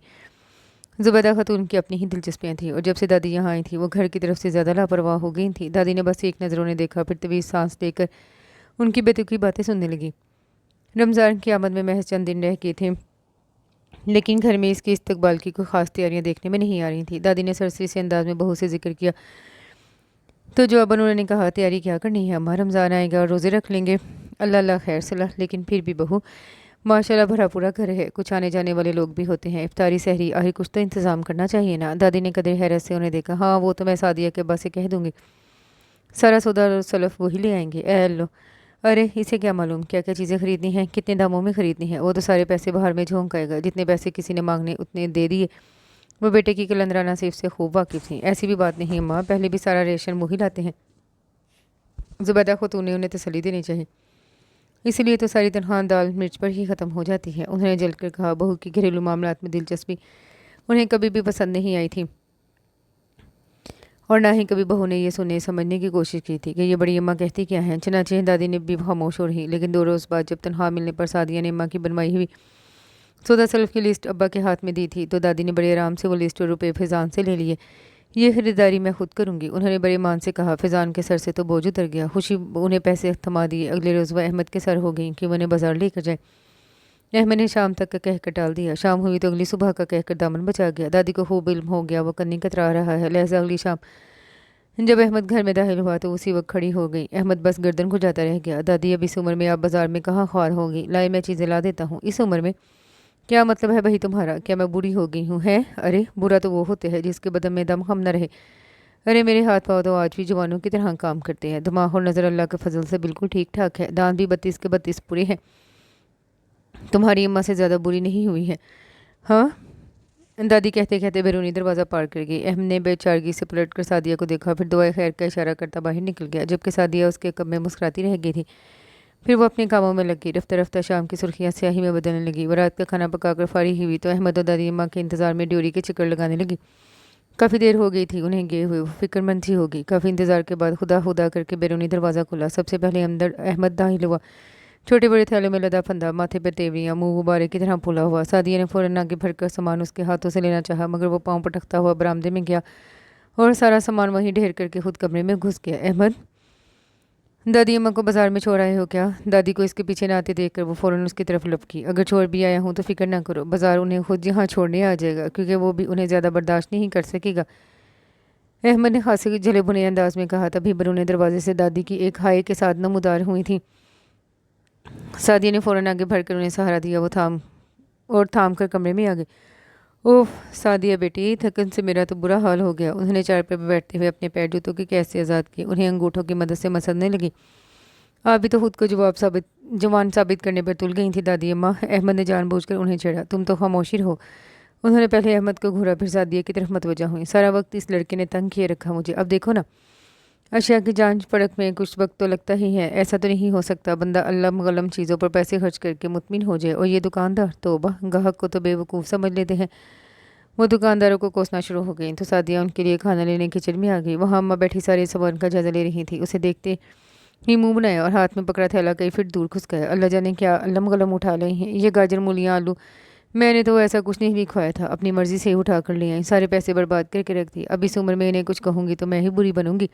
ज़ुबैदा खातून की अपनी ही दिलचस्पियाँ थी और जब से दादी यहाँ आई थी वो घर की तरफ से ज़्यादा लापरवाह हो गई थी। दादी ने बस एक नज़रों ने देखा, फिर तवीज़ सांस लेकर उनकी बेतुकी बातें सुनने लगी। रमज़ान की आमद में महज चंद दिन रह गए थे, लेकिन घर में इसके इस्तकबाल की कोई ख़ास तैयारियां देखने में नहीं आ रही थी। दादी ने सरसरी से अंदाज में बहू से जिक्र किया तो जवाबन उन्होंने कहा, तैयारी क्या करनी है अम्मा, रमज़ान आएगा और रोज़े रख लेंगे, अल्लाह अल्लाह खैर सलाह। लेकिन फिर भी बहू, माशाल्लाह भरा पूरा घर है, कुछ आने जाने वाले लोग भी होते हैं, इफ्तारी सहरी आखिर कुछ तो इंतज़ाम करना चाहिए ना। दादी ने कदर हैरत से उन्हें देखा। हाँ, वो तो मैं सादिया के अब्बा से कह दूँगी, सारा सौदा और सलफ वही ले आएंगे। ए अल्लो, अरे इसे क्या मालूम क्या क्या चीज़ें खरीदनी हैं, कितने दामों में खरीदनी है, वो तो सारे पैसे बाहर में झोंक आएगा। जितने पैसे किसी ने मांगने उतने दे दिए। वो बेटे की कलंदराना सेफ से खूब वाकिफ़ थी। ऐसी भी बात नहीं अम्मा, पहले भी सारा रेशन वो ही लाते हैं। ज़ुबैदा खातून ने उन्हें तसल्ली देनी चाहिए, इसलिए तो सारी तनख्वाह दाल मिर्च पर ही ख़त्म हो जाती है। उन्होंने जलकर कहा, बहू की घरेलू मामलात में दिलचस्पी उन्हें कभी भी पसंद नहीं आई थी और ना ही कभी बहू ने ये सुनने समझने की कोशिश की थी कि ये बड़ी अम्मा कहती क्या है। चनाचे दादी ने भी खामोश हो रही, लेकिन 2 रोज़ बाद जब तनख्वाह मिलने पर सादिया ने अम्मा की बनवाई हुई सौदा सल्फ की लिस्ट अब्बा के हाथ में दी थी, तो दादी ने बड़े आराम से वो लिस्ट और रुपये फैज़ान से ले लिए। ये खरीदारी मैं खुद करूँगी, उन्होंने बड़े मान से कहा। फैज़ान के सर से तो बोझ उतर गया। खुशी उन्हें पैसे थमा दिए। अगले रोज़ वह अहमद के सर हो गई कि वो उन्हें बाजार लेकर जाए। अहमद ने शाम तक का कहकर टाल दिया। शाम हुई तो अगली सुबह का कहकर दामन बचा गया। दादी को खूब इल्म हो गया वो कन्नी कतरा रहा है, लिहाजा अगली शाम जब अहमद घर में दाखिल हुआ तो उसी वक्त खड़ी हो गई। अहमद बस गर्दन घुटाता रह गया। दादी, अब इस उम्र में आप बाजार में कहाँ ख्वार होगी, लाए मैं चीज़ें ला देता हूँ। इस उम्र में क्या मतलब है भाई तुम्हारा, क्या मैं बूढ़ी हो गई हूँ? है, अरे बुरा तो वो होते हैं जिसके बदन में दम हम न रहे। ارے میرے ہاتھ پاؤں تو آج بھی جوانوں کی طرح کام کرتے ہیں، دماغ اور نظر اللہ کے فضل سے بالکل ٹھیک ٹھاک ہے، دانت بھی 32 کے 32 پورے ہیں، تمہاری اماں سے زیادہ بری نہیں ہوئی ہے۔ ہاں، دادی کہتے کہتے بیرونی دروازہ پار کر گئی۔ احمد نے بے چارگی سے پلٹ کر سعدیہ کو دیکھا، پھر دعائے خیر کا اشارہ کرتا باہر نکل گیا، جبکہ سعدیہ اس کے کب میں مسکراتی رہ گئی تھی۔ پھر وہ اپنے کاموں میں لگ گئی، رفتہ رفتہ شام کی سرخیاں سیاہی میں بدلنے لگی۔ وہ رات کا کھانا پکا کر فارغ ہوئی تو احمد اور دادی اماں کے انتظار میں ڈیوری کے چکر لگانے لگی۔ کافی دیر ہو گئی تھی انہیں گئے ہوئے، وہ فکر مند سی ہو گئی۔ کافی انتظار کے بعد خدا خدا کر کے بیرونی دروازہ کھلا۔ سب سے پہلے اندر احمد داخل ہوا، چھوٹے بڑے تھیلوں میں لدا پھندا، ماتھے پر تیوریاں، منہ غبارے کی طرح پھولا ہوا۔ سعدیہ نے فوراً آگے بڑھ کر سامان اس کے ہاتھوں سے لینا چاہا، مگر وہ پاؤں پٹکتا ہوا برآمدے میں گیا اور سارا سامان وہیں ڈھیر کر کے خود کمرے میں گھس گیا۔ احمد، دادی اماں کو بازار میں چھوڑ آئے ہو کیا؟ دادی کو اس کے پیچھے نہ آتے دیکھ کر وہ فوراً اس کی طرف لپکی۔ اگر چھوڑ بھی آیا ہوں تو فکر نہ کرو، بازار انہیں خود یہاں چھوڑنے آ جائے گا، کیونکہ وہ بھی انہیں زیادہ برداشت نہیں کر سکے گا، احمد نے خاصے جھلے بھنے انداز میں کہا۔ تبھی بیرونی دروازے سے دادی کی ایک ہائے کے ساتھ نمودار ہوئی تھی۔ سعدیہ نے فوراً آگے بڑھ کر انہیں سہارا دیا، وہ تھام کر کمرے میں آ گئی۔ اوف سعدیہ بیٹی، تھکن سے میرا تو برا حال ہو گیا۔ انہوں نے چارپائی پر بیٹھتے ہوئے اپنے پیر جوتوں کی قید سے آزاد کیے، انہیں انگوٹھوں کی مدد سے مسلنے لگی۔ آپ بھی تو خود کو جوان ثابت کرنے پر تل گئی تھی دادی اماں، احمد نے جان بوجھ کر انہیں چھیڑا۔ تم تو خاموشی رہو۔ انہوں نے پہلے احمد کو گھورا، پھر سعدیہ کی طرف متوجہ ہوئی۔ سارا وقت اس لڑکے نے تنگ کیے رکھا مجھے، اب دیکھو نا، اشیاء کی جانچ پڑک میں کچھ وقت تو لگتا ہی ہے، ایسا تو نہیں ہو سکتا بندہ علم غلم چیزوں پر پیسے خرچ کر کے مطمئن ہو جائے۔ اور یہ دکاندار توبہ، گاہک کو تو بے وقوف سمجھ لیتے ہیں۔ وہ دکانداروں کو کوسنا شروع ہو گئی تو سعدیہ ان کے لیے کھانا لینے کچن میں آ گئی۔ وہاں اماں بیٹھی سارے سامان کا جائزہ لے رہی تھی، اسے دیکھتے ہی منہ بنایا اور ہاتھ میں پکڑا تھیلا کئی فٹ دور گھس گیا۔ اللہ جانے کیا علم غلم اٹھا لے ہیں یہ، گاجر مولیاں آلو، میں نے تو ایسا کچھ نہیں لکھوایا تھا، اپنی مرضی سے ہی اٹھا کر لے آئی، سارے پیسے برباد کر کے رکھ دی۔ اب اس عمر میں انہیں کچھ کہوں گی تو میں ہی بری بنوں گی۔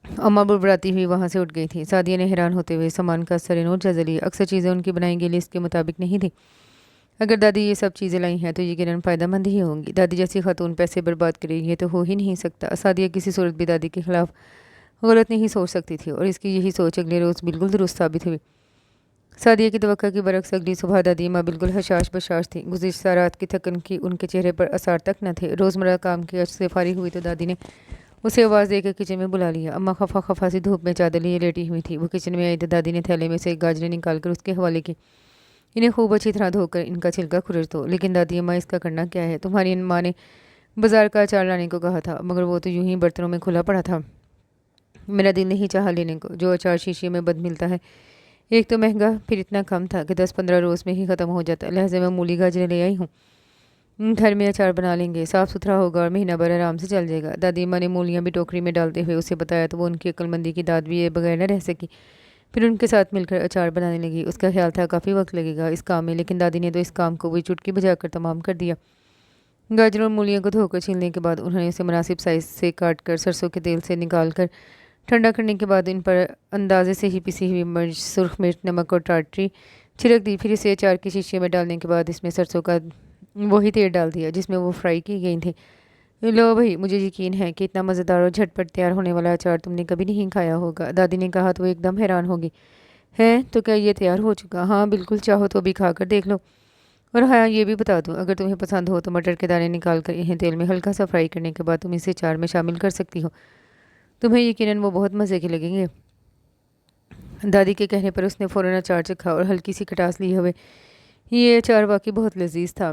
اماں بڑبڑاتی ہوئی وہاں سے اٹھ گئی تھی۔ سعدیہ نے حیران ہوتے ہوئے سامان کا سر نوٹ جائزہ لیا، اکثر چیزیں ان کی بنائی گئی لسٹ کے مطابق نہیں تھی۔ اگر دادی یہ سب چیزیں لائی ہیں تو یقیناً فائدہ مند ہی ہوں گی، دادی جیسی خاتون پیسے برباد کرے یہ تو ہو ہی نہیں سکتا۔ سعدیہ کسی صورت بھی دادی کے خلاف غلط نہیں سوچ سکتی تھی، اور اس کی یہی سوچ اگلے روز بالکل درست ثابت ہوئی۔ سعدیہ کی توقع کے برعکس اگلی صبح دادی ماں بالکل حشاش بشاش تھی، گزشتہ رات کی تھکن کی ان کے چہرے پر آثار تک نہ تھے۔ روزمرہ کام کے عرص سے فارغ ہوئی تو دادی نے اسے آواز دے کر کچن میں بلا لیا۔ اماں خفا خفا سی دھوپ میں چادر لیے لیٹی ہوئی تھی، وہ کچن میں آئی تو دادی نے تھیلے میں سے ایک گاجریں نکال کر اس کے حوالے کی، انہیں خوب اچھی طرح دھو کر ان کا چھلکا کھرچ دو۔ لیکن دادی اماں اس کا کرنا کیا ہے، تمہاری ماں نے بازار کا اچار لانے کو کہا تھا، مگر وہ تو یوں ہی برتنوں میں کھلا پڑا تھا، میرا دل نہیں چاہا لینے کو، جو اچار شیشے میں بند ملتا ہے، ایک تو مہنگا، پھر اتنا کم تھا کہ 10-15 روز میں ہی ختم ہو جاتا، لہذا میں مولی گاجریں لے آئی ہوں، گھر میں اچار بنا لیں گے، صاف ستھرا ہوگا اور مہینہ بھر آرام سے چل جائے گا۔ دادی اماں نے مولیاں بھی ٹوکری میں ڈالتے ہوئے اسے بتایا تو وہ ان کی عقل مندی کی داد بھی بغیر نہ رہ سکی، پھر ان کے ساتھ مل کر اچار بنانے لگی۔ اس کا خیال تھا کافی وقت لگے گا اس کام میں، لیکن دادی نے تو اس کام کو وہی چٹکی بجا کر تمام کر دیا۔ گاجروں اور مولیوں کو دھو کر چھیلنے کے بعد انہوں نے اسے مناسب سائز سے کاٹ کر سرسوں کے تیل سے نکال کر ٹھنڈا کرنے کے بعد ان پر اندازے سے ہی پسی ہوئی مرچ، سرخ مرچ، نمک اور ٹاٹری چھڑک دی، پھر اسے اچار کے شیشے میں ڈالنے کے بعد اس میں سرسوں کا وہی تیل ڈال دیا جس میں وہ فرائی کی گئی تھی۔ لو بھائی، مجھے یقین ہے کہ اتنا مزیدار اور جھٹ پٹ تیار ہونے والا اچار تم نے کبھی نہیں کھایا ہوگا، دادی نے کہا تو وہ ایک دم حیران ہوگی۔ ہے تو کیا یہ تیار ہو چکا؟ ہاں بالکل، چاہو تو بھی کھا کر دیکھ لو، اور ہاں یہ بھی بتا دوں اگر تمہیں پسند ہو تو مٹر کے دانے نکال کر انہیں تیل میں ہلکا سا فرائی کرنے کے بعد تم اسے اچار میں شامل کر سکتی ہو، تمہیں یقیناً وہ بہت مزے کے لگیں گے۔ دادی کے کہنے پر اس نے فوراً اچار چکھا اور ہلکی سی کھٹاس لیے ہوئے یہ اچار واقعی بہت لذیذ تھا۔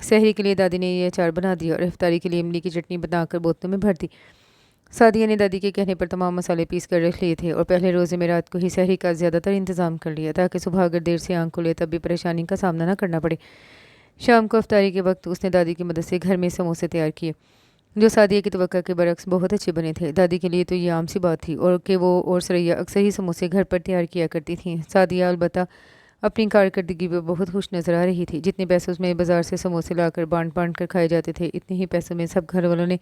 سحری کے لیے دادی نے یہ اچار بنا دیا اور افطاری کے لیے املی کی چٹنی بنا کر بوتلوں میں بھر دی۔ سعدیہ نے دادی کے کہنے پر تمام مسالے پیس کر رکھ لیے تھے اور پہلے روزے میں رات کو ہی سحری کا زیادہ تر انتظام کر لیا تاکہ صبح اگر دیر سے آنکھ کھلے تب بھی پریشانی کا سامنا نہ کرنا پڑے۔ شام کو افطاری کے وقت اس نے دادی کی مدد سے گھر میں سموسے تیار کیے جو سعدیہ کی توقع کے برعکس بہت اچھے بنے تھے۔ دادی کے لیے تو یہ عام سی بات تھی اور کہ وہ اور سریا اکثر ہی سموسے گھر پر تیار کیا کرتی تھیں۔ سعدیہ البتہ اپنی کارکردگی پہ بہت خوش نظر آ رہی تھی، جتنے پیسوں میں بازار سے سموسے لا کر بانٹ کر کھائے جاتے تھے اتنے ہی پیسوں میں سب گھر والوں نے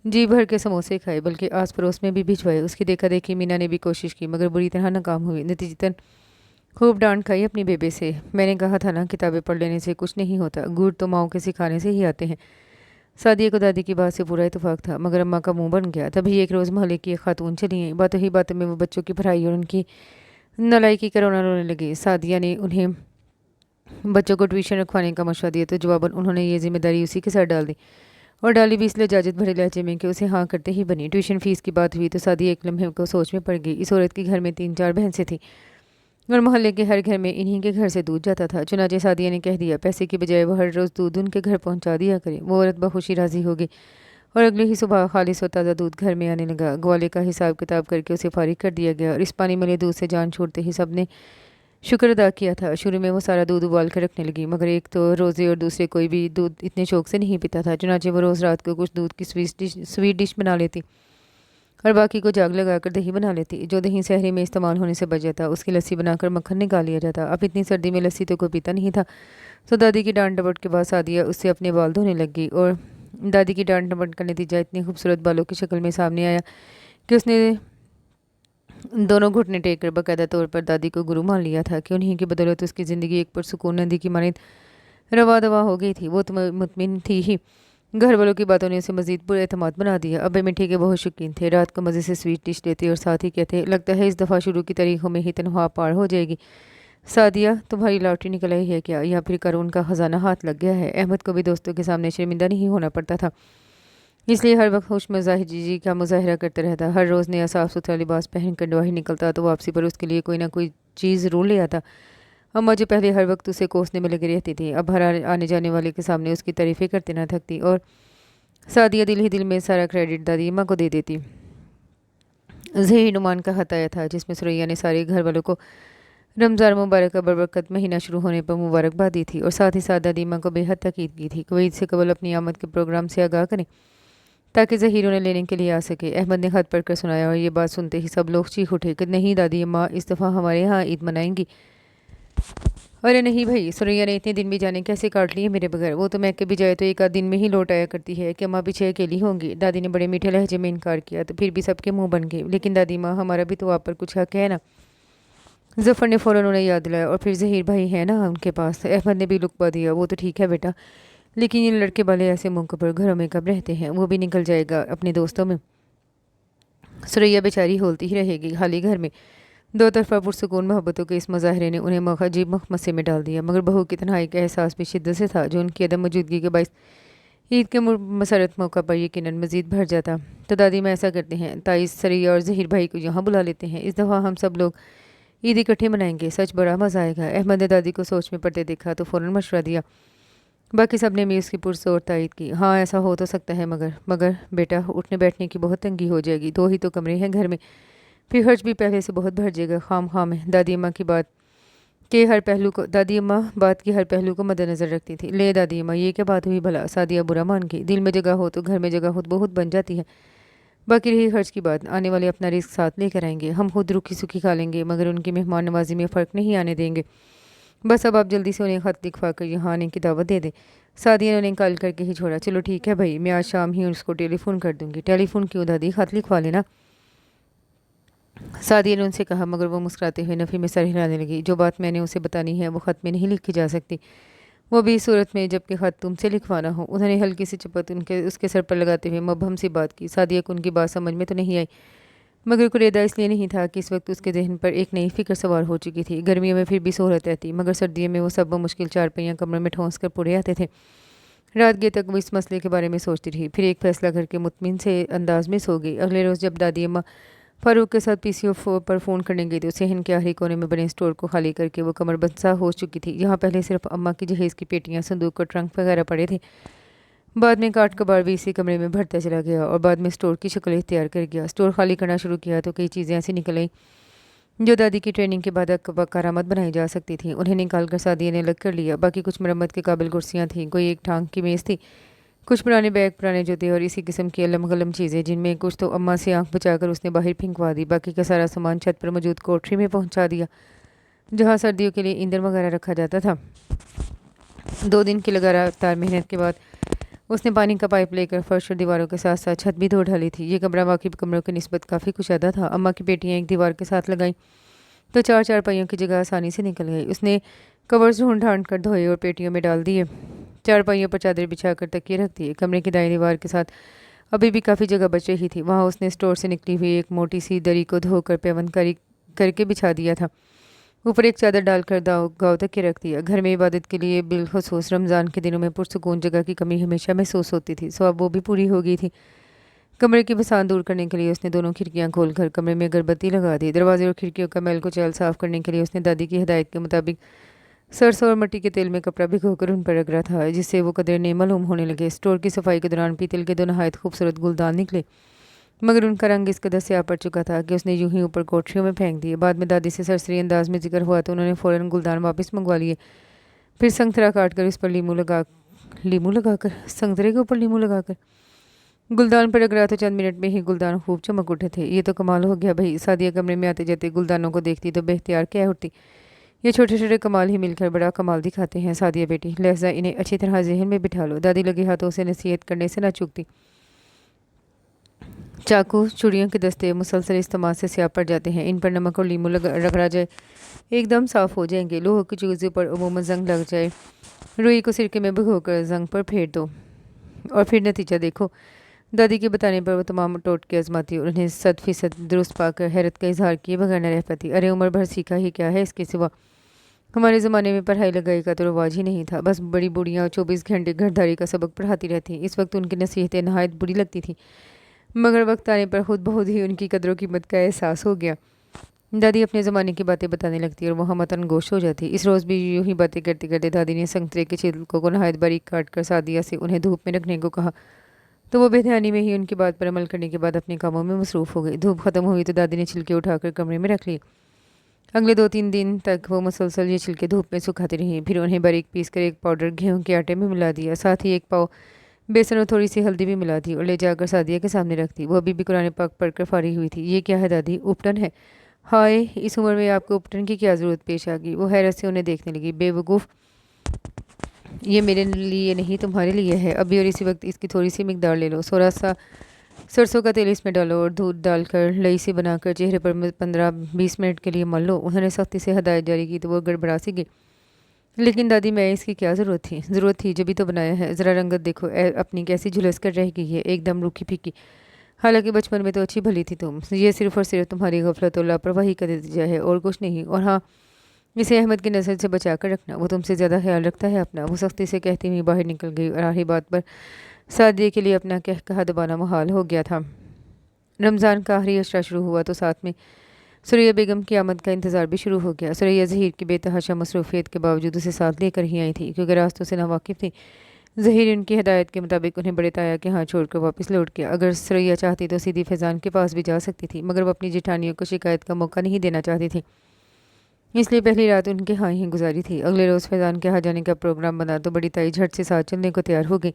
جی بھر کے سموسے کھائے، بلکہ آس پڑوس میں بھی بھجوائے۔ اس کی دیکھا دیکھی مینا نے بھی کوشش کی مگر بری طرح ناکام ہوئی، نتیجتاً خوب ڈانٹ کھائی اپنی بیبے سے۔ میں نے کہا تھا نا کتابیں پڑھ لینے سے کچھ نہیں ہوتا، گڑ تو ماؤں کے سکھانے سے ہی آتے ہیں۔ سعدیہ کو دادی کی بات سے پورا اتفاق تھا مگر اماں کا منہ بن گیا۔ تبھی ایک روز محلے کی ایک خاتون چلی آئی، باتوں ہی باتوں میں وہ بچوں کی پڑھائی اور ان کی نالائکی کا رونا رونے لگی۔ سعدیہ نے انہیں بچوں کو ٹیوشن رکھوانے کا مشورہ دیا تو جواباً انہوں نے یہ ذمہ داری اسی کے ساتھ ڈال دی۔ और डाली भी इस लजाजत भरे लहजे में कि उसे हाँ करते ही बनी। ट्यूशन फीस की बात हुई तो सादिया एक लम्हे को सोच में पड़ गई। इस औरत के घर में 3-4 भैंसें थी और मोहल्ले के हर घर में इन्हीं के घर से दूध जाता था। चुनाचे सादिया ने कह दिया पैसे की बजाय वो हर रोज़ दूध उनके घर पहुंचा दिया करे। वो औरत बखुशी राजी हो गई और अगले ही सुबह खालिस और ताज़ा दूध घर में आने लगा। ग्वाले का हिसाब किताब करके उसे फारिग कर दिया गया और इस पानी मिले दूध से जान छोड़ते ही सब ने शुक्र अदा किया था। शुरू में वो सारा दूध उबाल कर रखने लगी, मगर एक तो रोज़े और दूसरे कोई भी दूध इतने शौक से नहीं पीता था। चुनाचे वो रोज़ रात को कुछ दूध की स्वीट डिश बना लेती और बाकी को जाग लगाकर दही बना लेती। जो दही शहरी में इस्तेमाल होने से बच जाता उसकी लस्सी बनाकर मक्खन निकाल लिया जाता। अब इतनी सर्दी में लस्सी तो कोई पीता नहीं था। तो दादी की डांट डपट के बाद सादिया उससे अपने बाल धोने लग गई और दादी की डांट डपट का नतीजा इतनी खूबसूरत बालों की शक्ल में सामने आया कि उसने दोनों घुटने टेक कर बाकायदा तौर पर दादी को गुरु मान लिया था कि उन्हीं की बदौलत उसकी ज़िंदगी एक पुरसुकून नदी की मानिंद रवा दवा हो गई थी। वो तो मुतमिन थी ही, घर वालों की बातों ने उसे मजीद पुरएतमाद बना दिया। अबे मिठी के बहुत शौकीन थे, रात को मज़े से स्वीट डिश लेते और साथ ही कहते लगता है इस दफ़ा शुरू की तारीखों में ही तनख्वाह पार हो जाएगी। सादिया तुम्हारी लॉटरी निकल आई है क्या, या फिर कानून का ख़जाना हाथ लग गया है। अहमद को भी दोस्तों के सामने शर्मिंदा नहीं होना पड़ता था, इसलिए हर वक्त खुश मजाजी का मुजाहरा करता रहता। हर रोज़ नया साफ़ सुथरा लिबास पहन कर बाहर निकलता तो वापसी पर उसके लिए कोई ना कोई चीज़ ज़रूर ले आता। अम्मा जो पहले हर वक्त उसे कोसने में लगी रहती थी, अब हर आने जाने वाले के सामने उसकी तारीफ़ें करते ना थकती और सादिया दिल ही दिल में सारा क्रेडिट दादी अम्मा को दे देती। ज़ही नुमान का खत आया था जिसमें सुरैया ने सारे घर वालों को रमज़ान मुबारक का बरबरकत महीना शुरू होने पर मुबारकबाद दी थी और साथ ही साथ दादी अम्मा को बेहद ताकीद की थी कि ईद से कबल अपनी आमद के प्रोग्राम से आगाह करें ताकि ज़हीर उन्हें लेने के लिए आ सके। अहमद ने खत पढ़कर सुनाया और ये बात सुनते ही सब लोग चीख उठे कि नहीं दादी अम्मा इस दफ़ा हमारे यहाँ ईद मनाएंगी। अरे नहीं भाई, सुरैया ने इतने दिन भी जाने कैसे काट लिए मेरे बगैर। वो तो मैके भी जाए तो एक आध दिन में ही लौट आया करती है कि अम्मा पीछे अकेली होंगी। दादी ने बड़े मीठे लहजे में इनकार किया तो फिर भी सबके मुंह बन गए। लेकिन दादी माँ हमारा भी तो आप पर कुछ हक है ना। जफ़र ने फ़ौरन उन्हें याद दिलाया और फिर ज़हीर भाई है ना उनके पास। अहमद ने भी लुकवा दिया वो तो ठीक है बेटा, लेकिन ये लड़के वाले ऐसे मौक़ों पर घरों में कब रहते हैं, वो भी निकल जाएगा अपने दोस्तों में। सुरैया बेचारी होलती ही रहेगी खाली घर में। दो तरफा पुरसुकून मोहब्बतों के इस मुजाहरे ने उन्हें अजीब मखमसे में डाल दिया, मगर बहू की तन्हाई का एहसास भी शिद्दत से था जो उनकी अदम मौजूदगी के बायस ईद के मसरत मौका पर यकीनन मज़ीद भर जाता। तो दादी माँ ऐसा करते हैं, ताई सुरैया और ज़हीर भाई को यहाँ बुला लेते हैं, इस दफ़ा हम सब लोग ईद इकट्ठे मनाएंगे, सच बड़ा मज़ा आएगा। अहमद ने दादी को सोच में पड़ते देखा तो फ़ौरन मशवरा दिया। बाकी सब ने भी उसकी पुरज़ोर तायद की। हाँ ऐसा हो तो सकता है, मगर बेटा उठने बैठने की बहुत तंगी हो जाएगी, 2 ही तो कमरे हैं घर में, फिर खर्च भी पहले से बहुत भर जाएगा खाम खाम है। दादी अम्मा बात की हर पहलू को मद्देनज़र रखती थी। ले दादी अम्मा ये क्या बात हुई भला, सादिया बुरा मान गई। दिल में जगह हो तो घर में जगह खुद बहुत बन जाती है। बाकी रही खर्च की बात, आने वाले अपना रिस्क साथ लेकर आएंगे, हम खुद रुखी सुखी खा लेंगे, मगर उनकी मेहमान नवाजी में फ़र्क नहीं आने देंगे। बस अब आप जल्दी से उन्हें ख़त लिखवा कर यहाँ आने की दावत दे दें। सादिया ने उन्हें कॉल करके ही छोड़ा। चलो ठीक है भाई, मैं आज शाम ही उसको टेलीफ़ोन कर दूँगी। टेलीफ़ोन क्यों दादी, ख़त लिखवा लेना, सादिया ने उनसे कहा, मगर वो मुस्कुराते हुए नफ़ी में सर हिलाने लगी। जो बात मैंने उसे बतानी है वो ख़त में नहीं लिखी जा सकती, वो भी इस सूरत में जबकि ख़त तुमसे लिखवाना हो। उन्होंने हल्की सी चपत उसके सर पर लगाते हुए मबहम सी बात की। सादिया को उनकी बात समझ में तो नहीं आई, मगर कुरेदा इसलिए नहीं था कि इस वक्त उसके जहन पर एक नई फ़िक्र सवार हो चुकी थी। गर्मियों में फिर भी सहूलत रहती, मगर सर्दियों में वो सब मुश्किल 4 पहिया कमरे में ठोंस कर पुड़े आते थे। रात गए तक वो इस मसले के बारे में सोचती रही, फिर एक फ़ैसला करके मुतमिन से अंदाज में सो गई। अगले रोज़ जब दादी अम्मा फ़ारूक के साथ पीसीओ पर फ़ोन करने गई तो सहन के आखिरी कोने में बने स्टोर को खाली करके वो कमरबंद हो चुकी थी। यहाँ पहले सिर्फ अम्मा की जहेज़ की पेटियाँ, संदूक और ट्रंक वगैरह पड़े थे। बाद में काट कबाड़ भी इसी कमरे में भरता चला गया और बाद में स्टोर की शक्ल इख्तियार कर गया। स्टोर खाली करना शुरू किया तो कई चीज़ें ऐसी निकल आई जो दादी की ट्रेनिंग के बाद करामत बनाई जा सकती थी। उन्हें निकाल कर सादिया ने अलग कर लिया। बाकी कुछ मरम्मत के काबिल कुर्सियाँ थीं, कोई एक टांग की मेज़ थी, कुछ पुराने बैग, पुराने जूते और इसी किस्म की अलम गलम चीज़ें, जिनमें कुछ तो अम्मा से आंख बचाकर उसने बाहर फेंकवा दी। बाकी का सारा सामान छत पर मौजूद कोठरी में पहुंचा दिया जहां सर्दियों के लिए ईंधन वगैरह रखा जाता था। 2 दिन की लगातार मेहनत के बाद उसने पानी का पाइप लेकर फर्श और दीवारों के साथ साथ छत भी धो डाली थी। ये कमरा बाकी कमरों की निस्बत काफ़ी कुशादा था। अम्मा की पेटियाँ एक दीवार के साथ लगाई तो 4 पहियों की जगह आसानी से निकल गई। उसने कवर्स ढूंढ ढांड कर धोए और पेटियों में डाल दिए। 4 पहियों पर चादर बिछाकर तकिए रख दिए। कमरे की दाईं दीवार के साथ अभी भी काफ़ी जगह बच रही थी, वहाँ उसने स्टोर से निकली हुई एक मोटी सी दरी को धोकर पैबंद करके बिछा दिया था। ऊपर एक चादर डालकर गाँव तक के रख दिया। घर में इबादत के लिए बिलखसूस रमज़ान के दिनों में पुरसकून जगह की कमी हमेशा महसूस होती थी, सो अब वो भी पूरी हो गई थी। कमरे की बसान दूर करने के लिए उसने दोनों खिड़कियां खोलकर कमरे में अगरबत्ती लगा दी। दरवाजे और खिड़कियों का मैल कुचैल साफ करने के लिए उसने दादी की हिदायत के मुताबिक सरसों और मिट्टी के तेल में कपड़ा भिगोकर उन पर रगड़ा था, जिससे वो कदर ने मालूम होने लगे। स्टोर की सफाई के दौरान पीतल के दो नहायत खूबसूरत गुलदान निकले, मगर उनका रंग इस कदर स्याह पड़ चुका था कि उसने यूं ही ऊपर कोठरियों में फेंक दिए। बाद में दादी से सरसरी अंदाज में जिक्र हुआ तो उन्होंने फ़ौरन गुलदान वापस मंगवा लिए। फिर संतरा काट कर उस पर लीमू लगाकर संतरे के ऊपर लीमू लगाकर गुलदान पर रगड़ा तो चंद मिनट में ही गुलदान खूब चमक उठे थे। ये तो कमाल हो गया भाई। सादिया कमरे में आते जाते गुलदानों को देखती तो बेख्तियार कह उठती, ये छोटे छोटे कमाल ही मिलकर बड़ा कमाल दिखाते हैं। सादिया बेटी, लहजा इन्हें अच्छी तरह जहन में बिठा लो। दादी लगे हाथों से नसीहत करने से न चूकती। चाकू चूड़ियों के दस्ते मुसलसल इस्तेमाल से स्याह पड़ जाते हैं, इन पर नमक और लीमू रगड़ा जाए एकदम साफ हो जाएंगे। लोहो की चूज़ों पर अमूमन जंग लग जाए, रुई को सिरके में भिगोकर जंग पर फेर दो और फिर नतीजा देखो। दादी के बताने पर वो तमाम टोटके आजमाती और उन्हें 100% दुरुस्त पाकर हैरत का इजहार किए बगैर न रह पाती। अरे उम्र भर सीखा ही क्या है इसके सिवा। हमारे ज़माने में पढ़ाई लगाई का तो रिवाज ही नहीं था, बस बड़ी बूढ़ियाँ 24 घंटे घरदारी का सबक पढ़ाती रहती। इस वक्त उनकी नसीहतें नहायत बुरी लगती थी, मगर वक्त आने पर खुद बहुत ही उनकी कदरों कीमत का एहसास हो गया। दादी अपने ज़माने की बातें बताने लगती और वह मतन गोश हो जाती। इस रोज़ भी यूं ही बातें करते करते दादी ने संतरे के छिलकों को नहायत बारीक काट कर सादिया से उन्हें धूप में रखने को कहा, तो वो बेध्यानी में ही उनकी बात पर अमल करने के बाद अपने कामों में मसरूफ़ हो गई। धूप खत्म हुई तो दादी ने छिलके उठाकर कमरे में रख लिए। अगले 2-3 दिन तक वो मुसलसल ये छिलके धूप में सुखाती रहीं। फिर उन्हें बारीक पीस कर एक पाउडर गेहूं के आटे में मिला दिया, साथ ही 1 पाव बेसन और थोड़ी सी हल्दी भी मिला दी और ले जाकर सादिया के सामने रख दी। वो अभी भी कुरान पाक पढ़कर फारी हुई थी। ये क्या है दादी? उपटन है। हाय, इस उम्र में आपको उपटन की क्या ज़रूरत पेश आ गई? वो हैरत से उन्हें देखने लगी। बेवकूफ़, ये मेरे लिए नहीं तुम्हारे लिए है। अभी और इसी वक्त इसकी थोड़ी सी मिकदार ले लो। थोड़ा सा सरसों का तेल इसमें डालो और दूध डालकर लई से बनाकर चेहरे पर 15-20 मिनट के लिए मल लो। उन्होंने सख्ती से हदायत जारी की तो वो गड़बड़ा सी गई। लेकिन दादी, मैं इसकी क्या ज़रूरत थी? ज़रूरत थी जब भी तो बनाया है। ज़रा रंगत देखो अपनी कैसी झुलस कर रह गई है, एकदम रूखी फीकी। हालांकि बचपन में तो अच्छी भली थी तुम। ये सिर्फ और सिर्फ तुम्हारी गफलत और लापरवाही का नतीजा है और कुछ नहीं। और हाँ, इसे अहमद की नज़र से बचा कर रखना, वो तुमसे ज़्यादा ख्याल रखता है अपना। वो सख्ती से कहती हुई बाहर निकल गई और आखिरी बात पर सादिया के लिए अपना कहकहा दबाना मुहाल हो गया था। रमज़ान का आखिरी अशरा शुरू हुआ तो साथ में सुरैया बेगम की आमद का इंतज़ार भी शुरू हो गया। सुरैया ज़हीर की बेतहाशा मसरूफियत के बावजूद उसे साथ लेकर ही आई थी, क्योंकि रास्तों से नावाकिफ़ थी। ज़हीर उनकी हिदायत के मुताबिक उन्हें बड़े ताया के हाथ छोड़कर वापस लौट गया। अगर सुरैया चाहती तो सीधी फैज़ान के पास भी जा सकती थी, मगर वो अपनी जेठानियों को शिकायत का मौका नहीं देना चाहती थी, इसलिए पहली रात उनके यहाँ ही गुजारी थी। अगले रोज़ फैज़ान के यहाँ जाने का प्रोग्राम बना तो बड़ी ताई झट से साथ चलने को तैयार हो गई।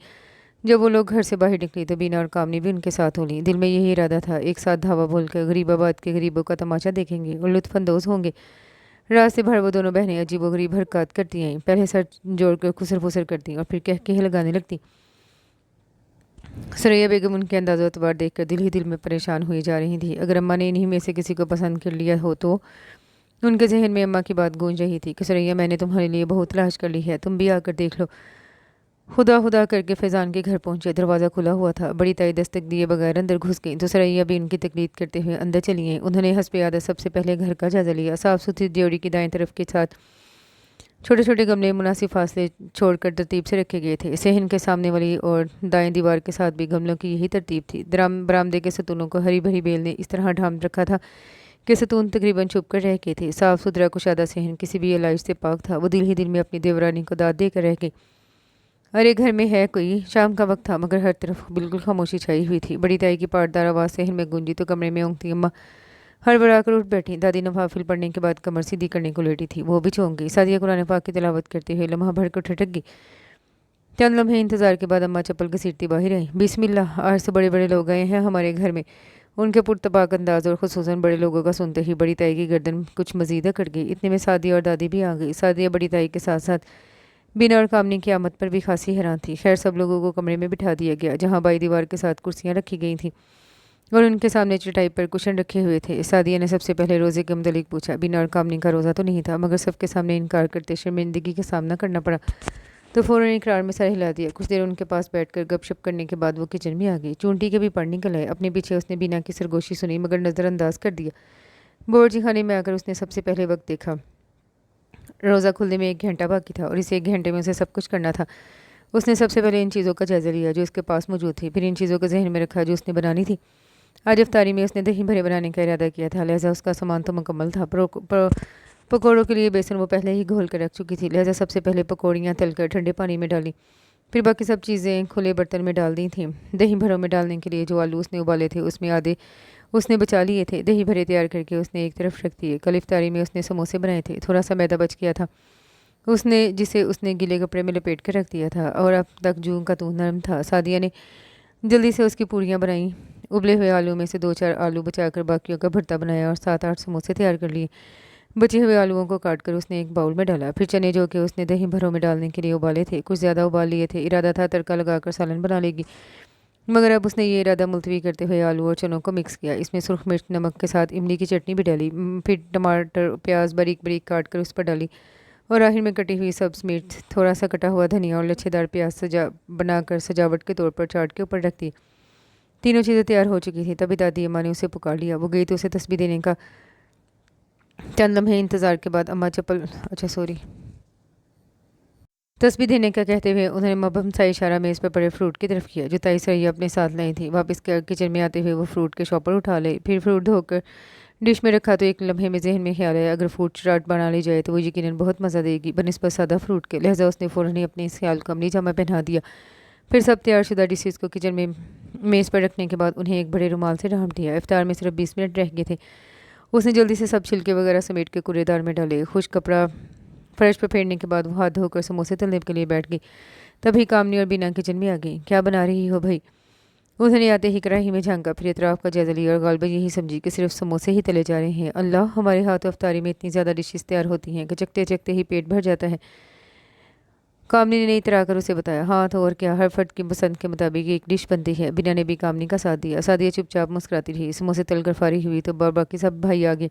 जब वो लोग घर से बाहर निकली तो बीना और कामनी भी उनके साथ हो ली। दिल में यही इरादा था, एक साथ धावा बोलकर गरीबाबाद के गरीबों का तमाशा देखेंगे और लुत्फानंदोज़ होंगे। रास्ते भर वो दोनों बहनें अजीबोगरीब हरकत करती आईं। पहले सर जोड़कर खुसर फुसर करती और फिर कह लगाने लगती। सुरैया बेगम उनके अंदाज़ो अतबार देखकर दिल ही दिल में परेशान हुई जा रही थी। अगर अम्मा ने इन्हीं में से किसी को पसंद कर लिया हो तो। उनके जहन में अम्मा की बात गूंज रही थी कि सुरैया, मैंने तुम्हारे लिए बहुत तलाश कर ली है, तुम भी आकर देख लो। खुदा खुदा करके फैज़ान के घर पहुंचे। दरवाज़ा खुला हुआ था। बड़ी ताई दस्तक दिए बगैर अंदर घुस गई तो सुरैया भी उनकी तकलीद करते हुए अंदर चली गईं। उन्होंने हस्बे आदत सबसे पहले घर का जायजा लिया। साफ़ सुथरी ड्योढ़ी की दाएं तरफ के साथ छोटे छोटे गमले मुनासिब फासले छोड़कर तरतीब से रखे गए थे। सहन के सामने वाली और दाएं दीवार के साथ भी गमलों की यही तरतीब थी। बरामदे के सतूनों को हरी भरी बेल ने इस तरह ढांप रखा था कि सतून तकरीबन छुप कर रह गए थे। साफ़ सुथरा कुशादा सहन किसी भी इलाज से पाक था। वो दिल ही दिल में अपनी देवरानी को दाद देकर रह गई। अरे घर में है कोई? शाम का वक्त था, मगर हर तरफ बिल्कुल खामोशी छाई हुई थी। बड़ी ताई की पाटदार आवाज़ सहन में गूंजी तो कमरे में ऊँगती अम्मा हड़बड़ा कर उठ बैठी। दादी नवाफिल पढ़ने के बाद कमर सीधी करने को लेटी थी, वो भी चौंक गई। सादिया कुरान पाक की तिलावत करते हुए लम्हा भर कर ठटक गई। चंद लम्हे इंतजार के बाद अम्मा चप्पल घसीटती बाहर आई। बिस्मिल्लाह, आज से बड़े बड़े लोग आए हैं हमारे घर में। उनके पुरतपाक अंदाज और खुसूसन बड़े लोगों का सुनते ही बड़ी ताई की गर्दन कुछ मजीद अकड़ गई। इतने में सादिया और दादी भी आ गई। सादिया बड़ी ताई के साथ साथ बिना और कामनी की आमद पर भी खासी हैरान थी। खैर, सब लोगों को कमरे में बिठा दिया गया, जहाँ बाई दीवार के साथ कुर्सियाँ रखी गई थीं और उनके सामने चटाई पर कुशन रखे हुए थे। सादिया ने सबसे पहले रोज़े के मुतल्लिक पूछा। बिना और कामनी का रोज़ा तो नहीं था, मगर सबके सामने इनकार करते शर्मिंदगी का सामना करना पड़ा तो फ़ौरन इकरार में सर हिला दिया। कुछ देर उनके पास बैठकर गपशप करने के बाद वो किचन में आ गई। चूंटी के भी पढ़ निकल आए। अपने पीछे उसने बिना की सरगोशी सुनी, मगर नज़रअंदाज कर दिया। बोर्ड जी खाने में आकर उसने सबसे पहले वक्त देखा रोज़ा खुलने में 1 घंटा बाकी था और इस 1 घंटे में उसे सब कुछ करना था। उसने सबसे पहले इन चीज़ों का जायज़ा लिया जो उसके पास मौजूद थी, फिर इन चीज़ों को ज़हन में रखा जो उसने बनानी थी। आज इफ्तारी में उसने दही भरे बनाने का इरादा किया था, लिहाजा उसका सामान तो मुकम्मल था। पकौड़ों के लिए बेसन वो पहले ही घोल कर रख चुकी थी, लिहाजा सबसे पहले पकौड़ियाँ तलकर ठंडे पानी में डाली, फिर बाकी सब चीज़ें खुले बर्तन में डाल दी थीं। दही भरों में डालने के लिए जो आलू उसने उबाले थे उसमें आधे उसने बचा लिए थे। दही भरे तैयार करके उसने एक तरफ रख दिए। कल इफ्तारी में उसने समोसे बनाए थे, थोड़ा सा मैदा बच गया था जिसे उसने गीले कपड़े में लपेट कर रख दिया था और अब तक जूं का तू नरम था। सादिया ने जल्दी से उसकी पूरियाँ बनाई, उबले हुए आलू में से 2-4 आलू बचाकर बाकियों का भरता बनाया और 7-8 समोसे तैयार कर लिए। बचे हुए आलूओं को काटकर उसने एक बाउल में डाला, फिर चने जो कि उसने दही भरों में डालने के लिए उबाले थे कुछ ज़्यादा उबाल लिए थे। इरादा था तड़का लगाकर सालन बना लेगी, मगर अब उसने ये इरादा मुलतवी करते हुए आलू और चनों को मिक्स किया। इसमें सुर्ख मिर्च नमक के साथ इमली की चटनी भी डाली, फिर टमाटर प्याज बारीक बारीक काट कर उस पर डाली और आखिर में कटी हुई सब्ज़ मिर्च, थोड़ा सा कटा हुआ धनिया और लच्छेदार प्याज बनाकर सजावट के तौर पर चाट के ऊपर रख दी। तीनों चीज़ें तैयार हो चुकी थी तभी दादी अम्मा ने उसे पुकार लिया। वो गई तो उसे तस्बीह देने का चंद लम्हे इंतज़ार के बाद अम्मा तस्बीह देने का कहते हुए उन्होंने मबहम सा इशारा मेज़ पर पड़े फ्रूट की तरफ किया जो ताई सरैया अपने साथ लाई थी। वापस किचन में आते हुए वो फ्रूट के शॉपर उठा ले, फिर फ्रूट धोकर डिश में रखा तो एक लम्हे में जहन में ख्याल आया अगर फ्रूट चाट बना ली जाए तो वो यकीनन बहुत मज़ा देगी बनिस्बत सादा फ्रूट के। लिहाजा उसने फ़ौरन ही अपने इस ख्याल को अमली जामा पहना दिया। फिर सब तैयारशुदा डिशेज़ को किचन में मेज़ पर रखने के बाद उन्हें एक बड़े रुमाल से ढांप दिया। इफ्तार में सिर्फ 20 मिनट रह गए थे। उसने जल्दी से सब छिलके वगैरह समेट के कूड़ेदार में डाले। खुश कपड़ा फर्श पर फेरने के बाद वो हाथ धोकर समोसे तलने के लिए बैठ गई। तभी कामनी और बीना किचन में आ गई। क्या बना रही हो भाई? उन्होंने आते ही कढ़ाई में झांका, फिर इतराफ़ का जायजा लिया और गालबा यही समझी कि सिर्फ समोसे ही तले जा रहे हैं। अल्लाह, हमारे हाथ अफ्तारी में इतनी ज़्यादा डिशेस तैयार होती हैं कि चखते चखते ही पेट भर जाता है। कामनी ने इतरा कर उसे बताया। हाँ तो और क्या, हर फर्द की पसंद के मुताबिक एक डिश बनती है। बिना ने भी कामनी का साथ दिया। सादिया चुपचाप मुस्कुराती रही। समोसे तलकर फारी हुई तो बाकी सब भाई आ गए।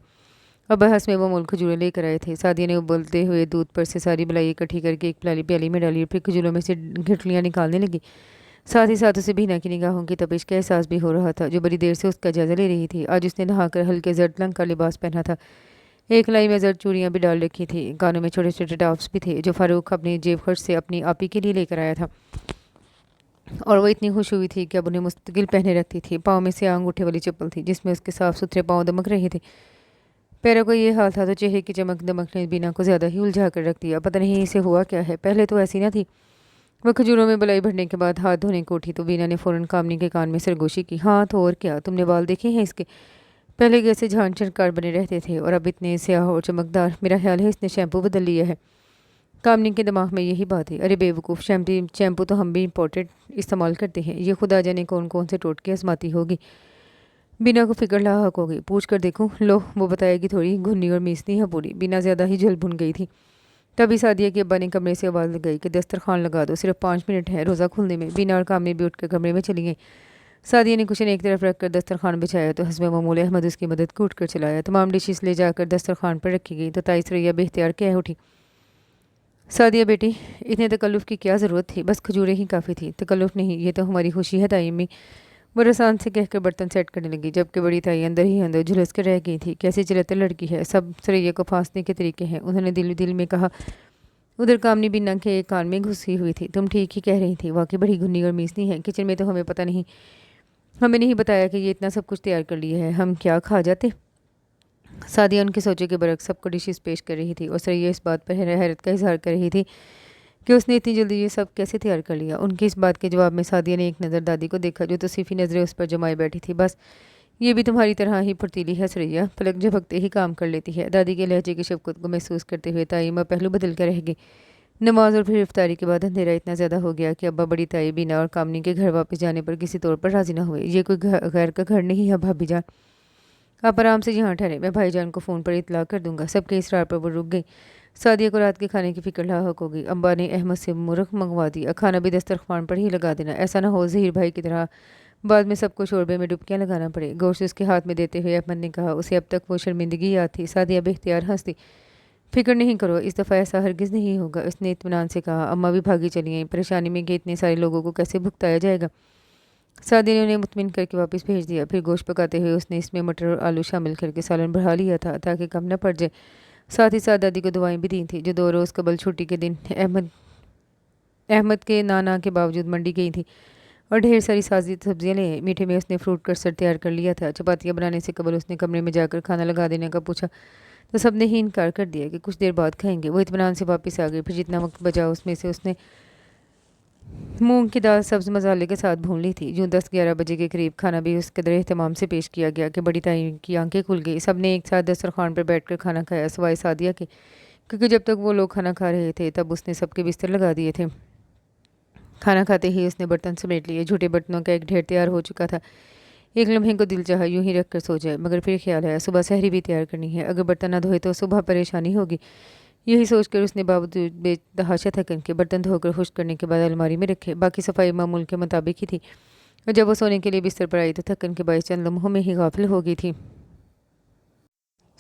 अब बहस में वो मूल खजूरें लेकर आए थे। सादिया ने उबलते हुए दूध पर से सारी मलाई इकट्ठी करके एक प्याली में डाली और फिर खजूरों में से घिटलियाँ निकालने लगी। साथ ही साथ उसे बीना की निगाहों की तपिश का एहसास भी हो रहा था जो बड़ी देर से उसका जायजा ले रही थी। आज उसने नहाकर हल्के जर्द रंग का लिबास पहना था। एक लाई में जर्द चूड़ियाँ भी डाल रखी थी। कानों में छोटे छोटे टॉप्स भी थे जो फारूक अपनी जेब खर्च से अपनी आपी के लिए लेकर आया था और वो इतनी खुश हुई थी कि अब उन्हें मुस्तकिल पहने रखती थी। पाँव में से अंगूठे वाली चप्पल थी जिसमें उसके साफ सुथरे पाँव दमक रहे थे। पैरों का ये हाल था तो चेहरे की चमक दमक ने बीना को ज़्यादा ही उलझा कर रख दिया। पता नहीं इसे हुआ क्या है, पहले तो ऐसी ना थी। वह खजूरों में बलाई भरने के बाद हाथ धोने को उठी तो बीना ने फ़ौरन कामनी के कान में सरगोशी की। हाँ तो और क्या, तुमने बाल देखे हैं इसके? पहले कैसे झांझ झनकार बने रहते थे और अब इतने स्याह और चमकदार। मेरा ख्याल है इसने शैम्पू बदल लिया है। कामनी के दिमाग में यही बात है। अरे बेवकूफ़, शैम्पू तो हम भी इम्पोर्टेड इस्तेमाल करते हैं। ये खुदा जाने कौन कौन से टोटके आजमाती होगी। बिना को फिक्र लाक हो गई। पूछ कर देखूं? लो वो बताएगी थोड़ी, घुन्नी और मीसनी है पूरी। बिना ज़्यादा ही जल भुन गई थी। तभी सादिया के अब्बा ने कमरे से आवाज़ लगाई कि दस्तरखान लगा दो, सिर्फ 5 मिनट है रोज़ा खुलने में। बिना और कामनी भी उठकर कमरे में चली गई। सादिया ने कुशन एक तरफ रखकर दस्तरखान बिछाया तो हस्बे मामूल अहमद उसकी मदद को उठकर चलाया। तमाम डिशेस ले जाकर दस्तरखान पर रखी गई तो ताई सरैया बेख्तियार कह उठी, सादिया बेटी, इतने तकल्लुफ़ की क्या ज़रूरत थी? बस खजूरें ही काफ़ी थी। तकल्लुफ़ नहीं, ये तो हमारी खुशी है ताई अम्मी। वो रसान से कहकर बर्तन सेट करने लगी जबकि बड़ी ताई अंदर ही अंदर झुलस कर रह गई थी। कैसी चलते लड़की है, सब सरैया को फांसने के तरीके हैं। उन्होंने दिल में कहा। उधर कामनी बिन्ना के एक कान में घुसी हुई थी। तुम ठीक ही कह रही थी, वाकई बड़ी घुन्नी और मीसनी है। किचन में तो हमें नहीं बताया कि ये इतना सब कुछ तैयार कर लिया है, हम क्या खा जाते। सादिया उनके सोचे के बरक सबको डिशेस पेश कर रही थी और सरैया इस बात पर हैरत का इजहार कर रही थी कि उसने इतनी जल्दी ये सब कैसे तैयार कर लिया। उनकी इस बात के जवाब में सादिया ने एक नज़र दादी को देखा जो तौसीफी नज़रें उस पर जमाए बैठी थी। बस ये भी तुम्हारी तरह ही फुर्तीली है सरैया, पलक झपकते ही काम कर लेती है। दादी के लहजे की शफकत को महसूस करते हुए ताई माँ पहलू बदल कर रह गई। नमाज और फिर इफ्तारी के बाद अंधेरा इतना ज़्यादा हो गया कि अब्बा बड़ी ताई बीना और कामनी के घर वापस जाने पर किसी तौर पर राजी ना हुए। ये कोई गैर का घर नहीं है भाभी जान, आप आराम से यहाँ ठहरे, मैं भाईजान को फ़ोन पर इतला कर दूंगा। सबके इसरार पर वो रुक गई। सादिया को रात के खाने की फिक्र लाहक हो गई। अम्बा ने अहमद से मुर्ख मंगवा दिया, खाना भी दस्तरखान पर ही लगा देना। ऐसा ना हो ज़हीर भाई की तरह बाद में सबको शोरबे में डुबकियाँ लगाना पड़े। गोश्त उसके हाथ में देते हुए अहमद ने कहा। उसे अब तक वो शर्मिंदगी याद थी। सादिया बेख्तियार हंसती। फिक्र नहीं करो, इस दफ़ा ऐसा हरगिज़ नहीं होगा, उसने इत्मीनान से कहा। अम्मा भी भागी चली गई। परेशानी में कि इतने सारे लोगों को कैसे भुगताया जाएगा। सादिया ने उन्हें मुतमिन करके वापस भेज दिया। फिर गोश्त पकाते हुए उसने इसमें मटर और आलू शामिल करके सालन बढ़ा लिया था ताकि कम न पड़ जाए। साथ ही साथ दादी को दुआएं भी दी थी, जो 2 रोज़ कबल छुट्टी के दिन अहमद के नाना के बावजूद मंडी गई थी और ढेर सारी साजी सब्जियां ले आई। मीठे में उसने फ्रूट कस्टर्ड तैयार कर लिया था। चपातियाँ बनाने से कबल उसने कमरे में जाकर खाना लगा देने का पूछा तो सबने ही इनकार कर दिया कि कुछ देर बाद खाएंगे। वो इत्मीनान से वापस आ गई। फिर जितना वक्त बचा उसमें से उसने मूंग की दाल सब्ज मसाले के साथ भून ली थी। यूँ 10-11 बजे के करीब खाना भी उस कदर एहतमाम से पेश किया गया कि बड़ी ताई की आंखें खुल गई। सब ने एक साथ दस्तरखान पर बैठकर खाना खाया, सिवाय सादिया के, क्योंकि जब तक वो लोग खाना खा रहे थे तब उसने सबके बिस्तर लगा दिए थे। खाना खाते ही उसने बर्तन समेट लिए। झूठे बर्तनों का एक ढेर तैयार हो चुका था। एक लम्हे को दिल चाहा यूं ही रख कर सो जाए, मगर फिर ख्याल आया सुबह सहरी भी तैयार करनी है। अगर बर्तन न धोए तो सुबह परेशानी होगी। यही सोचकर उसने बावजूद बेतहाशा थकन के बर्तन धोकर खुश्क करने के बाद अलमारी में रखे। बाकी सफाई मामूल के मुताबिक ही थी और जब वो सोने के लिए बिस्तर पर आई तो थकन के बायस चंद लम्हों में ही गाफिल हो गई थी।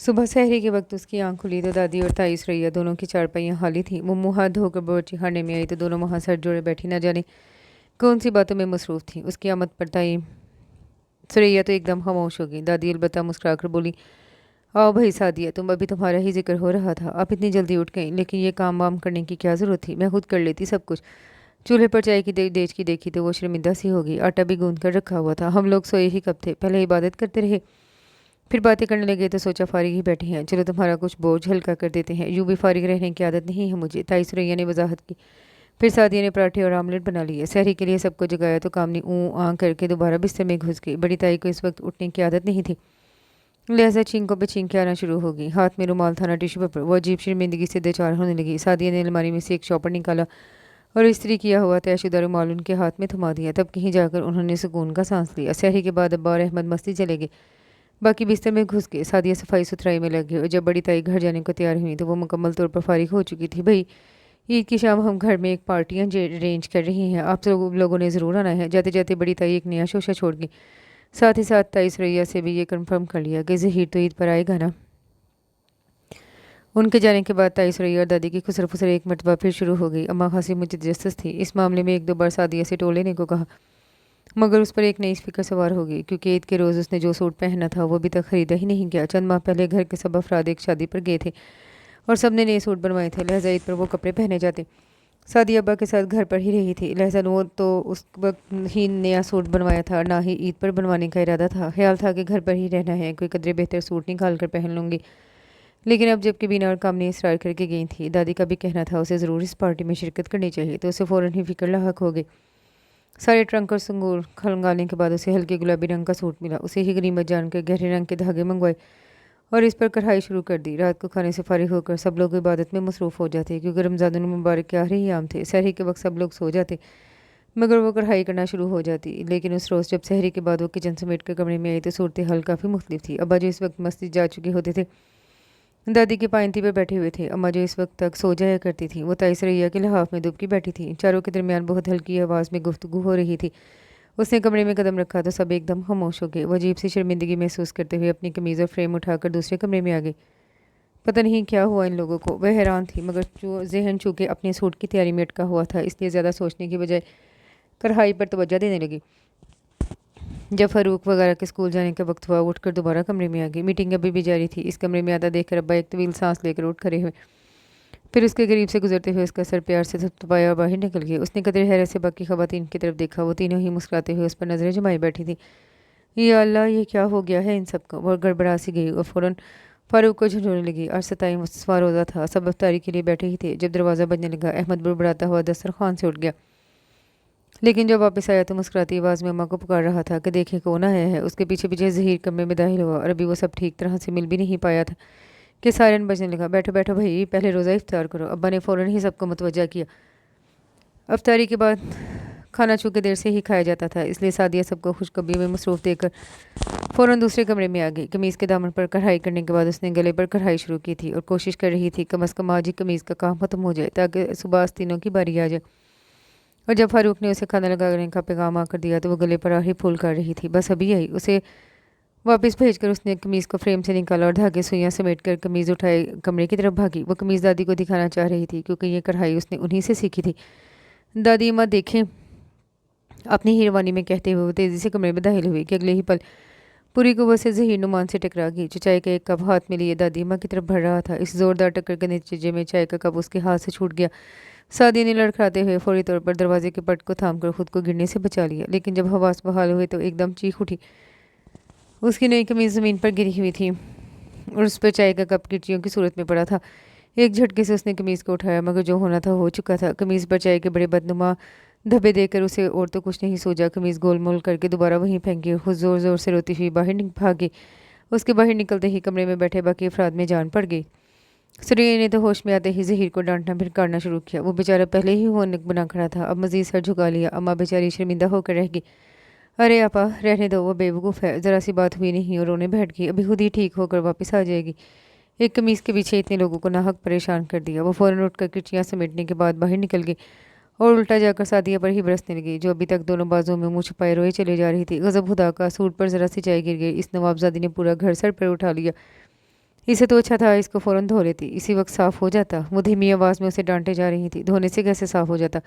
सुबह सहरी के वक्त उसकी आंख खुली तो दादी और ताई सुरैया दोनों की चारपाइयाँ खाली थी। वो मुँह हाथ धोकर बावर्ची खाने में आई तो दोनों वहाँ सर जोड़े बैठी, न जाने कौन सी बातों में मसरूफ़ थी। उसकी आमद पर ताई सुरैया तो एकदम खामोश हो गई। दादी अलबत्ता मुस्कुराकर बोली, आओ भाई सादिया, तुम्हारा ही जिक्र हो रहा था। आप इतनी जल्दी उठ गई, लेकिन ये काम वाम करने की क्या ज़रूरत थी, मैं खुद कर लेती सब कुछ। चूल्हे पर चाय की देज की देखी तो वो शर्मिंदा सी हो गई। आटा भी गूंद कर रखा हुआ था। हम लोग सोए ही कब थे, पहले इबादत करते रहे, फिर बातें करने लगे तो सोचा फारिग ही बैठे हैं, चलो तुम्हारा कुछ बोझ हल्का कर देते हैं। यूँ भी फारिग रहने की आदत नहीं है मुझे, ताई सुरैया ने वजाहत की। फिर सादिया ने पराठे और आमलेट बना लिए। सहरी के लिए सबको जगाया तो कामनी ऊँ आँ करके दोबारा बिस्तर में घुस गई। बड़ी ताई को इस वक्त उठने की आदत नहीं थी, लिहाजा छींकों पे छींकें आना शुरू हो गई। हाथ में रुमाल था, ना टिश्यू पेपर। वो अजीब शर्मिंदगी से दो चार होने लगी। सादिया ने अलमारी में से एक शॉपर निकाला और इस्त्री किया हुआ तयशुदा रुमाल उनके हाथ में थमा दिया। तब कहीं जाकर उन्होंने सुकून का सांस लिया। सहरी के बाद अब्बा और अहमद मस्ती चले गए, बाकी बिस्तर में घुस गए। सादिया सफाई सुथराई में लग गई और जब बड़ी ताई घर जाने को तैयार हुई तो वो मुकम्मल तौर पर फारिग हो चुकी थी। भाई, ईद की शाम हम घर में एक पार्टियाँ अरेंज कर रही हैं, आप लोगों ने ज़रूर आना है। जाते जाते बड़ी ताई एक नया शोशा छोड़ गई। साथ ही साथ ताई सुरैया से भी ये कंफर्म कर लिया कि ज़हीर तो ईद पर आएगा ना। उनके जाने के बाद ताई सुरैया और दादी की खुसर फुसर एक मरतबा फिर शुरू हो गई। अम्मा खासी मुतजस्सिस थी। इस मामले में 1-2 बार सादिया से टोल लेने को कहा, मगर उस पर एक नई फिक्र सवार हो गई, क्योंकि ईद के रोज़ उसने जो सूट पहना था वो अभी तक खरीदा ही नहीं गया। चंद माह पहले घर के सब अफराद एक शादी पर गए थे और सब ने नए सूट बनवाए थे, लिहाजा ईद पर वो कपड़े पहने जाते। सादी अब्बा के साथ घर पर ही रही थी, लिहाजा वो तो उस वक्त ही नया सूट बनवाया था, ना ही ईद पर बनवाने का इरादा था। ख्याल था कि घर पर ही रहना है, कोई कदरे बेहतर सूट निकाल कर पहन लूँगी। लेकिन अब जबकि बीना और कामनी इसरार करके गई थी, दादी का भी कहना था उसे ज़रूर इस पार्टी में शिरकत करनी चाहिए, तो उसे फ़ौरन ही फिक्र लाहक हो गई। सारे ट्रंक और संगूर खंगालने के बाद उसे हल्के गुलाबी रंग का सूट मिला। उसे ही गनीमत जानकर गहरे रंग के धागे मंगवाए और इस पर कढ़ाई शुरू कर दी। रात को खाने से फारिग होकर सब लोग इबादत में मसरूफ़ हो जाते, क्योंकि रमज़ानुल मुबारक के आखिरी याम थे। सहरी के वक्त सब लोग सो जाते, मगर वो कढ़ाई करना शुरू हो जाती। लेकिन उस रोज़ जब सहरी के बाद वो किचन समेट कर कमरे में आई तो सूरत हाल काफ़ी मुख्तलिफ थी। अब्बा जो इस वक्त मस्जिद जा चुके होते थे, दादी की पायंती पर बैठे हुए थे। अम्मा जो इस वक्त तक सो जाया करती थी, वो ताई सुरैया के लिहाफ में दुबकी बैठी थी। चारों के दरमियान बहुत हल्की आवाज़ में गुफ्तगू हो रही थी। उसने कमरे में कदम रखा तो सब एकदम खामोश हो गए। वो अजीब सी शर्मिंदगी महसूस करते हुए अपनी कमीज़ और फ्रेम उठाकर दूसरे कमरे में आ गई। पता नहीं क्या हुआ इन लोगों को, वह हैरान थी, मगर जहन चूँकि अपने सूट की तैयारी में अटका हुआ था, इसलिए ज़्यादा सोचने की बजाय कढ़ाई पर तवज्जो देने लगी। जब फ़ारूक वगैरह के स्कूल जाने का वक्त हुआ, उठकर दोबारा कमरे में आ गई। मीटिंग अभी भी जारी थी। इस कमरे में आधा देखकर अब्बा एक तवील सांस लेकर उठ खड़े हुए, फिर उसके करीब से गुजरते हुए उसका सर प्यार से थपथपाया और बाहर निकल गए। उसने कदर हैरत से बाकी ख़वातीन की तरफ देखा। वो तीनों ही मुस्कुराते हुए उस पर नज़रें जमाई बैठी थी। या अल्लाह, ये क्या हो गया है इन सबको। वो गड़बड़ा सी गई और फ़ौरन फ़ारूक को झंझोड़ने लगी। अरसा टाइम सवार रोज़ा था, सब अफ्तारी के लिए बैठे ही थे। जब दरवाज़ा बजने लगा, अहमद बुड़बुड़ाता हुआ दस्तरखान से उठ गया, लेकिन जब वापस आया तो मुस्कुराती आवाज़ में अम्मा को पुकार रहा था कि देखें कौन आया है। उसके पीछे पीछे ज़हीर कमरे में दाखिल हुआ और अभी वो सब ठीक तरह से मिल भी नहीं पाया था कि सायरन बजने लगा। बैठो बैठो भाई, पहले रोज़ा इफ्तार करो। अब्बा ने फ़ौरन ही सबको मुतवज्जा किया। अफ्तारी के बाद खाना चूँकि देर से ही खाया जाता था, इसलिए सादिया सबको खुशखबरी में मसरूफ़ देकर फ़ौरन दूसरे कमरे में आ गई। कमीज़ के दामन पर कढ़ाई करने के बाद उसने गले पर कढ़ाई शुरू की थी और कोशिश कर रही थी कम अज़ कम आज ही कमीज़ का काम ख़त्म हो जाए, ताकि सुबह आस्तीनों की बारी आ जाए। और जब फ़ारूक ने उसे खाना लगाने का पैगाम आकर दिया तो वो गले पर आही फूल कर रही थी। बस अभी आई। उसे वापस भेजकर उसने कमीज़ को फ्रेम से निकाला और धागे सुइयाँ समेट कर कमीज़ उठाए कमरे की तरफ भागी। वो कमीज़ दादी को दिखाना चाह रही थी, क्योंकि ये कढ़ाई उसने उन्हीं से सीखी थी। दादी अम्मा देखें, अपनी ही रवानी में कहते हुए वो तेज़ी से कमरे में दाखिल हुई कि अगले ही पल पूरी कुव्वत से ज़हीर नुमान से टकरा गई जो चाय का एक कप हाथ में लिए दादी माँ की तरफ बढ़ रहा था। इस जोरदार टक्कर के नतीजे में चाय का कप उसके हाथ से छूट गया। सादिया ने लड़खड़ाते हुए फौरी तौर पर दरवाजे के पट को थामकर खुद को गिरने से बचा लिया, लेकिन जब हवास बहाल हुए तो एकदम चीख उठी। उसकी नई कमीज ज़मीन पर गिरी हुई थी और उस पर चाय का कप गिरचियों की सूरत में पड़ा था। एक झटके से उसने कमीज को उठाया, मगर जो होना था हो चुका था। कमीज पर चाय के बड़े बदनुमा धब्बे देकर उसे और तो कुछ नहीं सूझा। कमीज गोलमोल करके दोबारा वहीं फेंकी और खुद जोर जोर से रोती हुई बाहर भागी। उसके बाहर निकलते ही कमरे में बैठे बाकी अफराद में जान पड़ गई। सुरैया ने तो होश में आते ही ज़हीर को डांटना भिड़काना शुरू किया। वो बेचारा पहले ही होनक बना खड़ा था, अब मजीद सर झुका लिया। अम्मा बेचारी शर्मिंदा होकर रह गई। अरे आपा रहने दो, वो बेवकूफ़ है, ज़रा सी बात हुई नहीं और रोने बैठ गई, अभी खुद ही ठीक होकर वापस आ जाएगी। एक कमीज़ के पीछे इतने लोगों को नाहक परेशान कर दिया। वो फ़ौरन उठकर किर्चियाँ समेटने के बाद बाहर निकल गई और उल्टा जाकर सादिया पर ही बरसने लगी, जो अभी तक दोनों बाजुओं में मुँह छुपाए रोए चले जा रही थी। गज़ब खुदा का, सूट पर ज़रा सी चाय गिर गई। इस नवाबजादी ने पूरा घर सर पर उठा लिया। इसे तो अच्छा था इसको फ़ौरन धो लेती, इसी वक्त साफ़ हो जाता। वो धीमी आवाज़ में उसे डांटे जा रही थी। धोने से कैसे साफ़ हो जाता?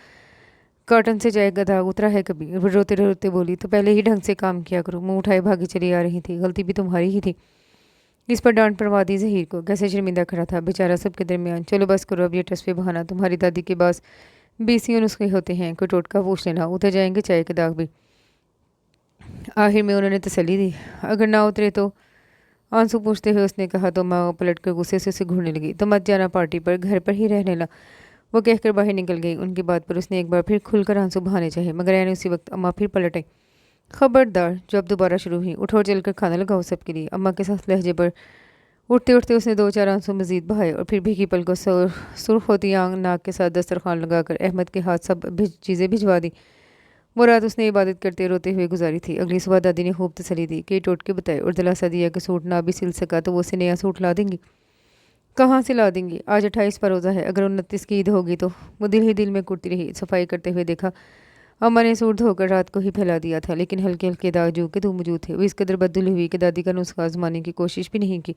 कॉटन से चाय का दाग उतरा है कभी? रोते रोते बोली। तो पहले ही ढंग से काम किया करो। मुँह उठाए भागी चली आ रही थी, गलती भी तुम्हारी ही थी। इस पर डांट पड़वा दी ज़हीर को। कैसे शर्मिंदा खड़ा था बेचारा सबके दरमियान। चलो बस करो अब ये टसवे बहाना, तुम्हारी दादी के पास बीसियों नुस्खे होते हैं, कोई टोटका पूछ लेना, उतर जाएंगे चाय के दाग भी। आखिर में उन्होंने तसल्ली दी। अगर ना उतरे तो? आंसू पूछते हुए उसने कहा तो माँ पलट कर गुस्से से उसे घूरने लगी। तो मत जाना पार्टी पर, घर पर ही रहने ला। वो कहकर बाहर निकल गई। उनकी बात पर उसने एक बार फिर खुलकर आंसू बहाने चाहे, मगर यानी उसी वक्त अम्मा फिर पलट आई। खबरदार, जो अब दोबारा शुरू हुई, उठो और चलकर खाना लगाओ सबके लिए। अम्मा के साथ लहजे पर उठते उठते उसने दो चार आंसू मजीद बहाए और फिर भीगी पल को सुर्ख होती आंख नाक के साथ दस्तरखान लगाकर अहमद के हाथ सब चीज़ें भिजवा दी। वो रात उसने इबादत करते रोते हुए गुजारी थी। अगली सुबह दादी ने खूब तसली दी, कई टोटके बताए और दिलासा दिया कि सूट ना भी सिल सका तो वो उसे नया सूट ला देंगी। कहाँ से ला देंगी? आज 28 पर रोज़ा है, अगर 29 की ईद होगी तो? वो दिल ही दिल में कुटती रही। सफाई करते हुए देखा अम्मा ने सूट धोकर रात को ही फैला दिया था, लेकिन हल्के हल्के दाग जो के तो मौजूद थे। वो इस कदर बददुली हुई कि दादी का नुस्खा आजमाने की कोशिश भी नहीं की।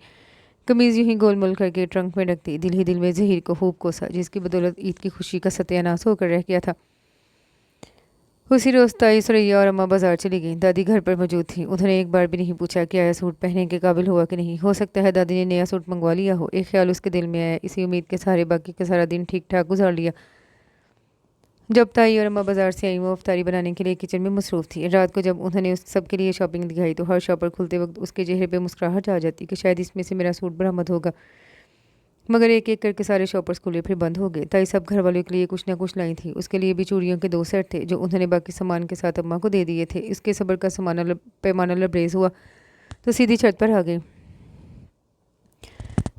कमीज़ यूं ही गोलमोल करके ट्रंक में रख दी। दिल ही दिल में ज़हीर को खूब कोसा, जिसकी बदौलत ईद की खुशी का सत्यानाश होकर रह गया था। उसी रोज़ ताई सुरैया और अम्मा बाजार चली गईं। दादी घर पर मौजूद थी। उन्होंने एक बार भी नहीं पूछा कि आया सूट पहनने के काबिल हुआ कि नहीं। हो सकता है दादी ने नया सूट मंगवा लिया हो। एक ख्याल उसके दिल में आया। इसी उम्मीद के सहारे बाकी का सारा दिन ठीक ठाक गुजार लिया। जब ताई और अम्मा बाजार से आई वो अफ्तारी बनाने के लिए किचन में मसरूफ़ थी। रात को जब उन्होंने उस सब के लिए शॉपिंग दिखाई तो हर शॉपर खुलते वक्त उसके चेहरे पर मुस्कुराहट आ जाती कि शायद इसमें से मेरा सूट बरामद होगा। मगर एक एक करके सारे शॉपर्स खुले फिर बंद हो गए। ताई सब घर वालों के लिए कुछ ना कुछ लाई थी। उसके लिए भी चूड़ियों के 2 सेट थे जो उन्होंने बाकी सामान के साथ अम्मा को दे दिए थे। इसके सब्र का पैमाना लबरेज हुआ तो सीधी छत पर आ गई।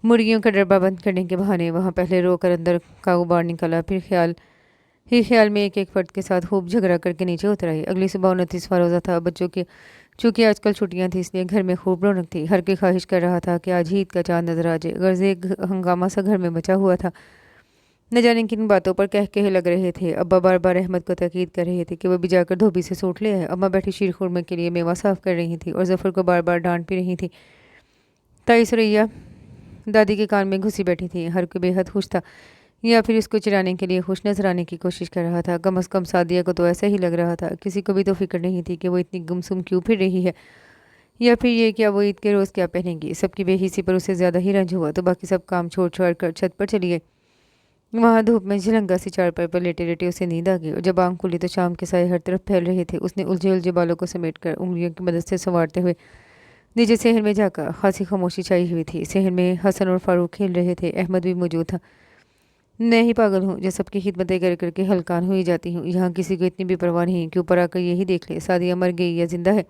मुर्गियों का डब्बा बंद करने के बहाने वहाँ पहले रोकर अंदर का गुबार निकाला, फिर ख्याल में एक एक फर्द के साथ खूब झगड़ा करके नीचे उतर आई। अगली सुबह 29वां रोज़ा था। बच्चों के चूँकि आजकल छुट्टियां थी इसलिए घर में खूब रौनक थी। हर कोई ख्वाहिश कर रहा था कि आज ही ईद का चाँद नजर आ जाए। गर्ज एक हंगामा सा घर में मचा हुआ था। न जाने किन बातों पर कह कहे लग रहे थे। अब्बा बार बार अहमद को ताकीद कर रहे थे कि वह भी जाकर धोबी से सूट ले आए। अम्मा बैठी शीर खुरमे के लिए मेवा साफ कर रही थी और जफ़र को बार बार डांट भी रही थी। ताई सुरैया दादी के कान में घुसी बैठी थी। हर कोई बेहद खुश था, या फिर इसको चिढ़ाने के लिए खुश नजर आने की कोशिश कर रहा था। कम अज़ कम सादिया को तो ऐसा ही लग रहा था। किसी को भी तो फिक्र नहीं थी कि वो इतनी गुमसुम क्यों फिर रही है, या फिर ये क्या वो ईद के रोज़ क्या पहनेंगी। सबकी बेहिसी पर उसे ज़्यादा ही रंज हुआ तो बाकी सब काम छोड़ छोड़ कर छत पर चली गई। वहाँ धूप में झिलंगा सी चारपाई पर लेटे लेटे उसे नींद आ गई और जब आंख खुली तो शाम के साए हर तरफ फैल रहे थे। उसने उलझे उलझे बालों को समेट कर उंगलियों की मदद से संवारते हुए नीचे सहन में जाकर खासी खामोशी छाई हुई थी। सहन में हसन और फारूक खेल रहे थे। अहमद भी मौजूद था। मैं ही पागल हूँ जो सबकी खिदमतें कर करके हलकान हुई जाती हूँ। यहाँ किसी को इतनी भी परवाह नहीं कि ऊपर आकर यही देख ले सादिया मर गई या जिंदा है।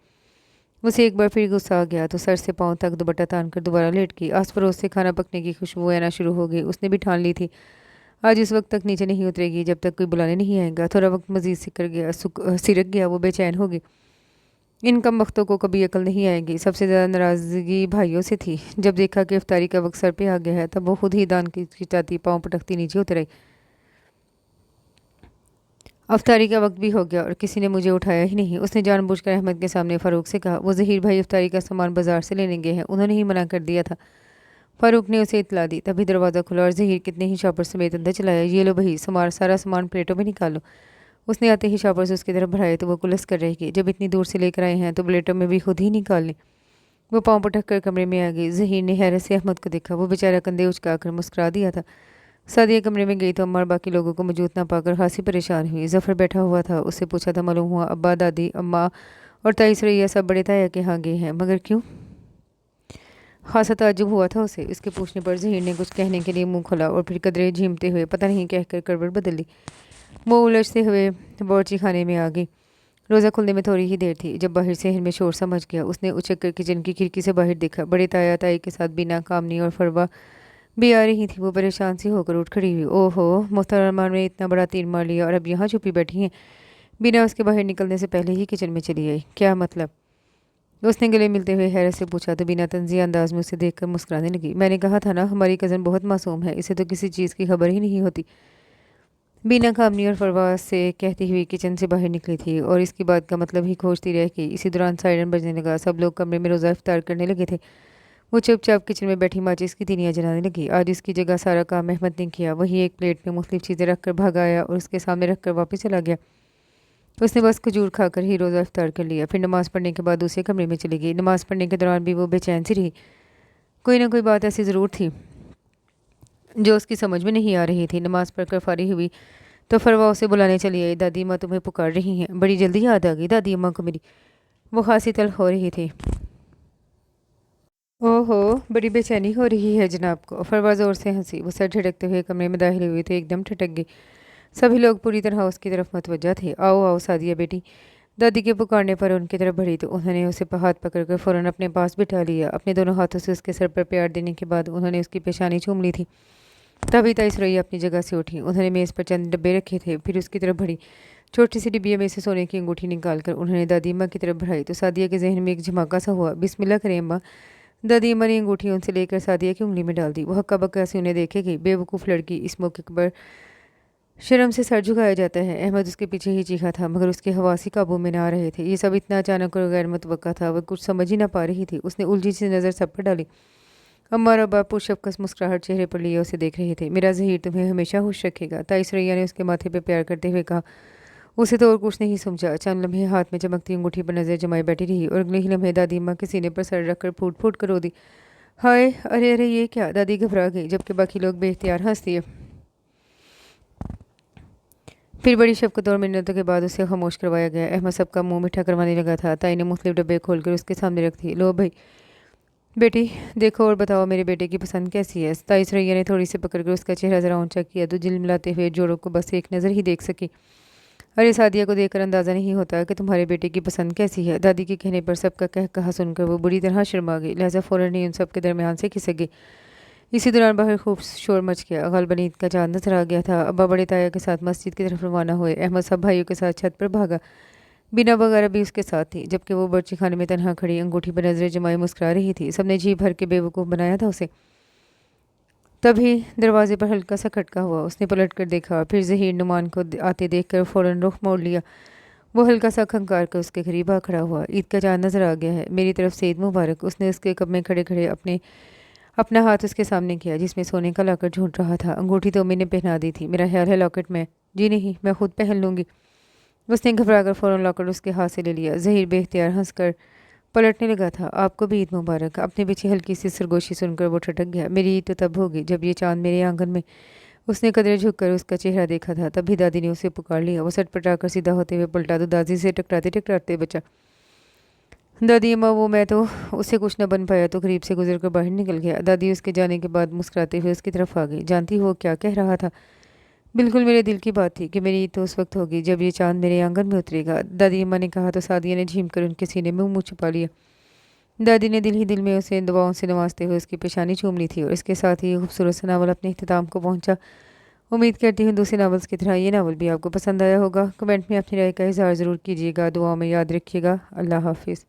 उसे एक बार फिर गुस्सा आ गया तो सर से पांव तक दुपट्टा तान कर दोबारा लेट गई। आस पड़ोस से खाना पकने की खुशबू आना शुरू हो गई। उसने भी ठान ली थी आज इस वक्त तक नीचे नहीं उतरेगी जब तक कोई बुलाने नहीं आएगा। थोड़ा वक्त मजीद सिरक गया। वो बेचैन हो गई। इन कम वक्तों को कभी अकल नहीं आएगी। सबसे ज़्यादा नाराज़गी भाइयों से थी। जब देखा कि इफ्तारी का वक्त सर पे आ गया है तब वो खुद ही दान की चाहती पाँव पटकती नीचे उतर आई। अफ्तारी का वक्त भी हो गया और किसी ने मुझे उठाया ही नहीं। उसने जानबूझकर अहमद के सामने फ़ारूक से कहा, वो ज़हीर भाई इफ्तारी का सामान बाजार से लेने गए हैं, उन्होंने ही मना कर दिया था। फ़ारूक ने उसे इतला दी। तभी दरवाज़ा खुला और ज़हीर कितने ही शॉपर समेत अंदर चलाया। ये लो भाई सारा सामान प्लेटों में निकालो। उसने आते ही शॉपर्स उसकी तरफ बढ़ाए तो वो कुलस कर रहेगी। जब इतनी दूर से लेकर आए हैं तो प्लेटों में भी खुद ही निकाल लें। वो पाँव पटक कर कमरे में आ गई। ज़हीर ने हैरत से अहमद को देखा। वो बेचारा कंधे उचकाकर मुस्कुरा दिया था। सादिया कमरे में गई तो अम्मा और बाकी लोगों को मौजूद ना पाकर खासी परेशान हुई। जफ़र बैठा हुआ था। उससे पूछा था मालूम हुआ अब्बा, दादी, अम्मा और ताई सुरैया सब बड़े ताया के यहाँ गए हैं, मगर क्यों? खासा ताज्जुब हुआ था उसे। इसके पूछने पर ज़हीर ने कुछ कहने के लिए मुंह खोला और फिर कदरे झीमते हुए पता नहीं कहकर करवट बदल ली। वो उलझते हुए बावर्ची खाने में आ गई। रोज़ा खुलने में थोड़ी ही देर थी जब बाहर से में शोर समझ गया। उसने उछक कर किचन की खिड़की से बाहर देखा। बड़े ताया ताई के साथ बीना, कामनी और फरवा भी आ रही थी। वो परेशान सी होकर उठ खड़ी हुई। ओहो, मोहतरमा ने इतना बड़ा तीर मार लिया और अब यहाँ छुपी बैठी हैं। बीना उसके बाहर निकलने से पहले ही किचन में चली आई। क्या मतलब? उसने गले मिलते हुए हैरत से पूछा तो बीना तंज़िया अंदाज में उसे देखकर मुस्कुराने लगी। मैंने कहा था ना, हमारी कज़न बहुत मासूम है, इसे तो किसी चीज़ की खबर ही नहीं होती। बीना कामनी और फरवास से कहती हुई किचन से बाहर निकली थी और इसकी बात का मतलब ही खोजती रह गई। इसी दौरान सायरन बजने लगा। सब लोग कमरे में रोज़ा इफ्तार करने लगे थे। वो चुपचाप किचन में बैठी माचिस की तीलियां जलाने लगी। आज इसकी जगह सारा काम अहमद ने किया। वही एक प्लेट में मुख्तलिफ चीज़ें रखकर भाग आया और उसके सामने रखकर वापस चला गया। उसने बस खजूर खाकर ही रोज़ा इफ्तार कर लिया। फिर नमाज़ पढ़ने के बाद दूसरे कमरे में चली गई। नमाज़ पढ़ने के दौरान भी वो बेचैन सी रही। कोई ना कोई बात ऐसी ज़रूर थी जो उसकी समझ में नहीं आ रही थी। नमाज़ पढ़कर फारिग हुई तो फरवा उसे बुलाने चली आई। दादी अम्मा तुम्हें पुकार रही हैं। बड़ी जल्दी याद आ गई दादी अम्मा को मेरी। वो खांसी तल्ख हो रही थी। ओहो, बड़ी बेचैनी हो रही है जनाब को। फरवा ज़ोर से हंसी। वो सर झटकते हुए कमरे में दाखिल हुई तो एकदम ठटक गई। सभी लोग पूरी तरह उसकी तरफ मतवज्जा थे। आओ आओ सादिया बेटी। दादी के पुकारने पर उनकी तरफ बढ़ी तो उन्होंने उसे हाथ पकड़कर फ़ौरन अपने पास बिठा लिया। अपने दोनों हाथों से उसके सर पर प्यार देने के बाद उन्होंने उसकी पेशानी चूम ली थी। तभी ताई सुरैया अपनी जगह से उठी। उन्होंने मेज़ पर चंद डब्बे रखे थे। फिर उसकी तरफ बढ़ी। छोटी सी डिब्बिया में से सोने की अंगूठी निकालकर उन्होंने दादी अम्मा की तरफ बढ़ाई तो सादिया के जहन में एक झमाका सा हुआ। बिस्मिल्लाह करें अम्मा। दादी अम्मा ने अंगूठी उनसे लेकर सादिया की उंगली में डाल दी। वह हक्का बक्का से उन्हें देखेगी। बेवकूफ़ लड़की, इस मौके पर शर्म से सर झुकाया जाता है। अहमद उसके पीछे ही चीखा था मगर उसके हवासी काबू में ना आ रहे थे। ये सब इतना अचानक और गैर मुतवक्का था। वह कुछ समझ ही ना पा रही थी। उसने उलझी सी नज़र सब पर डाली। अम्मा और अब्बा पुरशफ़क़त मुस्कुराहट चेहरे पर लिए उसे देख रहे थे। मेरा ज़हीर तुम्हें हमेशा खुश रखेगा, ताई सुरैया ने उसके माथे पर प्यार करते हुए कहा। उसे तो और कुछ नहीं समझा। चंद लम्हे हाथ में चमकती अंगूठी पर नज़र जमाई बैठी रही और अगले ही लम्हे दादी अम्मा के सीने पर सर रखकर फूट फूट कर रो दी। हाय, अरे अरे ये क्या? दादी घबरा गई जबकि बाकी लोग बेख्तियार हंस दिए। फिर बड़ी शफ़क़त और मिन्नतों के बाद उसे खामोश करवाया गया। अहमद सबका मुंह मीठा करवाने लगा था। ताई ने मुख्तलिफ डब्बे खोलकर उसके सामने रख दिए। लो भाई बेटी, देखो और बताओ मेरे बेटे की पसंद कैसी है। ताई सुरैया ने थोड़ी सी पकड़कर उसका चेहरा ज़रा ऊंचा किया तो झिलमिलाते हुए जोड़ों को बस एक नज़र ही देख सकी। अरे सादिया को देखकर अंदाज़ा नहीं होता कि तुम्हारे बेटे की पसंद कैसी है। दादी के कहने पर सबका कह कहा सुनकर वो बुरी तरह शर्मा गई। लिहाजा फ़ौरन ही उन सब के दरमियान से खिसक गई। इसी दौरान बाहर खूब शोर मच गया। ग़ालिबन ईद का चाँद नजर आ गया था। अब्बा बड़े ताया के साथ मस्जिद की तरफ रवाना हुए। अहमद सब भाइयों के साथ छत पर भागा। बिना वगैरह भी उसके साथ थी जबकि वो बर्ची खाने में तनहा खड़ी अंगूठी पर नजरें जमाए मुस्कुरा रही थी। सबने जी भर के बेवकूफ़ बनाया था उसे। तभी दरवाजे पर हल्का सा खटका हुआ। उसने पलट कर देखा। फिर ज़हीर नुमान को आते देखकर फ़ौरन रुख मोड़ लिया। वो हल्का सा खंकार कर उसके करीब आ खड़ा हुआ। ईद का चाँद नजर आ गया है, मेरी तरफ से ईद मुबारक। उसने उसके कब में खड़े खड़े अपना हाथ उसके सामने किया जिसमें सोने का लॉकेट झूठ रहा था। अंगूठी तो मैंने पहना दी थी, मेरा ख्याल है लॉकेट में। जी नहीं, मैं खुद पहन लूँगी। उसने घबराकर फ़ौरन लॉकेट उसके हाथ से ले लिया। ज़हीर बेख्तियार हंसकर पलटने लगा था। आपको भी ईद मुबारक। अपने पीछे हल्की सी सरगोशी सुनकर वो ठटक गया। मेरी ईद तो तब होगी जब ये चाँद मेरे आंगन में। उसने कदरे झुककर उसका चेहरा देखा था। तभी दादी ने उसे पुकार लिया। वो सटपटाकर सीधा होते हुए पलटा तो दादी से टकराते टकराते बचा। दादी अम्मा, वो मैं तो उससे कुछ न बन पाया तो करीब से गुजर कर बाहर निकल गया। दादी उसके जाने के बाद मुस्कुराते हुए उसकी तरफ आ गई। जानती हो क्या कह रहा था? बिल्कुल मेरे दिल की बात थी कि मेरी ईद तो उस वक्त होगी जब ये चाँद मेरे आंगन में उतरेगा। दादी अम्मा ने कहा तो सादिया ने झीम कर उनके सीने में मुँह छुपा लिया। दादी ने दिल ही दिल में उसे दुआओं से नवाजते हुए उसकी पेशानी चूम ली थी और इसके साथ ही ये खूबसूरत सा नावल अपने इख्तिताम को पहुंचा। उम्मीद करती हूँ दूसरे नावल्स की तरह ये नावल भी आपको पसंद आया होगा। कमेंट में अपनी राय का इज़हार ज़रूर कीजिएगा। दुआओं में याद रखिएगा। अल्लाह हाफिज़।